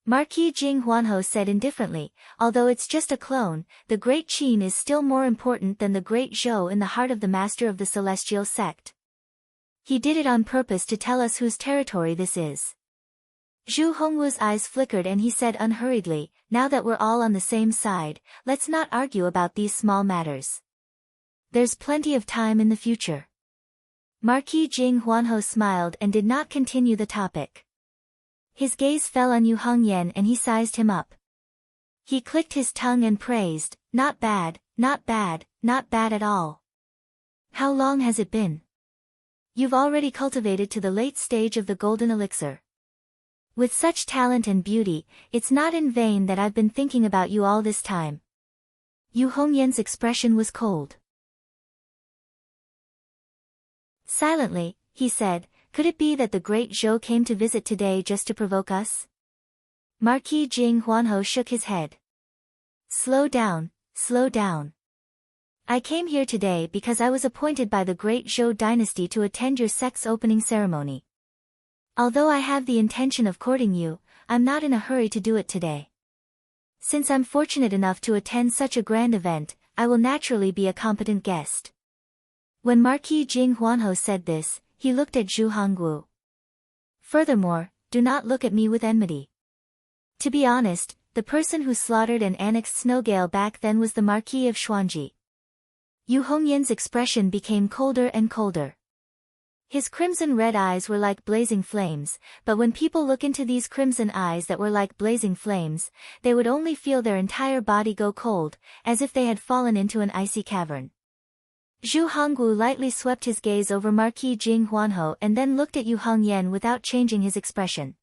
Marquis Jing Huanho said indifferently, although it's just a clone, the Great Qin is still more important than the Great Zhou in the heart of the master of the celestial sect. He did it on purpose to tell us whose territory this is. Zhu Hongwu's eyes flickered and he said unhurriedly, now that we're all on the same side, let's not argue about these small matters. There's plenty of time in the future. Marquis Jing Huanho smiled and did not continue the topic. His gaze fell on Yu Hongyan and he sized him up. He clicked his tongue and praised, "Not bad, not bad, not bad at all. How long has it been? You've already cultivated to the late stage of the golden elixir. With such talent and beauty, it's not in vain that I've been thinking about you all this time." Yu Hongyan's expression was cold. Silently, he said, "Could it be that the great Zhou came to visit today just to provoke us?" Marquis Jing Huanho shook his head. Slow down, slow down. I came here today because I was appointed by the great Zhou dynasty to attend your sect's opening ceremony. Although I have the intention of courting you, I'm not in a hurry to do it today. Since I'm fortunate enough to attend such a grand event, I will naturally be a competent guest. When Marquis Jing Huanho said this, he looked at Zhu Hongwu. Furthermore, do not look at me with enmity. To be honest, the person who slaughtered and annexed Snowgale back then was the Marquis of Xuanji. Yu Hongyan's expression became colder and colder. His crimson-red eyes were like blazing flames, but when people look into these crimson eyes that were like blazing flames, they would only feel their entire body go cold, as if they had fallen into an icy cavern. Zhu Hongwu lightly swept his gaze over Marquis Jing Huanho and then looked at Yu Hongyan without changing his expression.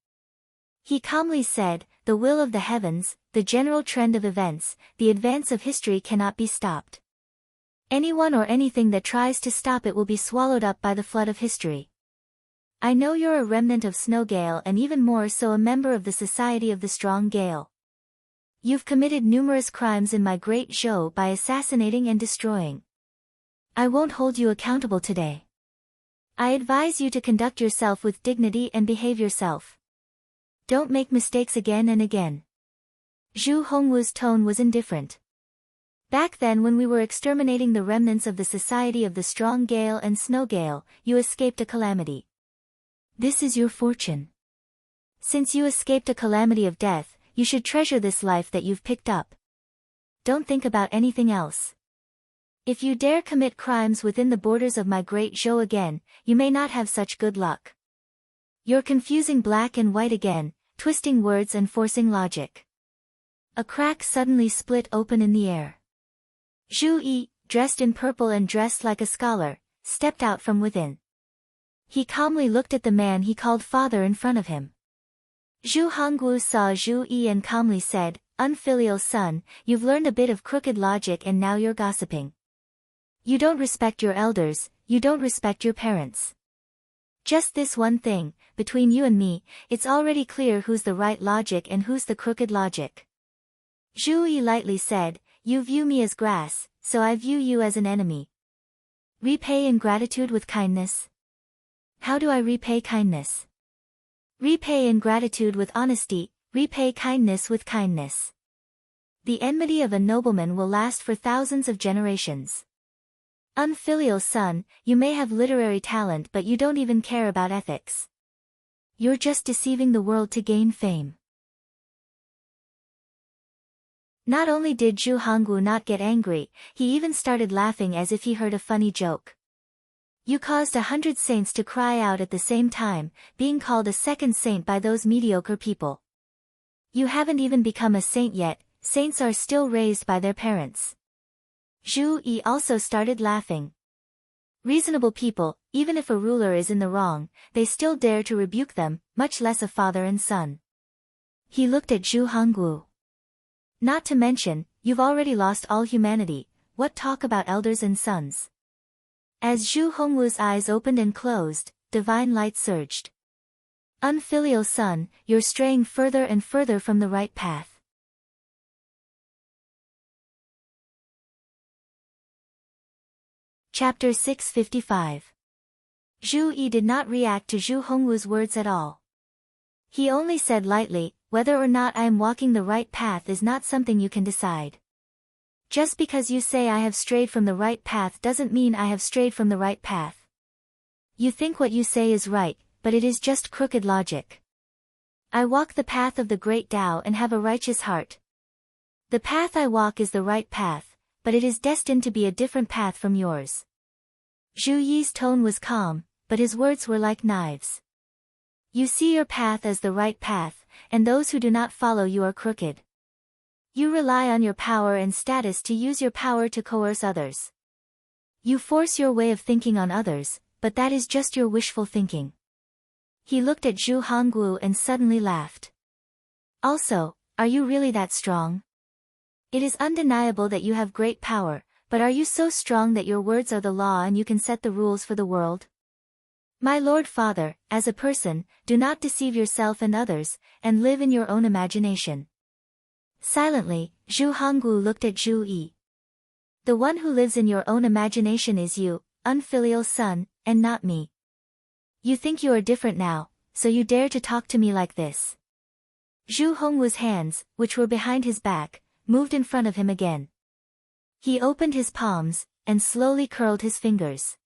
He calmly said, "The will of the heavens, the general trend of events, the advance of history cannot be stopped. Anyone or anything that tries to stop it will be swallowed up by the flood of history. I know you're a remnant of Snowgale and even more so a member of the Society of the Strong Gale. You've committed numerous crimes in my great Zhou by assassinating and destroying. I won't hold you accountable today. I advise you to conduct yourself with dignity and behave yourself. Don't make mistakes again and again." Zhu Hongwu's tone was indifferent. "Back then when we were exterminating the remnants of the Society of the Strong Gale and Snowgale, you escaped a calamity. This is your fortune. Since you escaped a calamity of death, you should treasure this life that you've picked up. Don't think about anything else. If you dare commit crimes within the borders of my great Zhou again, you may not have such good luck. You're confusing black and white again, twisting words and forcing logic." A crack suddenly split open in the air. Zhu Yi, dressed in purple and dressed like a scholar, stepped out from within. He calmly looked at the man he called father in front of him. Zhu Hongwu saw Zhu Yi and calmly said, "Unfilial son, you've learned a bit of crooked logic and now you're gossiping. You don't respect your elders, you don't respect your parents. Just this one thing, between you and me, it's already clear who's the right logic and who's the crooked logic." Zhu Yi lightly said, "You view me as grass, so I view you as an enemy. Repay ingratitude with kindness." "How do I repay kindness?" "Repay ingratitude with honesty, repay kindness with kindness. The enmity of a nobleman will last for thousands of generations. Unfilial son, you may have literary talent but you don't even care about ethics. You're just deceiving the world to gain fame." Not only did Zhu Hongwu not get angry, he even started laughing as if he heard a funny joke. You caused 100 saints to cry out at the same time, being called a second saint by those mediocre people. You haven't even become a saint yet, saints are still raised by their parents. Zhu Yi also started laughing. Reasonable people, even if a ruler is in the wrong, they still dare to rebuke them, much less a father and son. He looked at Zhu Hongwu. "Not to mention, you've already lost all humanity, what talk about elders and sons?" As Zhu Hongwu's eyes opened and closed, divine light surged. "Unfilial son, you're straying further and further from the right path." Chapter 655. Zhu Yi did not react to Zhu Hongwu's words at all. He only said lightly, "Whether or not I am walking the right path is not something you can decide. Just because you say I have strayed from the right path doesn't mean I have strayed from the right path. You think what you say is right, but it is just crooked logic. I walk the path of the great Tao and have a righteous heart. The path I walk is the right path, but it is destined to be a different path from yours." Zhu Yi's tone was calm, but his words were like knives. "You see your path as the right path, and those who do not follow you are crooked. You rely on your power and status to use your power to coerce others. You force your way of thinking on others, but that is just your wishful thinking. He looked at Zhu Hongwu and suddenly laughed. Also, are you really that strong? It is undeniable that you have great power, but are you so strong that your words are the law and you can set the rules for the world? My Lord Father, as a person, do not deceive yourself and others, and live in your own imagination. Silently, Zhu Hongwu looked at Zhu Yi. The one who lives in your own imagination is you, unfilial son, and not me. You think you are different now, so you dare to talk to me like this. Zhu Hongwu's hands, which were behind his back, moved in front of him again. He opened his palms, and slowly curled his fingers.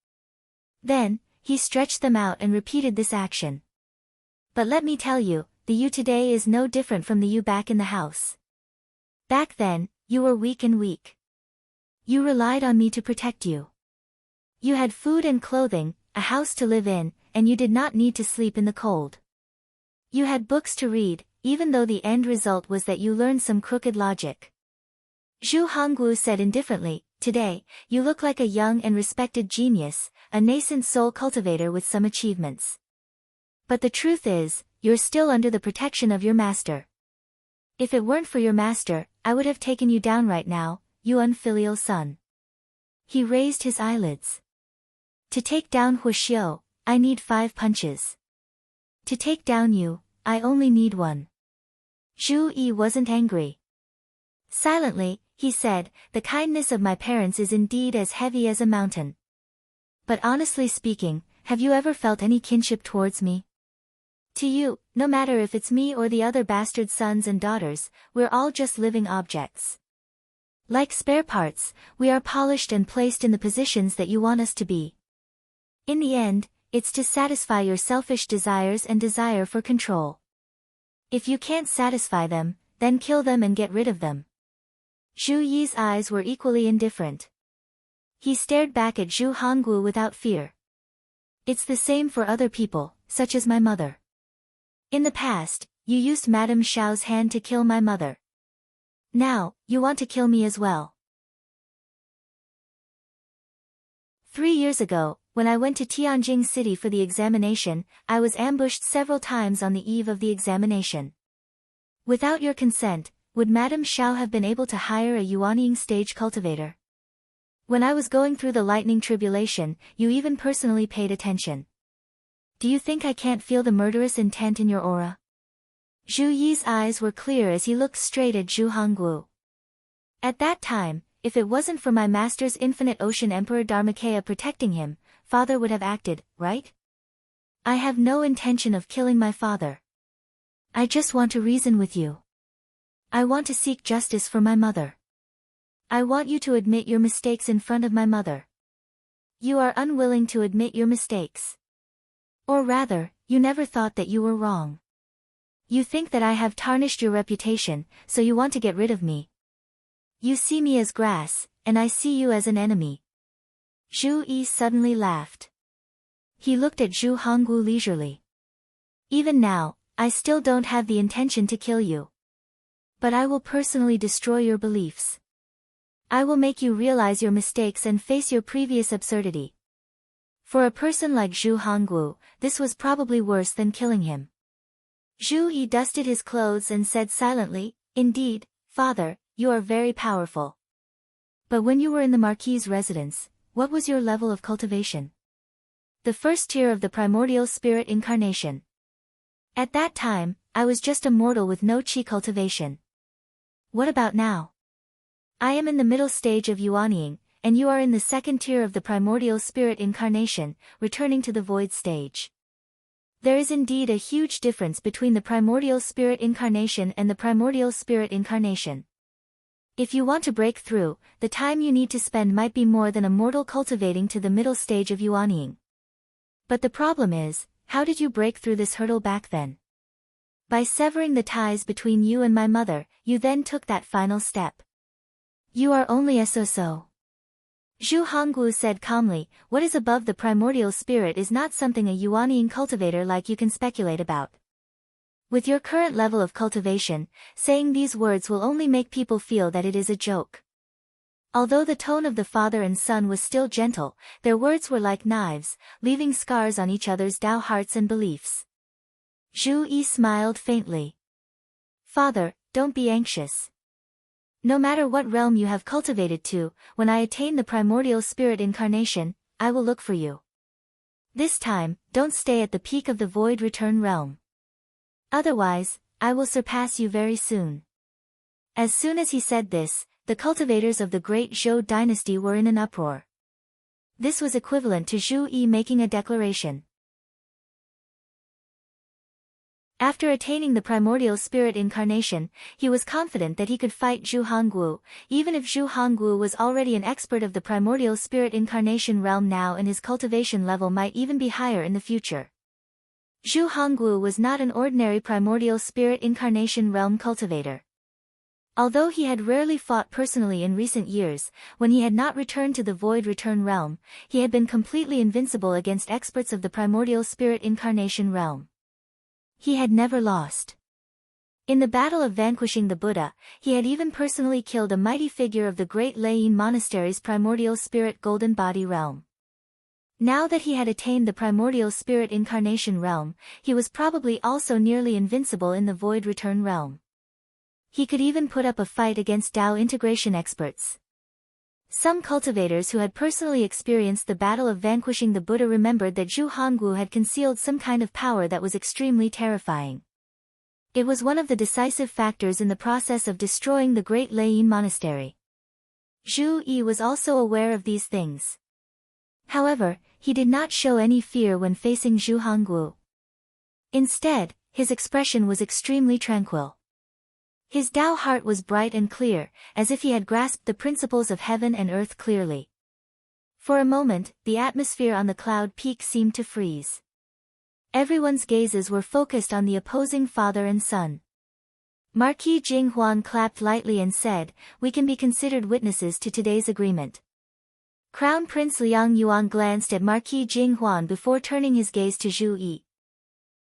Then, he stretched them out and repeated this action. But let me tell you, the you today is no different from the you back in the house. Back then, you were weak and weak. You relied on me to protect you. You had food and clothing, a house to live in, and you did not need to sleep in the cold. You had books to read, even though the end result was that you learned some crooked logic. Zhu Hongwu said indifferently, today, you look like a young and respected genius, a nascent soul cultivator with some achievements. But the truth is, you're still under the protection of your master. If it weren't for your master, I would have taken you down right now, you unfilial son. He raised his eyelids. To take down Huoxiu, I need 5 punches. To take down you, I only need 1. Zhu Yi wasn't angry. Silently, he said, the kindness of my parents is indeed as heavy as a mountain. But honestly speaking, have you ever felt any kinship towards me? To you, no matter if it's me or the other bastard sons and daughters, we're all just living objects. Like spare parts, we are polished and placed in the positions that you want us to be. In the end, it's to satisfy your selfish desires and desire for control. If you can't satisfy them, then kill them and get rid of them. Zhu Yi's eyes were equally indifferent. He stared back at Zhu Hongwu without fear. It's the same for other people, such as my mother. In the past, you used Madame Xiao's hand to kill my mother. Now, you want to kill me as well. 3 years ago, when I went to Tianjing City for the examination, I was ambushed several times on the eve of the examination. Without your consent, would Madame Xiao have been able to hire a Yuanying stage cultivator? When I was going through the lightning tribulation, you even personally paid attention. Do you think I can't feel the murderous intent in your aura? Zhu Yi's eyes were clear as he looked straight at Zhu Hongwu. At that time, if it wasn't for my master's infinite ocean Emperor Dharmakaya protecting him, father would have acted, right? I have no intention of killing my father. I just want to reason with you. I want to seek justice for my mother. I want you to admit your mistakes in front of my mother. You are unwilling to admit your mistakes. Or rather, you never thought that you were wrong. You think that I have tarnished your reputation, so you want to get rid of me. You see me as grass, and I see you as an enemy. Zhu Yi suddenly laughed. He looked at Zhu Hongwu leisurely. Even now, I still don't have the intention to kill you. But I will personally destroy your beliefs. I will make you realize your mistakes and face your previous absurdity. For a person like Zhu Hongwu, this was probably worse than killing him. Zhu Yi dusted his clothes and said silently, indeed, father, you are very powerful. But when you were in the Marquis's residence, what was your level of cultivation? The first tier of the primordial spirit incarnation. At that time, I was just a mortal with no chi cultivation. What about now? I am in the middle stage of Yuanying, and you are in the second tier of the primordial spirit incarnation, returning to the void stage. There is indeed a huge difference between the primordial spirit incarnation and the primordial spirit incarnation. If you want to break through, the time you need to spend might be more than a mortal cultivating to the middle stage of Yuanying. But the problem is, how did you break through this hurdle back then? By severing the ties between you and my mother, you then took that final step. You are only a so-so. Zhu Hongwu said calmly, what is above the primordial spirit is not something a Yuanying cultivator like you can speculate about. With your current level of cultivation, saying these words will only make people feel that it is a joke. Although the tone of the father and son was still gentle, their words were like knives, leaving scars on each other's Tao hearts and beliefs. Zhu Yi smiled faintly. Father, don't be anxious. No matter what realm you have cultivated to, when I attain the primordial spirit incarnation, I will look for you. This time, don't stay at the peak of the void return realm. Otherwise, I will surpass you very soon. As soon as he said this, the cultivators of the great Zhou dynasty were in an uproar. This was equivalent to Zhu Yi making a declaration. After attaining the primordial spirit incarnation, he was confident that he could fight Zhu Hongwu, even if Zhu Hongwu was already an expert of the primordial spirit incarnation realm now, and his cultivation level might even be higher in the future. Zhu Hongwu was not an ordinary primordial spirit incarnation realm cultivator. Although he had rarely fought personally in recent years, when he had not returned to the void return realm, he had been completely invincible against experts of the primordial spirit incarnation realm. He had never lost. In the battle of vanquishing the Buddha, he had even personally killed a mighty figure of the great Lei Monastery's primordial spirit golden body realm. Now that he had attained the primordial spirit incarnation realm, he was probably also nearly invincible in the void return realm. He could even put up a fight against Tao integration experts. Some cultivators who had personally experienced the battle of vanquishing the Buddha remembered that Zhu Hongwu had concealed some kind of power that was extremely terrifying. It was one of the decisive factors in the process of destroying the great Lei Monastery. Zhu Yi was also aware of these things. However, he did not show any fear when facing Zhu Hongwu. Instead, his expression was extremely tranquil. His Tao heart was bright and clear, as if he had grasped the principles of heaven and earth clearly. For a moment, the atmosphere on the cloud peak seemed to freeze. Everyone's gazes were focused on the opposing father and son. Marquis Jinghuan clapped lightly and said, "We can be considered witnesses to today's agreement." Crown Prince Liang Yuan glanced at Marquis Jinghuan before turning his gaze to Zhu Yi.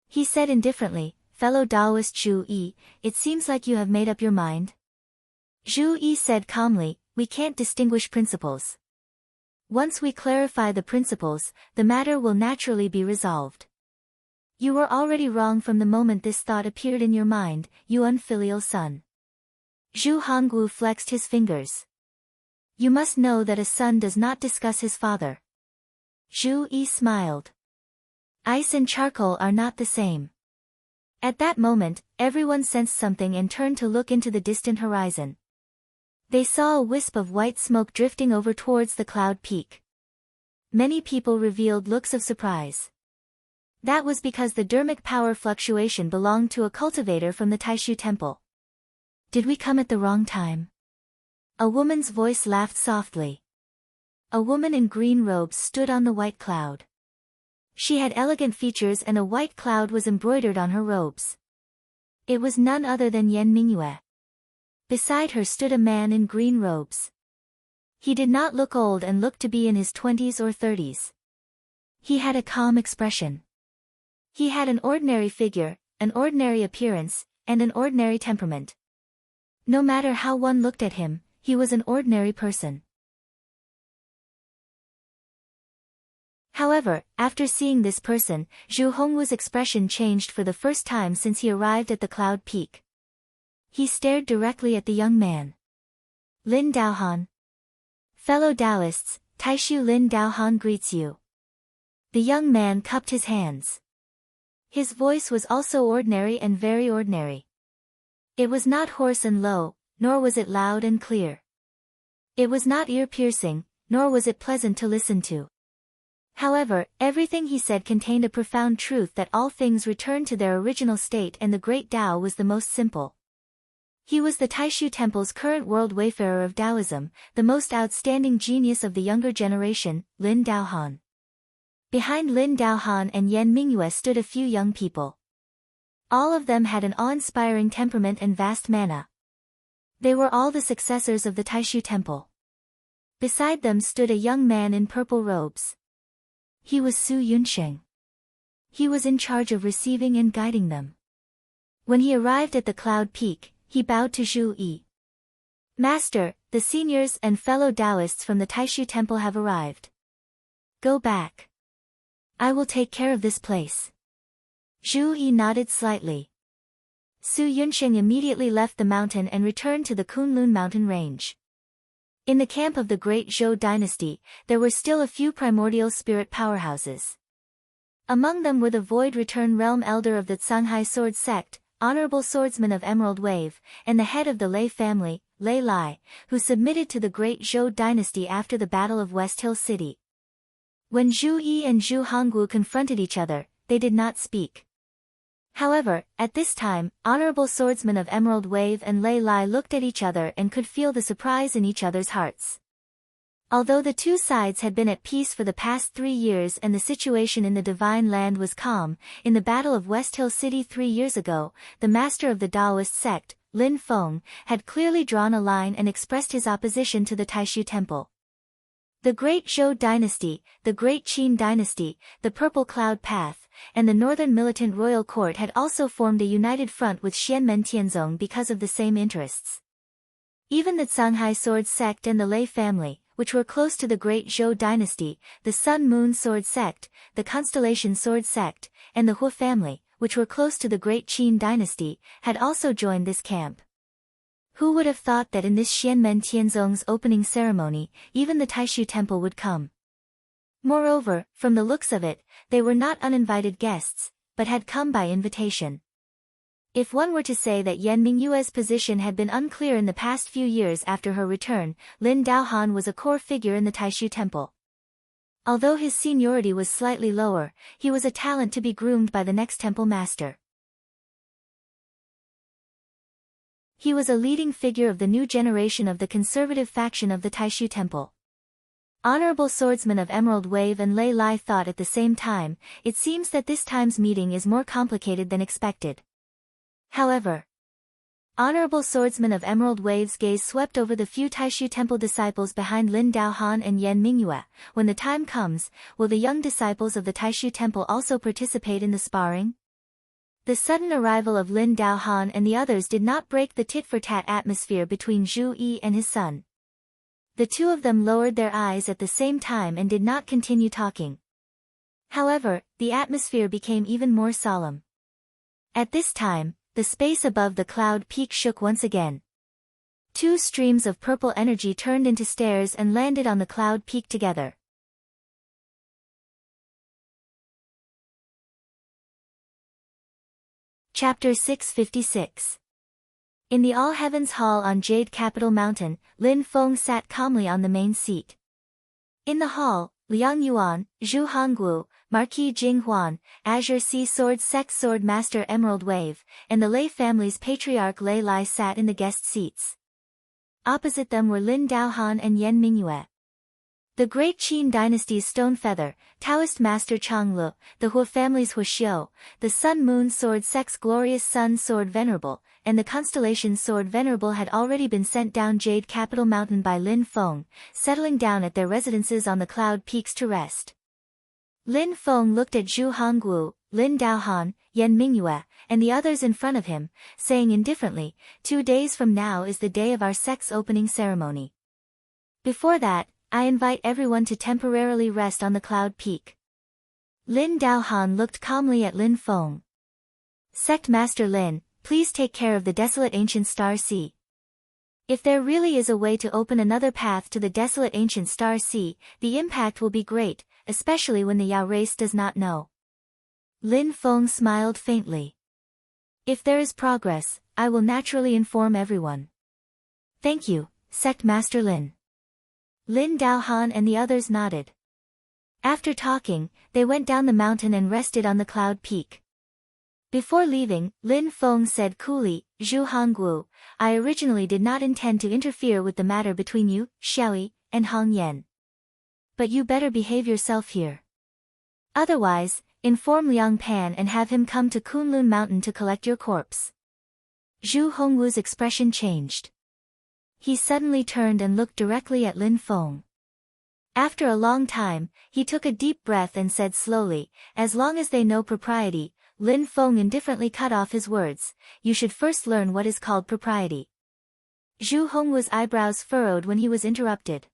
He said indifferently, "Fellow Taoist Zhu Yi, it seems like you have made up your mind." Zhu Yi said calmly, "We can't distinguish principles. Once we clarify the principles, the matter will naturally be resolved. You were already wrong from the moment this thought appeared in your mind, you unfilial son." Zhu Hongwu flexed his fingers. "You must know that a son does not discuss his father." Zhu Yi smiled. "Ice and charcoal are not the same." At that moment, everyone sensed something and turned to look into the distant horizon. They saw a wisp of white smoke drifting over towards the cloud peak. Many people revealed looks of surprise. That was because the dermic power fluctuation belonged to a cultivator from the Taishu temple. "Did we come at the wrong time?" A woman's voice laughed softly. A woman in green robes stood on the white cloud. She had elegant features and a white cloud was embroidered on her robes. It was none other than Yan Mingyue. Beside her stood a man in green robes. He did not look old and looked to be in his 20s or 30s. He had a calm expression. He had an ordinary figure, an ordinary appearance, and an ordinary temperament. No matter how one looked at him, he was an ordinary person. However, after seeing this person, Zhu Hongwu's expression changed for the first time since he arrived at the cloud peak. He stared directly at the young man. "Lin Daohan." "Fellow Taoists, Taishu Lin Daohan greets you." The young man cupped his hands. His voice was also ordinary and very ordinary. It was not hoarse and low, nor was it loud and clear. It was not ear-piercing, nor was it pleasant to listen to. However, everything he said contained a profound truth that all things return to their original state and the great Tao was the most simple. He was the Taishu Temple's current world wayfarer of Taoism, the most outstanding genius of the younger generation, Lin Daohan. Behind Lin Daohan and Yan Mingyue stood a few young people. All of them had an awe-inspiring temperament and vast mana. They were all the successors of the Taishu Temple. Beside them stood a young man in purple robes. He was Su Yunsheng. He was in charge of receiving and guiding them. When he arrived at the cloud peak, he bowed to Zhu Yi. Master, the seniors and fellow Taoists from the Taishu temple have arrived. Go back. I will take care of this place. Zhu Yi nodded slightly. Su Yunsheng immediately left the mountain and returned to the Kunlun mountain range. In the camp of the great Zhou dynasty, there were still a few primordial spirit powerhouses. Among them were the Void Return Realm Elder of the Tsanghai Sword Sect, Honorable Swordsman of Emerald Wave, and the head of the Lei family, Lei Lai, who submitted to the great Zhou dynasty after the Battle of West Hill City. When Zhu Yi and Zhu Hongwu confronted each other, they did not speak. However, at this time, Honorable Swordsman of Emerald Wave and Lei Lai looked at each other and could feel the surprise in each other's hearts. Although the two sides had been at peace for the past 3 years and the situation in the Divine Land was calm, in the Battle of West Hill City 3 years ago, the master of the Taoist sect, Lin Feng, had clearly drawn a line and expressed his opposition to the Taishu temple. The Great Zhou dynasty, the Great Qin dynasty, the Purple Cloud Path, and the Northern Militant Royal Court had also formed a united front with Xianmen Tianzong because of the same interests. Even the Tsanghai Sword Sect and the Lei family, which were close to the Great Zhou dynasty, the Sun-Moon Sword Sect, the Constellation Sword Sect, and the Hu family, which were close to the Great Qin dynasty, had also joined this camp. Who would have thought that in this Xianmen Tianzong's opening ceremony, even the Taishu temple would come? Moreover, from the looks of it, they were not uninvited guests, but had come by invitation. If one were to say that Yan Mingyue's position had been unclear in the past few years after her return, Lin Daohan was a core figure in the Taishu temple. Although his seniority was slightly lower, he was a talent to be groomed by the next temple master. He was a leading figure of the new generation of the conservative faction of the Taishu temple. Honorable Swordsman of Emerald Wave and Lei Lai thought at the same time, it seems that this time's meeting is more complicated than expected. However, Honorable Swordsman of Emerald Wave's gaze swept over the few Taishu temple disciples behind Lin Daohan and Yan Mingyue. When the time comes, will the young disciples of the Taishu temple also participate in the sparring? The sudden arrival of Lin Daohan and the others did not break the tit-for-tat atmosphere between Zhu Yi and his son. The two of them lowered their eyes at the same time and did not continue talking. However, the atmosphere became even more solemn. At this time, the space above the cloud peak shook once again. Two streams of purple energy turned into stairs and landed on the cloud peak together. Chapter 656. In the All Heavens Hall on Jade Capital Mountain, Lin Feng sat calmly on the main seat. In the hall, Liang Yuan, Zhu Hongwu, Marquis Jing Huan, Azure Sea Sword Sect Sword Master Emerald Wave, and the Lei family's patriarch Lei Lai sat in the guest seats. Opposite them were Lin Daohan and Yan Mingyue. The Great Qin dynasty's Stone Feather, Taoist Master Changlu, the Hu family's Hu Xiu, the Sun-Moon Sword Sect's Glorious Sun Sword Venerable, and the Constellation Sword Venerable had already been sent down Jade Capital Mountain by Lin Feng, settling down at their residences on the cloud peaks to rest. Lin Feng looked at Zhu Hongwu, Lin Daohan, Yan Mingyue, and the others in front of him, saying indifferently, 2 days from now is the day of our sect's opening ceremony. Before that, I invite everyone to temporarily rest on the cloud peak. Lin Daohan looked calmly at Lin Feng. Sect Master Lin, please take care of the desolate ancient Star Sea. If there really is a way to open another path to the desolate ancient Star Sea, the impact will be great, especially when the Yao race does not know. Lin Feng smiled faintly. If there is progress, I will naturally inform everyone. Thank you, Sect Master Lin. Lin Daohan and the others nodded. After talking, they went down the mountain and rested on the cloud peak. Before leaving, Lin Feng said coolly, Zhu Hongwu, I originally did not intend to interfere with the matter between you, Xiaoyi, and Hong Yan. But you better behave yourself here. Otherwise, inform Liang Pan and have him come to Kunlun Mountain to collect your corpse. Zhu Hongwu's expression changed. He suddenly turned and looked directly at Lin Feng. After a long time, he took a deep breath and said slowly, as long as they know propriety, Lin Feng indifferently cut off his words. You should first learn what is called propriety. Zhu Hongwu's eyebrows furrowed when he was interrupted.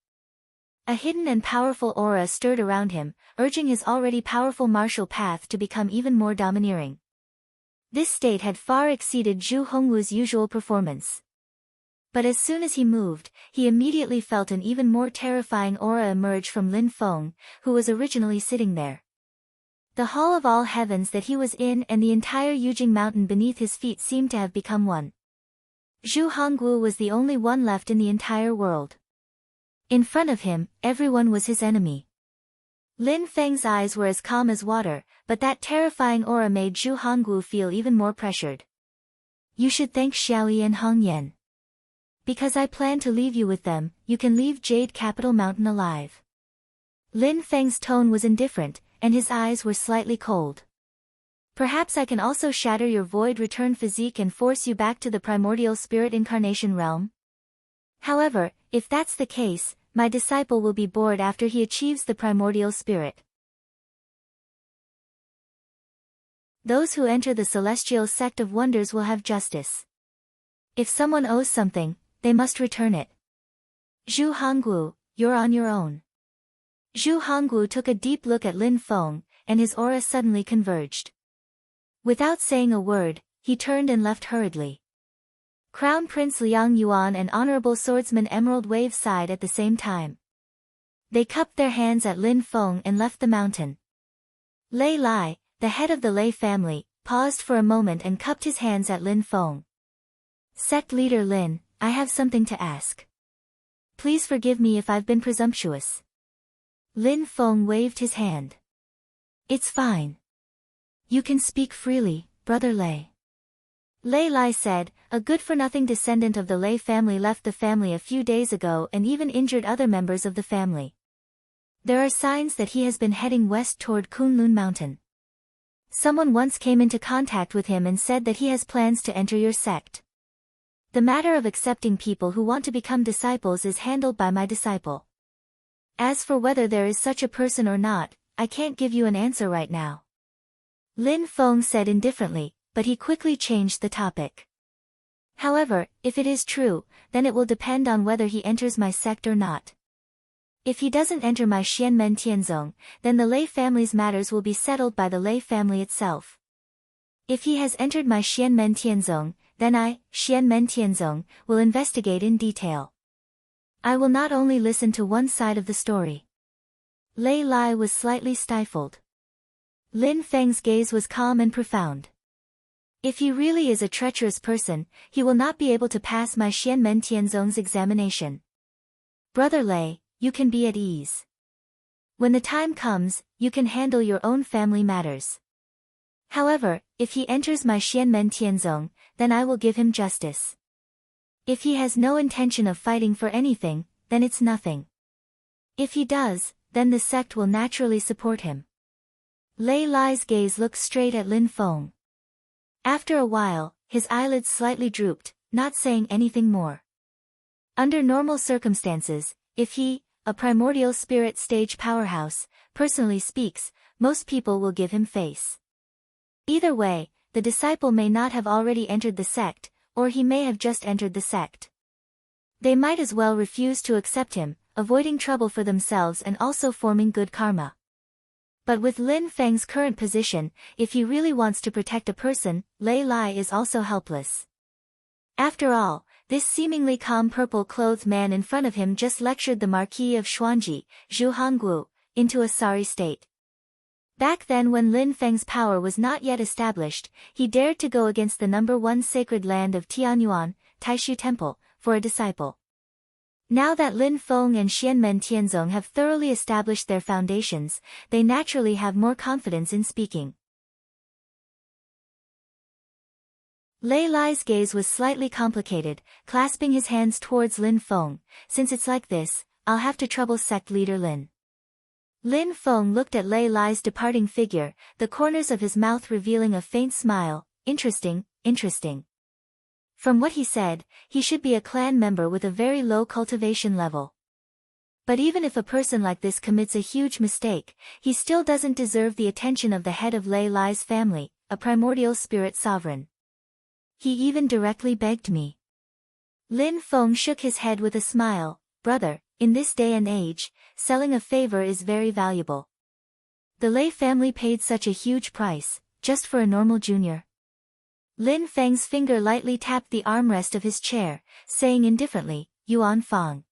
A hidden and powerful aura stirred around him, urging his already powerful martial path to become even more domineering. This state had far exceeded Zhu Hongwu's usual performance. But as soon as he moved, he immediately felt an even more terrifying aura emerge from Lin Feng, who was originally sitting there. The hall of all heavens that he was in and the entire Yujing mountain beneath his feet seemed to have become one. Zhu Hongwu was the only one left in the entire world. In front of him, everyone was his enemy. Lin Feng's eyes were as calm as water, but that terrifying aura made Zhu Hongwu feel even more pressured. You should thank Xiaoyi and Hong Yan. Because I plan to leave you with them, you can leave Jade Capital Mountain alive. Lin Feng's tone was indifferent, and his eyes were slightly cold. Perhaps I can also shatter your void return physique and force you back to the primordial spirit incarnation realm? However, if that's the case, my disciple will be bored after he achieves the primordial spirit. Those who enter the celestial sect of wonders will have justice. If someone owes something, they must return it. Zhu Hongwu, you're on your own. Zhu Hongwu took a deep look at Lin Feng, and his aura suddenly converged. Without saying a word, he turned and left hurriedly. Crown Prince Liang Yuan and Honorable Swordsman Emerald Wave sighed at the same time. They cupped their hands at Lin Feng and left the mountain. Lei Lai, the head of the Lei family, paused for a moment and cupped his hands at Lin Feng. Sect leader Lin, I have something to ask. Please forgive me if I've been presumptuous. Lin Feng waved his hand. It's fine. You can speak freely, Brother Lei. Lei Lai said, a good-for-nothing descendant of the Lei family left the family a few days ago and even injured other members of the family. There are signs that he has been heading west toward Kunlun Mountain. Someone once came into contact with him and said that he has plans to enter your sect. The matter of accepting people who want to become disciples is handled by my disciple. As for whether there is such a person or not, I can't give you an answer right now. Lin Feng said indifferently, but he quickly changed the topic. However, if it is true, then it will depend on whether he enters my sect or not. If he doesn't enter my Xianmen Tianzong, then the Lei family's matters will be settled by the Lei family itself. If he has entered my Xianmen Tianzong, then I, Xianmen Tianzong, will investigate in detail. I will not only listen to one side of the story. Lei Lai was slightly stifled. Lin Feng's gaze was calm and profound. If he really is a treacherous person, he will not be able to pass my Xianmen Tianzong's examination. Brother Lei, you can be at ease. When the time comes, you can handle your own family matters. However, if he enters my Xianmen Tianzong, then I will give him justice. If he has no intention of fighting for anything, then it's nothing. If he does, then the sect will naturally support him. Lei Lai's gaze looked straight at Lin Feng. After a while, his eyelids slightly drooped, not saying anything more. Under normal circumstances, if he, a primordial spirit stage powerhouse, personally speaks, most people will give him face. Either way, the disciple may not have already entered the sect, or he may have just entered the sect. They might as well refuse to accept him, avoiding trouble for themselves and also forming good karma. But with Lin Feng's current position, if he really wants to protect a person, Lei Lai is also helpless. After all, this seemingly calm purple-clothed man in front of him just lectured the Marquis of Xuanji, Zhu Hongwu, into a sorry state. Back then when Lin Feng's power was not yet established, he dared to go against the #1 sacred land of Tianyuan, Taishu Temple, for a disciple. Now that Lin Feng and Xianmen Tianzong have thoroughly established their foundations, they naturally have more confidence in speaking. Lei Lai's gaze was slightly complicated, clasping his hands towards Lin Feng. Since it's like this, I'll have to trouble sect leader Lin. Lin Feng looked at Lei Lai's departing figure, the corners of his mouth revealing a faint smile. Interesting, interesting. From what he said, he should be a clan member with a very low cultivation level. But even if a person like this commits a huge mistake, he still doesn't deserve the attention of the head of Lei Lai's family, a primordial spirit sovereign. He even directly begged me. Lin Feng shook his head with a smile. Brother, in this day and age, selling a favor is very valuable. The Lei family paid such a huge price, just for a normal junior. Lin Feng's finger lightly tapped the armrest of his chair, saying indifferently, Yuan Fang.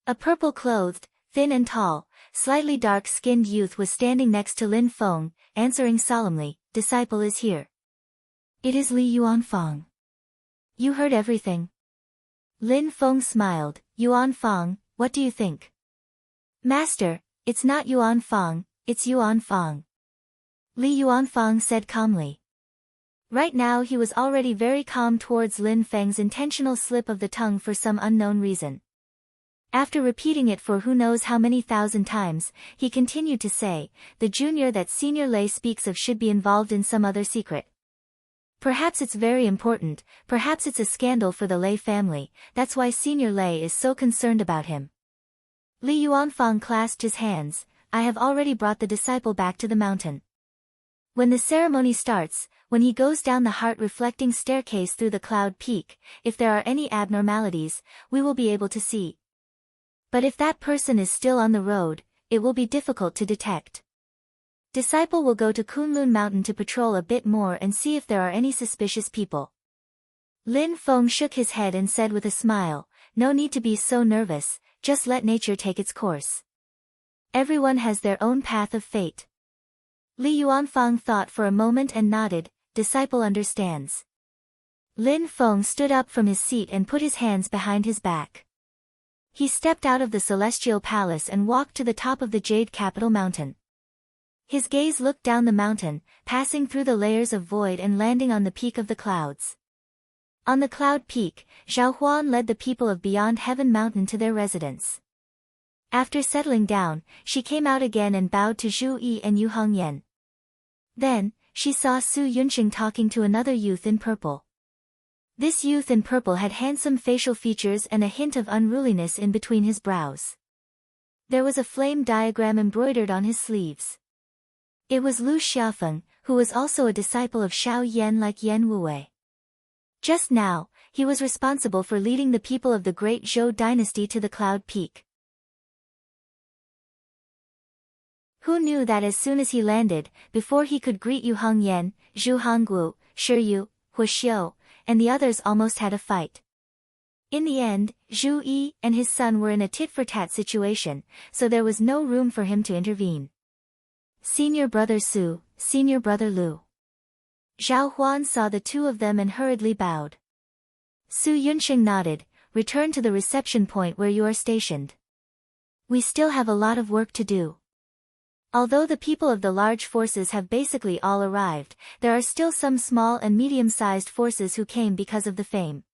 A purple-clothed, thin and tall, slightly dark-skinned youth was standing next to Lin Feng, answering solemnly, disciple is here. It is Li Yuan Fang. You heard everything. Lin Feng smiled. Yuan Fang, what do you think? Master, it's not Yuan Fang, it's Yuan Fang. Li Yuan Fang said calmly. Right now he was already very calm towards Lin Feng's intentional slip of the tongue for some unknown reason. After repeating it for who knows how many thousand times, he continued to say, the junior that Senior Lei speaks of should be involved in some other secret. Perhaps it's very important, perhaps it's a scandal for the Lei family, that's why Senior Lei is so concerned about him. Li Yuanfang clasped his hands. I have already brought the disciple back to the mountain. When the ceremony starts, when he goes down the heart-reflecting staircase through the cloud peak, if there are any abnormalities, we will be able to see. But if that person is still on the road, it will be difficult to detect. Disciple will go to Kunlun Mountain to patrol a bit more and see if there are any suspicious people. Lin Feng shook his head and said with a smile, no need to be so nervous, just let nature take its course. Everyone has their own path of fate. Li Yuanfang thought for a moment and nodded, disciple understands. Lin Feng stood up from his seat and put his hands behind his back. He stepped out of the celestial palace and walked to the top of the Jade Capital Mountain. His gaze looked down the mountain, passing through the layers of void and landing on the peak of the clouds. On the cloud peak, Zhao Huan led the people of Beyond Heaven Mountain to their residence. After settling down, she came out again and bowed to Zhu Yi and Yu Hongyan. Then, she saw Su Yunqing talking to another youth in purple. This youth in purple had handsome facial features and a hint of unruliness in between his brows. There was a flame diagram embroidered on his sleeves. It was Lu Xiaofeng, who was also a disciple of Xiao Yan like Yan Wuwei. Just now, he was responsible for leading the people of the great Zhou dynasty to the cloud peak. Who knew that as soon as he landed, before he could greet Yu Hongyan, Zhu Hongguo, Shi Yu, Hu Xiu, and the others almost had a fight. In the end, Zhu Yi and his son were in a tit-for-tat situation, so there was no room for him to intervene. Senior brother Su, senior brother Lu. Zhao Huan saw the two of them and hurriedly bowed. Su Yunqing nodded, return to the reception point where you are stationed. We still have a lot of work to do. Although the people of the large forces have basically all arrived, there are still some small and medium-sized forces who came because of the fame.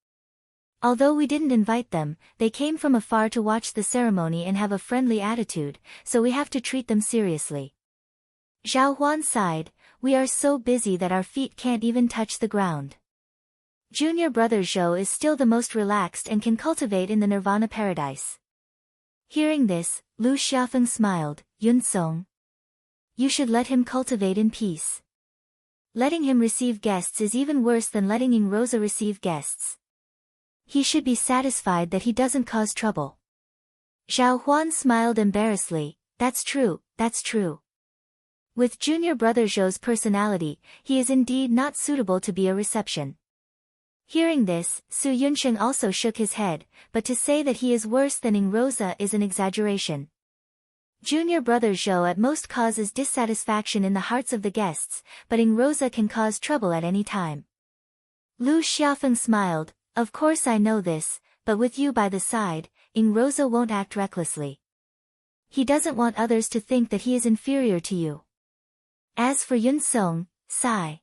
Although we didn't invite them, they came from afar to watch the ceremony and have a friendly attitude, so we have to treat them seriously. Zhao Huan sighed, we are so busy that our feet can't even touch the ground. Junior brother Zhou is still the most relaxed and can cultivate in the Nirvana paradise. Hearing this, Lu Xiaofeng smiled, Yun Song. You should let him cultivate in peace. Letting him receive guests is even worse than letting Ying Rosa receive guests. He should be satisfied that he doesn't cause trouble. Zhao Huan smiled embarrassedly, that's true, that's true. With junior brother Zhou's personality, he is indeed not suitable to be a reception. Hearing this, Su Yunqing also shook his head, but to say that he is worse than Ying Rosa is an exaggeration. Junior brother Zhou at most causes dissatisfaction in the hearts of the guests, but Ying Rosa can cause trouble at any time. Lu Xiaofeng smiled, of course I know this, but with you by the side, Ying Rosa won't act recklessly. He doesn't want others to think that he is inferior to you. As for Yun Song, sigh.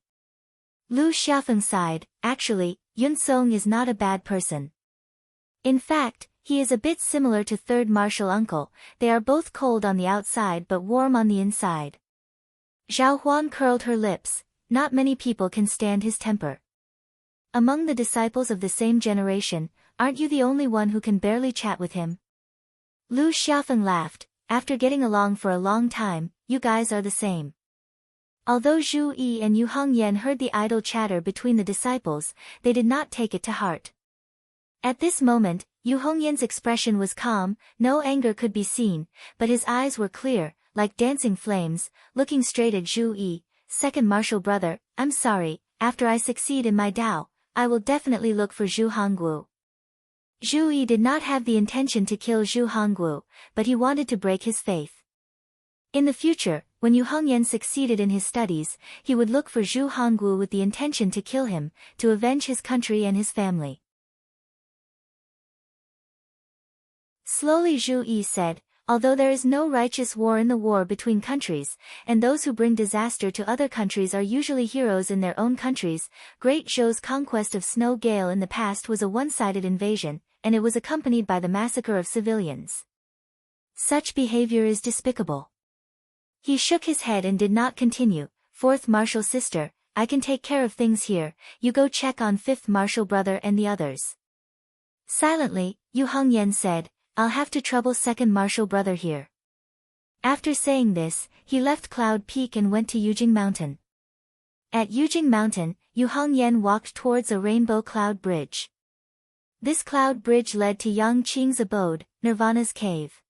Lu Xiaofeng sighed, actually, Yun Song is not a bad person. In fact, he is a bit similar to third martial uncle, they are both cold on the outside but warm on the inside. Zhao Huan curled her lips, not many people can stand his temper. Among the disciples of the same generation, aren't you the only one who can barely chat with him? Lu Xiaofeng laughed, after getting along for a long time, you guys are the same. Although Zhu Yi and Yu Hongyan heard the idle chatter between the disciples, they did not take it to heart. At this moment, Yu Hongyan's expression was calm, no anger could be seen, but his eyes were clear, like dancing flames, looking straight at Zhu Yi. Second martial brother, I'm sorry, after I succeed in my Dao, I will definitely look for Zhu Hongguo. Zhu Yi did not have the intention to kill Zhu Hongguo, but he wanted to break his faith. In the future, when Yu Hongyan succeeded in his studies, he would look for Zhu Hongguo with the intention to kill him, to avenge his country and his family. Slowly Zhu Yi said, although there is no righteous war in the war between countries, and those who bring disaster to other countries are usually heroes in their own countries, Great Zhou's conquest of Snow Gale in the past was a one-sided invasion, and it was accompanied by the massacre of civilians. Such behavior is despicable. He shook his head and did not continue. Fourth martial sister, I can take care of things here, you go check on fifth martial brother and the others. Silently, Yu Hongyan said, I'll have to trouble second martial brother here. After saying this, he left Cloud Peak and went to Yujing Mountain. At Yujing Mountain, Yu Hongyan walked towards a rainbow cloud bridge. This cloud bridge led to Yang Qing's abode, Nirvana's cave.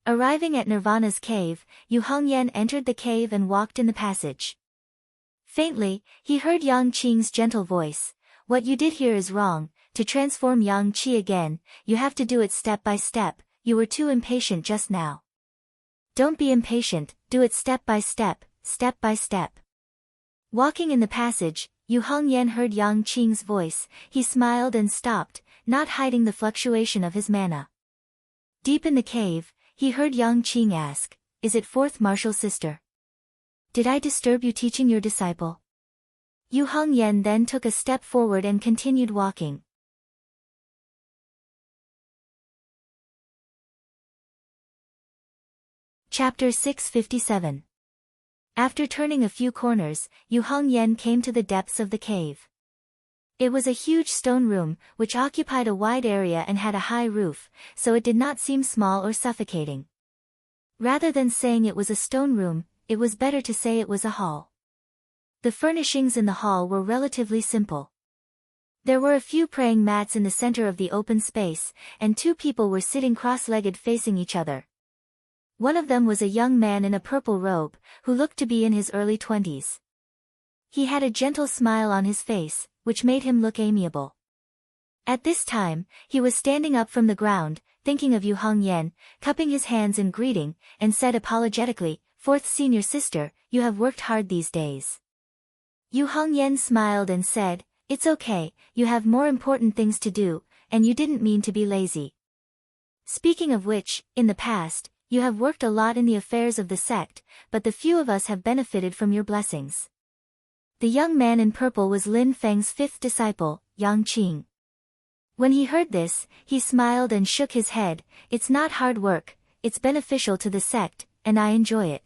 Arriving at Nirvana's cave, Yu Hongyan entered the cave and walked in the passage. Faintly, he heard Yang Qing's gentle voice, what you did here is wrong. To transform Yang Qi again, you have to do it step by step, you were too impatient just now. Don't be impatient, do it step by step, step by step. Walking in the passage, Yu Hongyan heard Yang Qing's voice, he smiled and stopped, not hiding the fluctuation of his mana. Deep in the cave, he heard Yang Qing ask, is it fourth martial sister? Did I disturb you teaching your disciple? Yu Hongyan then took a step forward and continued walking. Chapter 657. After turning a few corners, Yu Hongyan came to the depths of the cave. It was a huge stone room, which occupied a wide area and had a high roof, so it did not seem small or suffocating. Rather than saying it was a stone room, it was better to say it was a hall. The furnishings in the hall were relatively simple. There were a few praying mats in the center of the open space, and two people were sitting cross-legged facing each other. One of them was a young man in a purple robe, who looked to be in his early 20s. He had a gentle smile on his face, which made him look amiable. At this time, he was standing up from the ground, thinking of Yu Hongyan, cupping his hands in greeting, and said apologetically, fourth senior sister, you have worked hard these days. Yu Hongyan smiled and said, it's okay, you have more important things to do, and you didn't mean to be lazy. Speaking of which, in the past, you have worked a lot in the affairs of the sect, but the few of us have benefited from your blessings. The young man in purple was Lin Feng's fifth disciple, Yang Qing. When he heard this, he smiled and shook his head, it's not hard work, it's beneficial to the sect, and I enjoy it.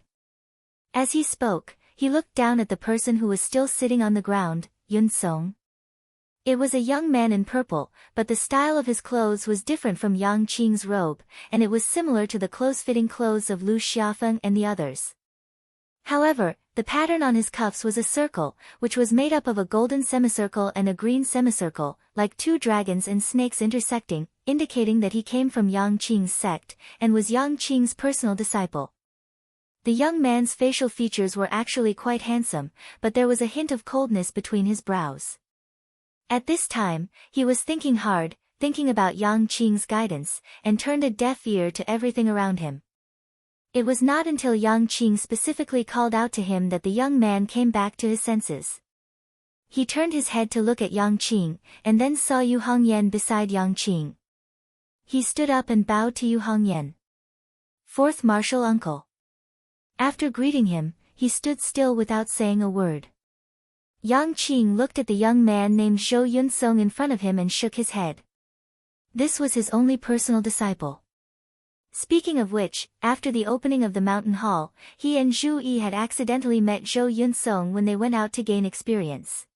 As he spoke, he looked down at the person who was still sitting on the ground, Yun Song. It was a young man in purple, but the style of his clothes was different from Yang Qing's robe, and it was similar to the close-fitting clothes of Lu Xiafeng and the others. However, the pattern on his cuffs was a circle, which was made up of a golden semicircle and a green semicircle, like two dragons and snakes intersecting, indicating that he came from Yang Qing's sect, and was Yang Qing's personal disciple. The young man's facial features were actually quite handsome, but there was a hint of coldness between his brows. At this time, he was thinking hard, thinking about Yang Qing's guidance, and turned a deaf ear to everything around him. It was not until Yang Qing specifically called out to him that the young man came back to his senses. He turned his head to look at Yang Qing, and then saw Yu Hongyan beside Yang Qing. He stood up and bowed to Yu Hongyan. Fourth martial uncle. After greeting him, he stood still without saying a word. Yang Qing looked at the young man named Zhou Yunsong in front of him and shook his head. This was his only personal disciple. Speaking of which, after the opening of the mountain hall, he and Zhu Yi had accidentally met Zhou Yunsong when they went out to gain experience.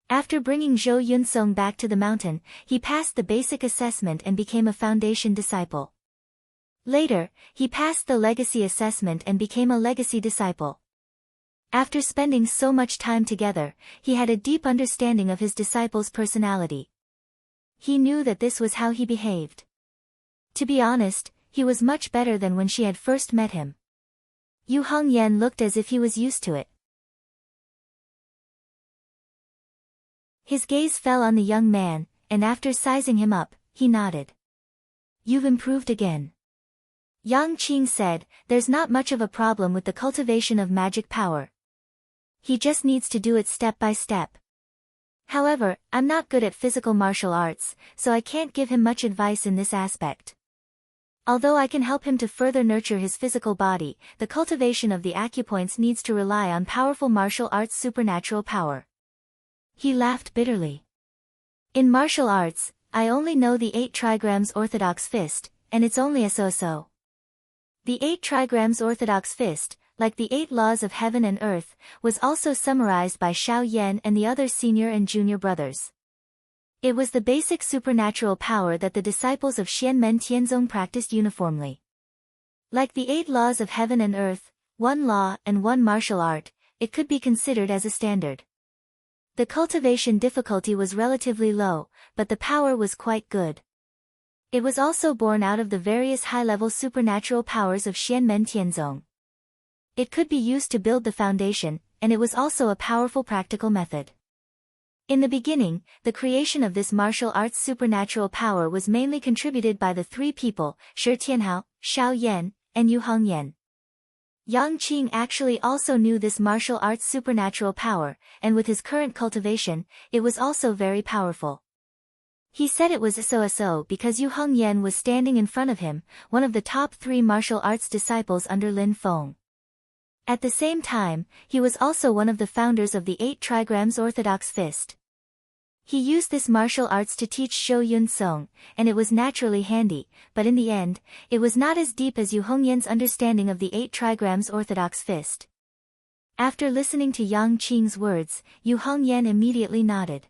After bringing Zhou Yunsong back to the mountain, he passed the basic assessment and became a foundation disciple. Later, he passed the legacy assessment and became a legacy disciple. After spending so much time together, he had a deep understanding of his disciple's personality. He knew that this was how he behaved. To be honest, he was much better than when she had first met him. Yu Hongyan looked as if he was used to it. His gaze fell on the young man, and after sizing him up, he nodded. "You've improved again." Yang Qing said, "There's not much of a problem with the cultivation of magic power. He just needs to do it step by step. However, I'm not good at physical martial arts, so I can't give him much advice in this aspect. Although I can help him to further nurture his physical body, the cultivation of the acupoints needs to rely on powerful martial arts' supernatural power." He laughed bitterly. "In martial arts, I only know the 8 trigrams orthodox fist, and it's only a so-so." The 8 trigrams orthodox fist, like the 8 laws of heaven and earth, was also summarized by Xiao Yan and the other senior and junior brothers. It was the basic supernatural power that the disciples of Xianmen Tianzong practiced uniformly. Like the 8 laws of heaven and earth, 1 law and 1 martial art, it could be considered as a standard. The cultivation difficulty was relatively low, but the power was quite good. It was also born out of the various high-level supernatural powers of Xianmen Tianzong. It could be used to build the foundation, and it was also a powerful practical method. In the beginning, the creation of this martial arts supernatural power was mainly contributed by the 3 people, Shi Tianhao, Xiao Yan, and Yu Hongyan. Yang Qing actually also knew this martial arts supernatural power, and with his current cultivation, it was also very powerful. He said it was so because Yu Hongyan was standing in front of him, one of the top 3 martial arts disciples under Lin Feng. At the same time, he was also one of the founders of the 8 trigrams orthodox fist. He used this martial arts to teach Shou Yun Song, and it was naturally handy, but in the end, it was not as deep as Yu Hongyan's understanding of the 8 trigrams orthodox fist. After listening to Yang Qing's words, Yu Hongyan immediately nodded.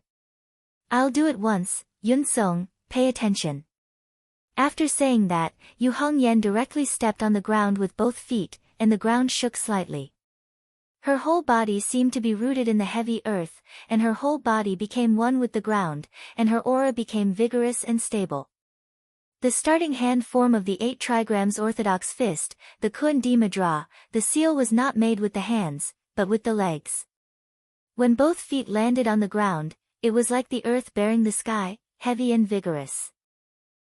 "I'll do it once, Yun Song, pay attention." After saying that, Yu Hongyan directly stepped on the ground with both feet, and the ground shook slightly. Her whole body seemed to be rooted in the heavy earth, and her whole body became one with the ground, and her aura became vigorous and stable. The starting hand form of the 8 trigrams orthodox fist, the Kun Di Madra, the seal was not made with the hands, but with the legs. When both feet landed on the ground, it was like the earth bearing the sky, heavy and vigorous.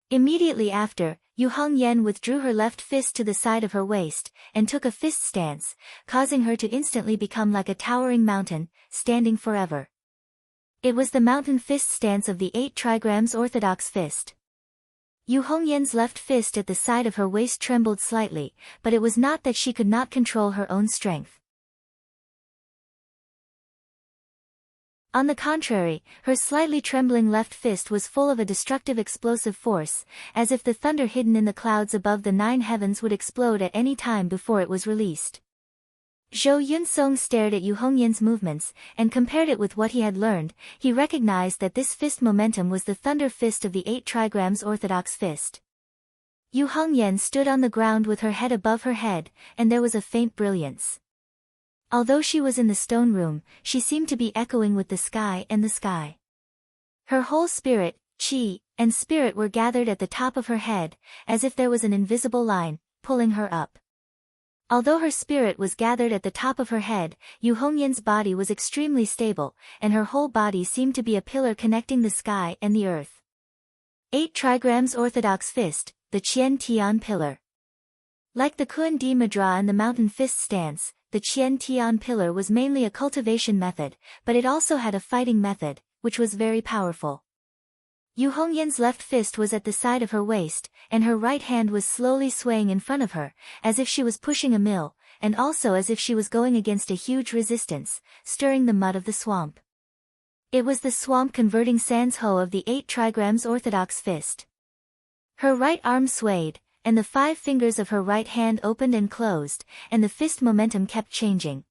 Immediately after, Yu Hongyan withdrew her left fist to the side of her waist, and took a fist stance, causing her to instantly become like a towering mountain, standing forever. It was the mountain fist stance of the 8 trigrams orthodox fist. Yu Hongyan's left fist at the side of her waist trembled slightly, but it was not that she could not control her own strength. On the contrary, her slightly trembling left fist was full of a destructive explosive force, as if the thunder hidden in the clouds above the 9 heavens would explode at any time before it was released. Zhou Yunsong stared at Yu Hongyan's movements, and compared it with what he had learned. He recognized that this fist momentum was the thunder fist of the 8 trigrams orthodox fist. Yu Hongyan stood on the ground with her head above her head, and there was a faint brilliance. Although she was in the stone room, she seemed to be echoing with the sky and the sky. Her whole spirit, qi, and spirit were gathered at the top of her head, as if there was an invisible line, pulling her up. Although her spirit was gathered at the top of her head, Yu Hongyan's body was extremely stable, and her whole body seemed to be a pillar connecting the sky and the earth. 8 trigrams orthodox fist, the Qian Tian pillar. Like the Kun Di Madra and the mountain fist stance, the Qian Tian pillar was mainly a cultivation method, but it also had a fighting method, which was very powerful. Yu Hongyan's left fist was at the side of her waist, and her right hand was slowly swaying in front of her, as if she was pushing a mill, and also as if she was going against a huge resistance, stirring the mud of the swamp. It was the swamp converting Sans Ho of the 8 trigrams orthodox fist. Her right arm swayed, and the 5 fingers of her right hand opened and closed, and the fist momentum kept changing.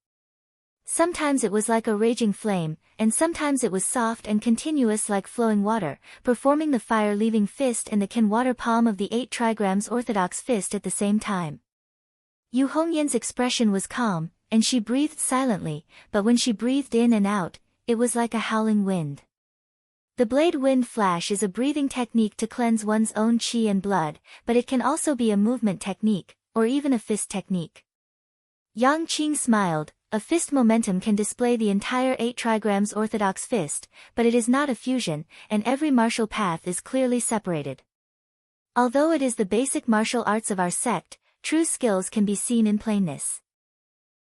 Sometimes it was like a raging flame, and sometimes it was soft and continuous like flowing water, performing the fire-leaving fist and the Qin water palm of the 8 trigrams orthodox fist at the same time. Yu Hongyan's expression was calm, and she breathed silently, but when she breathed in and out, it was like a howling wind. The blade wind flash is a breathing technique to cleanse one's own qi and blood, but it can also be a movement technique, or even a fist technique. Yang Qing smiled. A fist momentum can display the entire 8 trigrams orthodox fist, but it is not a fusion, and every martial path is clearly separated. Although it is the basic martial arts of our sect, true skills can be seen in plainness.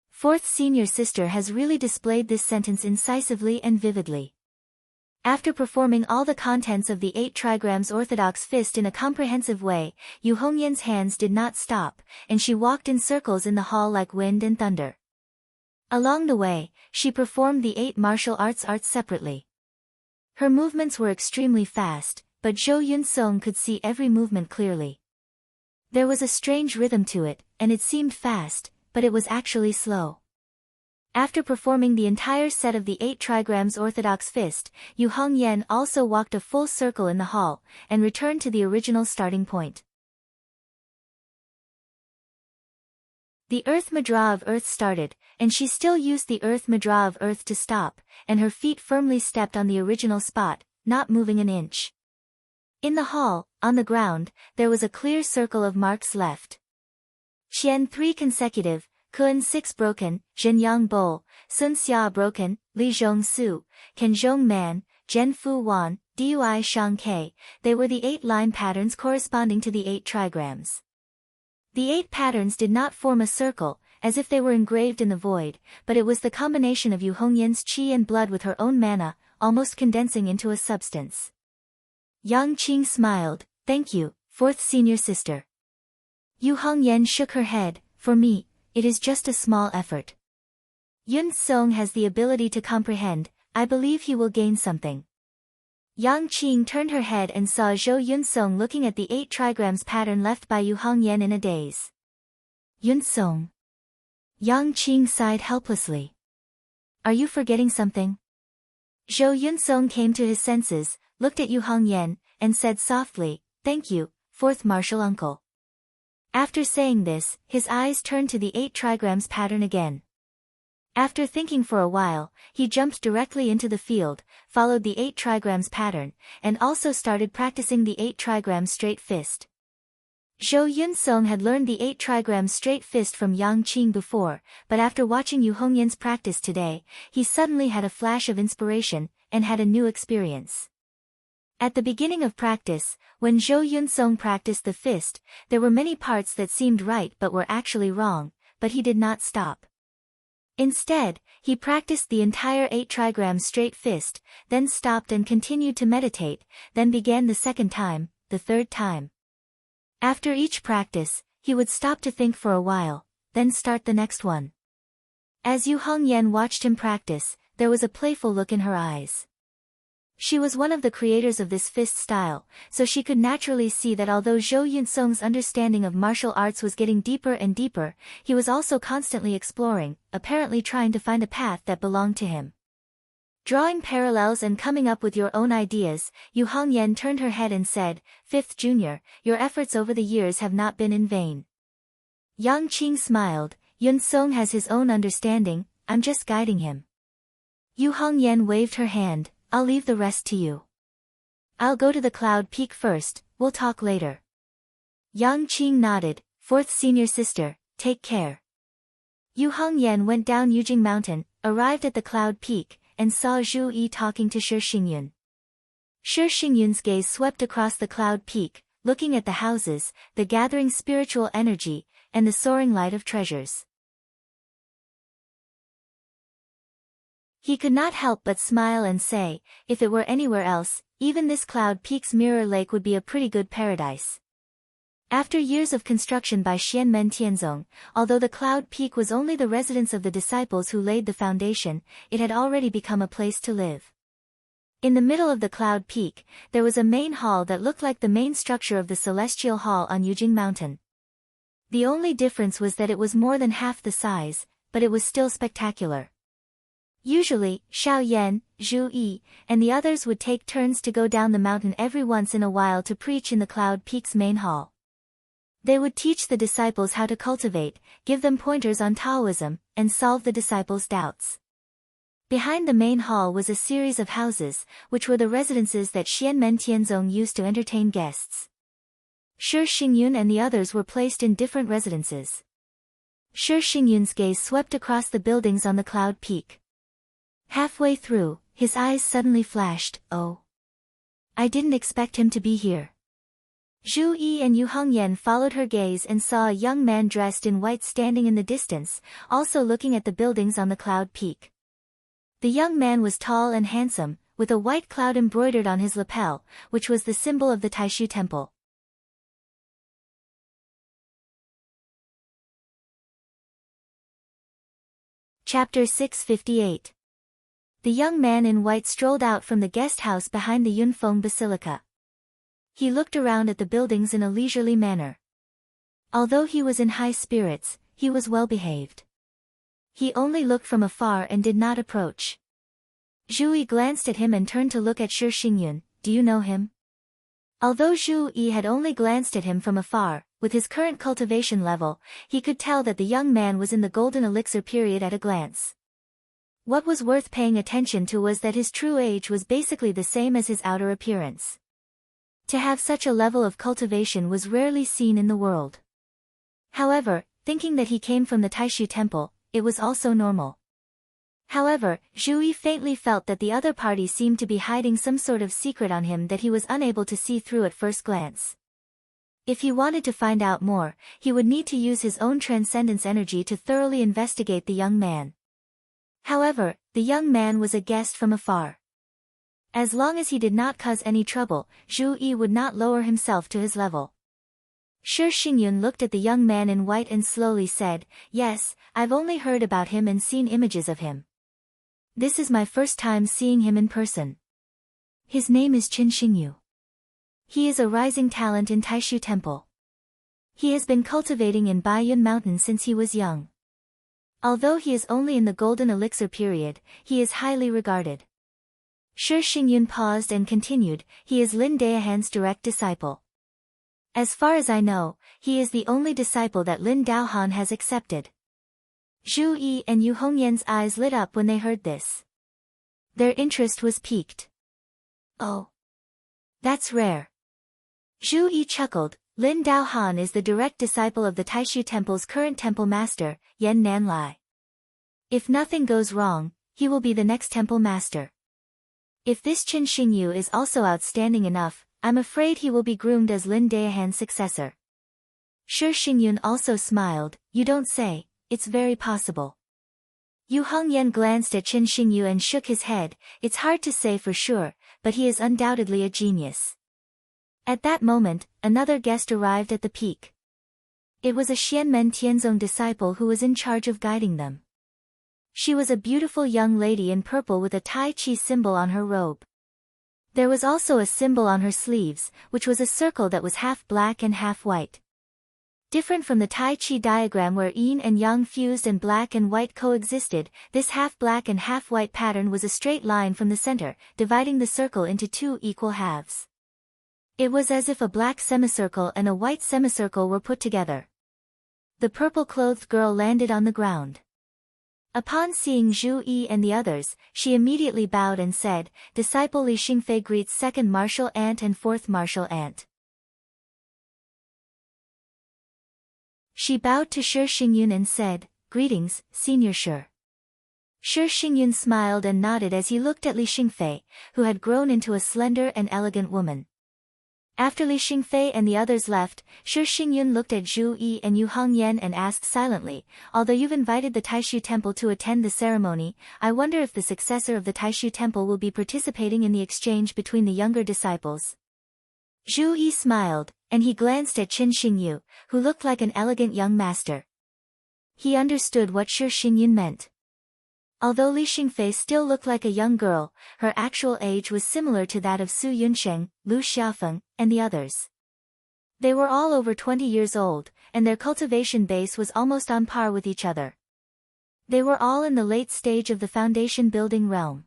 Fourth senior sister has really displayed this sentence incisively and vividly. After performing all the contents of the 8 trigrams orthodox fist in a comprehensive way, Yu Hongyan's hands did not stop, and she walked in circles in the hall like wind and thunder. Along the way, she performed the 8 martial arts separately. Her movements were extremely fast, but Zhou Yunsong could see every movement clearly. There was a strange rhythm to it, and it seemed fast, but it was actually slow. After performing the entire set of the 8 trigrams orthodox fist, Yu Hongyan also walked a full circle in the hall, and returned to the original starting point. The earth mudra of earth started, and she still used the earth mudra of earth to stop, and her feet firmly stepped on the original spot, not moving an inch. In the hall, on the ground, there was a clear circle of marks left. Qian 3 consecutive, Kun 6 broken, Zhenyang Bo, Sun Xia broken, Li Zhong Su, Ken Zhong Man, Zhen Fu Wan, Dui Shang Ke. They were the 8 line patterns corresponding to the 8 trigrams. The 8 patterns did not form a circle, as if they were engraved in the void, but it was the combination of Yu Hongyan's qi and blood with her own mana, almost condensing into a substance. Yang Qing smiled. Thank you, fourth senior sister. Yu Hongyan shook her head. For me, it is just a small effort. Yun Song has the ability to comprehend. I believe he will gain something. Yang Qing turned her head and saw Zhou Yunsong looking at the 8 trigrams pattern left by Yu Hongyan in a daze. Yunsong. Yang Qing sighed helplessly. Are you forgetting something? Zhou Yunsong came to his senses, looked at Yu Hongyan, and said softly, Thank you, fourth martial uncle. After saying this, his eyes turned to the 8 trigrams pattern again. After thinking for a while, he jumped directly into the field, followed the 8 trigrams pattern, and also started practicing the 8 trigrams straight fist. Zhou Yunsong had learned the 8 trigrams straight fist from Yang Qing before, but after watching Yu Hongyan's practice today, he suddenly had a flash of inspiration, and had a new experience. At the beginning of practice, when Zhou Yunsong practiced the fist, there were many parts that seemed right but were actually wrong, but he did not stop. Instead, he practiced the entire 8 trigrams straight fist, then stopped and continued to meditate, then began the second time, the third time. After each practice, he would stop to think for a while, then start the next one. As Yu Hongyan watched him practice, there was a playful look in her eyes. She was one of the creators of this fist style, so she could naturally see that although Zhou Yunsong's understanding of martial arts was getting deeper and deeper, he was also constantly exploring, apparently trying to find a path that belonged to him. Drawing parallels and coming up with your own ideas, Yu Hongyan turned her head and said, Fifth Junior, your efforts over the years have not been in vain. Yang Qing smiled. Yunsong has his own understanding, I'm just guiding him. Yu Hongyan waved her hand. I'll leave the rest to you. I'll go to the cloud peak first, we'll talk later. Yang Qing nodded. Fourth senior sister, take care. Yu Hongyan went down Yujing Mountain, arrived at the cloud peak, and saw Zhu Yi talking to Shi Xingyun. Shi Xingyun's gaze swept across the cloud peak, looking at the houses, the gathering spiritual energy, and the soaring light of treasures. He could not help but smile and say, if it were anywhere else, even this cloud peak's mirror lake would be a pretty good paradise. After years of construction by Xianmen Tianzong, although the cloud peak was only the residence of the disciples who laid the foundation, it had already become a place to live. In the middle of the cloud peak, there was a main hall that looked like the main structure of the celestial hall on Yujing Mountain. The only difference was that it was more than half the size, but it was still spectacular. Usually, Xiao Yan, Zhu Yi, and the others would take turns to go down the mountain every once in a while to preach in the cloud peak's main hall. They would teach the disciples how to cultivate, give them pointers on Taoism, and solve the disciples' doubts. Behind the main hall was a series of houses, which were the residences that Xianmen Tianzong used to entertain guests. Shi Xingyun and the others were placed in different residences. Shi Xingyun's gaze swept across the buildings on the cloud peak. Halfway through, his eyes suddenly flashed, "Oh! I didn't expect him to be here." Zhu Yi and Yu Hongyan followed her gaze and saw a young man dressed in white standing in the distance, also looking at the buildings on the cloud peak. The young man was tall and handsome, with a white cloud embroidered on his lapel, which was the symbol of the Taishu temple. Chapter 658. The young man in white strolled out from the guest house behind the Yunfeng Basilica. He looked around at the buildings in a leisurely manner. Although he was in high spirits, he was well behaved. He only looked from afar and did not approach. Zhu Yi glanced at him and turned to look at Shi Xingyun. "Do you know him?" Although Zhu Yi had only glanced at him from afar, with his current cultivation level, he could tell that the young man was in the golden elixir period at a glance. What was worth paying attention to was that his true age was basically the same as his outer appearance. To have such a level of cultivation was rarely seen in the world. However, thinking that he came from the Taishu temple, it was also normal. However, Zhu Yi faintly felt that the other party seemed to be hiding some sort of secret on him that he was unable to see through at first glance. If he wanted to find out more, he would need to use his own transcendence energy to thoroughly investigate the young man. However, the young man was a guest from afar. As long as he did not cause any trouble, Zhu Yi would not lower himself to his level. Shi Xingyun looked at the young man in white and slowly said, "Yes, I've only heard about him and seen images of him. This is my first time seeing him in person. His name is Qin Xingyu. He is a rising talent in Taishu Temple. He has been cultivating in Baiyun Mountain since he was young. Although he is only in the golden elixir period, he is highly regarded." Shi Xingyun paused and continued, "He is Lin Daohan's direct disciple. As far as I know, he is the only disciple that Lin Daohan has accepted." Zhu Yi and Yu Hongyan's eyes lit up when they heard this. Their interest was piqued. "Oh, that's rare." Zhu Yi chuckled. "Lin Daohan is the direct disciple of the Taishu Temple's current temple master, Yan Nanlai. If nothing goes wrong, he will be the next temple master. If this Qin Xingyu is also outstanding enough, I'm afraid he will be groomed as Lin Daohan's successor." Shi Xingyun also smiled. "You don't say, it's very possible." Yu Hongyan glanced at Qin Xingyu and shook his head. "It's hard to say for sure, but he is undoubtedly a genius." At that moment, another guest arrived at the peak. It was a Xianmen Tianzong disciple who was in charge of guiding them. She was a beautiful young lady in purple with a Tai Chi symbol on her robe. There was also a symbol on her sleeves, which was a circle that was half black and half white. Different from the Tai Chi diagram where yin and yang fused and black and white coexisted, this half-black and half-white pattern was a straight line from the center, dividing the circle into two equal halves. It was as if a black semicircle and a white semicircle were put together. The purple-clothed girl landed on the ground. Upon seeing Zhu Yi and the others, she immediately bowed and said, "Disciple Li Xingfei greets second martial ant and fourth martial ant." She bowed to Shi Xingyun and said, "Greetings, Senior Shi." Shi Xingyun smiled and nodded as he looked at Li Xingfei, who had grown into a slender and elegant woman. After Li Xingfei and the others left, Shi Xingyun looked at Zhu Yi and Yu Hongyan and asked silently, "Although you've invited the Taishu Temple to attend the ceremony, I wonder if the successor of the Taishu Temple will be participating in the exchange between the younger disciples." Zhu Yi smiled, and he glanced at Qin Xingyu, who looked like an elegant young master. He understood what Shi Xingyun meant. Although Li Xingfei still looked like a young girl, her actual age was similar to that of Su Yunsheng, Lu Xiaofeng, and the others. They were all over 20 years old, and their cultivation base was almost on par with each other. They were all in the late stage of the foundation building realm.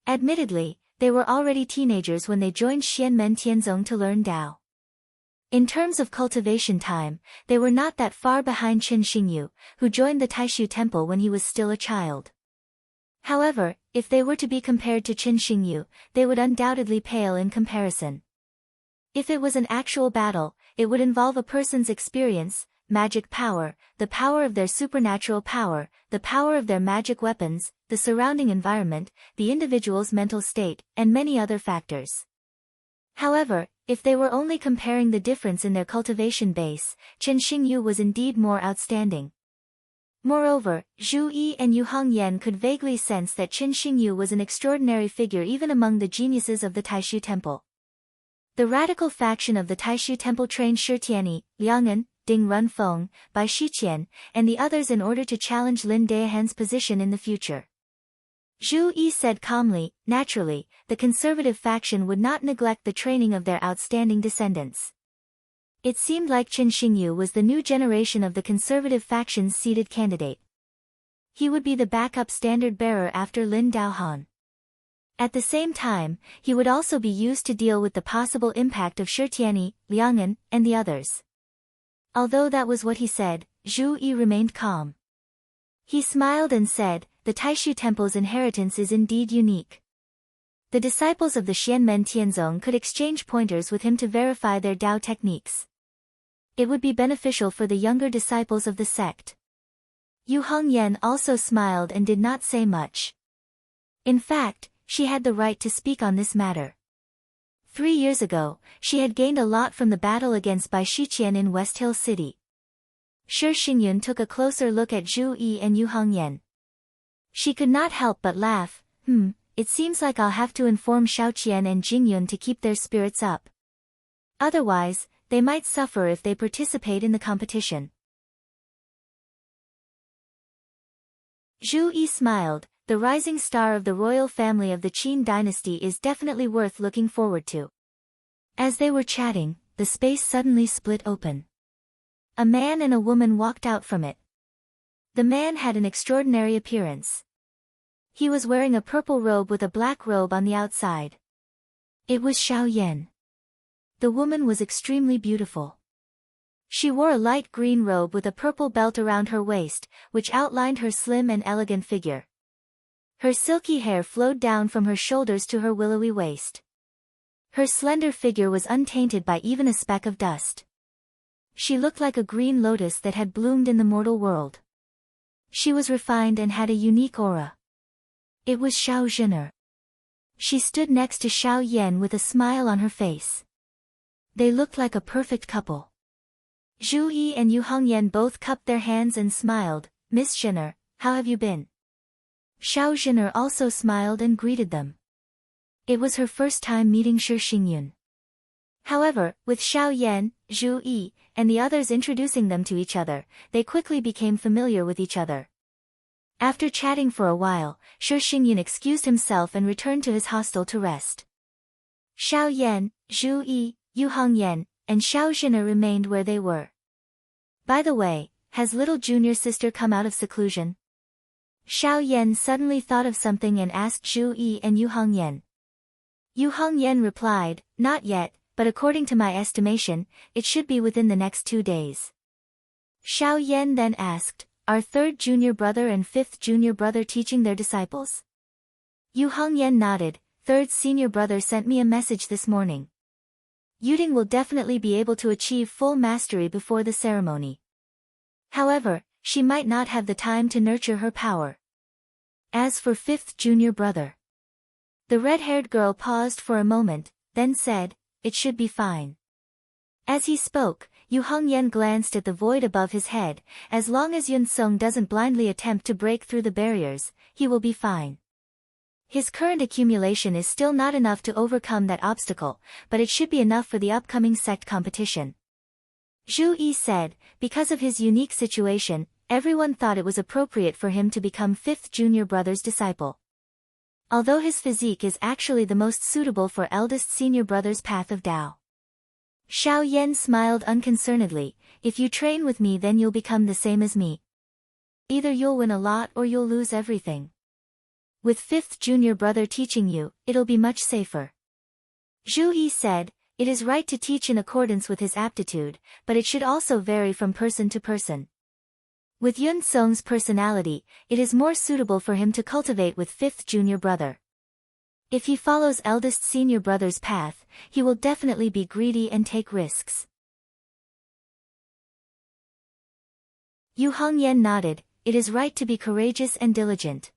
Admittedly, they were already teenagers when they joined Xianmen Tianzong to learn Tao. In terms of cultivation time, they were not that far behind Qin Xingyu, who joined the Taishu temple when he was still a child. However, if they were to be compared to Qin Xingyu, they would undoubtedly pale in comparison. If it was an actual battle, it would involve a person's experience, magic power, the power of their supernatural power, the power of their magic weapons, the surrounding environment, the individual's mental state, and many other factors. However, if they were only comparing the difference in their cultivation base, Qin Xingyu was indeed more outstanding. Moreover, Zhu Yi and Yu Hongyan could vaguely sense that Qin Xingyu was an extraordinary figure even among the geniuses of the Taishu temple. The radical faction of the Taishu temple trained Shi Tianyi, Liang'an, Ding Runfeng, Bai Shiqian, and the others in order to challenge Lin Daohan's position in the future. Zhu Yi said calmly, naturally, the conservative faction would not neglect the training of their outstanding descendants. It seemed like Qin Xingyu was the new generation of the conservative faction's seated candidate. He would be the backup standard-bearer after Lin Daohan. At the same time, he would also be used to deal with the possible impact of Shi Tianyi, Liang'an, and the others. Although that was what he said, Zhu Yi remained calm. He smiled and said, the Taishu temple's inheritance is indeed unique. The disciples of the Xianmen Tianzong could exchange pointers with him to verify their Dao techniques. It would be beneficial for the younger disciples of the sect. Yu Hongyan also smiled and did not say much. In fact, she had the right to speak on this matter. 3 years ago, she had gained a lot from the battle against Bai Shiqian in West Hill City. Shi Xingyun took a closer look at Zhu Yi and Yu Hongyan. She could not help but laugh. It seems like I'll have to inform Xiaoqian and Jingyun to keep their spirits up. Otherwise, they might suffer if they participate in the competition. Zhu Yi smiled. The rising star of the royal family of the Qin dynasty is definitely worth looking forward to. As they were chatting, the space suddenly split open. A man and a woman walked out from it. The man had an extraordinary appearance. He was wearing a purple robe with a black robe on the outside. It was Xiao Yan. The woman was extremely beautiful. She wore a light green robe with a purple belt around her waist, which outlined her slim and elegant figure. Her silky hair flowed down from her shoulders to her willowy waist. Her slender figure was untainted by even a speck of dust. She looked like a green lotus that had bloomed in the mortal world. She was refined and had a unique aura. It was Xiao Zhener. She stood next to Xiao Yan with a smile on her face. They looked like a perfect couple. Zhu Yi and Yu Hongyan both cupped their hands and smiled. Miss Zhener, how have you been? Xiao Zhener also smiled and greeted them. It was her first time meeting Shi Xingyun. However, with Xiao Yan, Zhu Yi, and the others introducing them to each other, they quickly became familiar with each other. After chatting for a while, Shi Xingyun excused himself and returned to his hostel to rest. Xiao Yan, Zhu Yi, Yu Hongyan, and Xiao Zhener remained where they were. By the way, has little junior sister come out of seclusion? Xiao Yan suddenly thought of something and asked Zhu Yi and Yu Hongyan. Yu Hongyan replied, not yet, but according to my estimation, it should be within the next 2 days. Xiao Yan then asked, are third junior brother and fifth junior brother teaching their disciples? Yu Hongyan nodded. Third senior brother sent me a message this morning. Yuding will definitely be able to achieve full mastery before the ceremony. However, she might not have the time to nurture her power. As for fifth junior brother. The red-haired girl paused for a moment, then said, it should be fine. As he spoke, Yu Hongyan glanced at the void above his head. As long as Yun Song doesn't blindly attempt to break through the barriers, he will be fine. His current accumulation is still not enough to overcome that obstacle, but it should be enough for the upcoming sect competition. Zhu Yi said, because of his unique situation, everyone thought it was appropriate for him to become fifth junior brother's disciple. Although his physique is actually the most suitable for eldest senior brother's path of Dao. Xiao Yan smiled unconcernedly, if you train with me then you'll become the same as me. Either you'll win a lot or you'll lose everything. With fifth junior brother teaching you, it'll be much safer. Zhu Yi said, it is right to teach in accordance with his aptitude, but it should also vary from person to person. With Yun Song's personality, it is more suitable for him to cultivate with fifth junior brother. If he follows eldest senior brother's path, he will definitely be greedy and take risks. Yu Hongyan nodded. It is right to be courageous and diligent.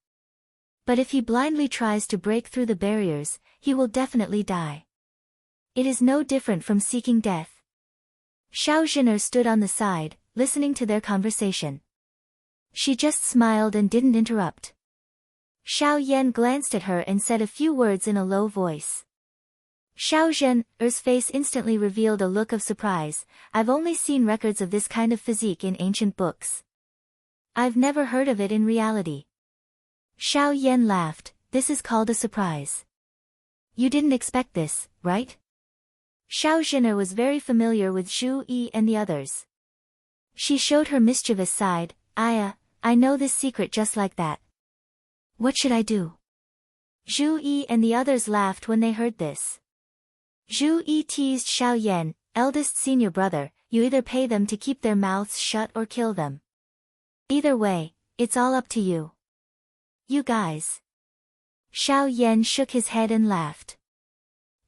But if he blindly tries to break through the barriers, he will definitely die. It is no different from seeking death. Xiao Zhener stood on the side, listening to their conversation. She just smiled and didn't interrupt. Xiao Yan glanced at her and said a few words in a low voice. Xiao Zhener's face instantly revealed a look of surprise. I've only seen records of this kind of physique in ancient books. I've never heard of it in reality. Xiao Yan laughed. This is called a surprise. You didn't expect this, right? Xiao Zhener was very familiar with Zhu Yi and the others. She showed her mischievous side. I know this secret just like that. What should I do? Zhu Yi and the others laughed when they heard this. Zhu Yi teased Xiao Yan, eldest senior brother, you either pay them to keep their mouths shut or kill them. Either way, it's all up to you. You guys. Xiao Yan shook his head and laughed.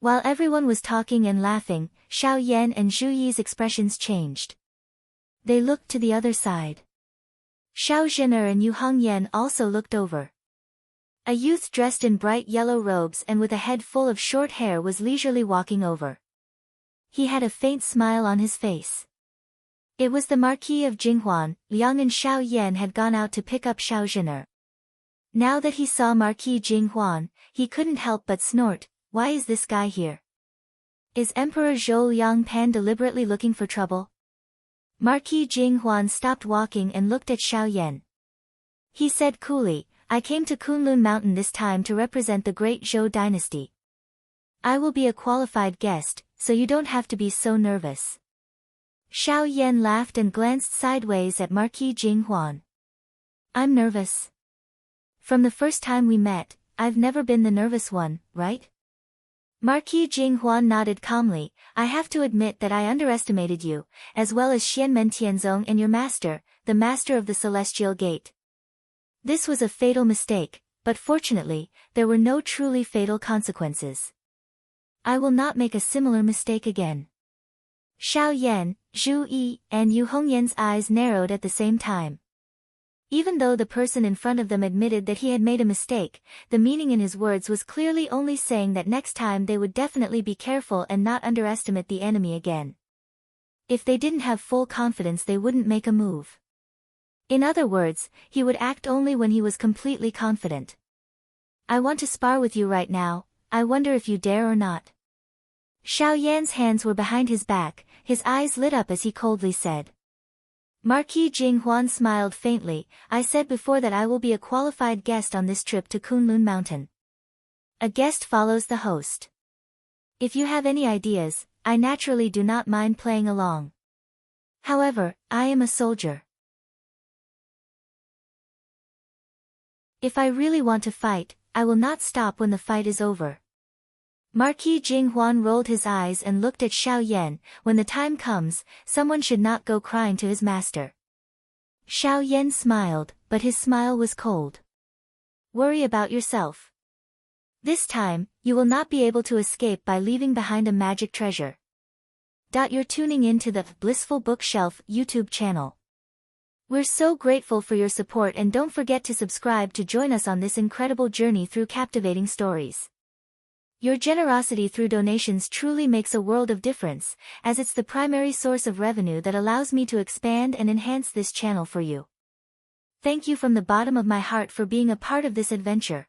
While everyone was talking and laughing, Xiao Yan and Zhu Yi's expressions changed. They looked to the other side. Xiao Zhener and Yu Hongyan also looked over. A youth dressed in bright yellow robes and with a head full of short hair was leisurely walking over. He had a faint smile on his face. It was the Marquis of Jinghuan. Liang and Xiao Yan had gone out to pick up Xiao Zhener. Now that he saw Marquis Jinghuan, he couldn't help but snort. Why is this guy here? Is Emperor Zhou Yangpan deliberately looking for trouble? Marquis Jinghuan stopped walking and looked at Xiao Yan. He said coolly, I came to Kunlun Mountain this time to represent the great Zhou dynasty. I will be a qualified guest, so you don't have to be so nervous. Xiao Yan laughed and glanced sideways at Marquis Jinghuan. I'm nervous. From the first time we met, I've never been the nervous one, right? Marquis Jinghuan nodded calmly. I have to admit that I underestimated you, as well as Xianmen Tianzong and your master, the master of the Celestial Gate. This was a fatal mistake, but fortunately, there were no truly fatal consequences. I will not make a similar mistake again. Xiao Yan, Zhu Yi, and Yu Hongyan's eyes narrowed at the same time. Even though the person in front of them admitted that he had made a mistake, the meaning in his words was clearly only saying that next time they would definitely be careful and not underestimate the enemy again. If they didn't have full confidence, they wouldn't make a move. In other words, he would act only when he was completely confident. I want to spar with you right now. I wonder if you dare or not. Xiao Yan's hands were behind his back, his eyes lit up as he coldly said. Marquis Jinghuan smiled faintly. I said before that I will be a qualified guest on this trip to Kunlun Mountain. A guest follows the host. If you have any ideas, I naturally do not mind playing along. However, I am a soldier. If I really want to fight, I will not stop when the fight is over. Marquis Jinghuan rolled his eyes and looked at Xiao Yan. When the time comes, someone should not go crying to his master. Xiao Yan smiled, but his smile was cold. Worry about yourself. This time, you will not be able to escape by leaving behind a magic treasure. You're tuning in to the Blissful Bookshelf YouTube channel. We're so grateful for your support, and don't forget to subscribe to join us on this incredible journey through captivating stories. Your generosity through donations truly makes a world of difference, as it's the primary source of revenue that allows me to expand and enhance this channel for you. Thank you from the bottom of my heart for being a part of this adventure.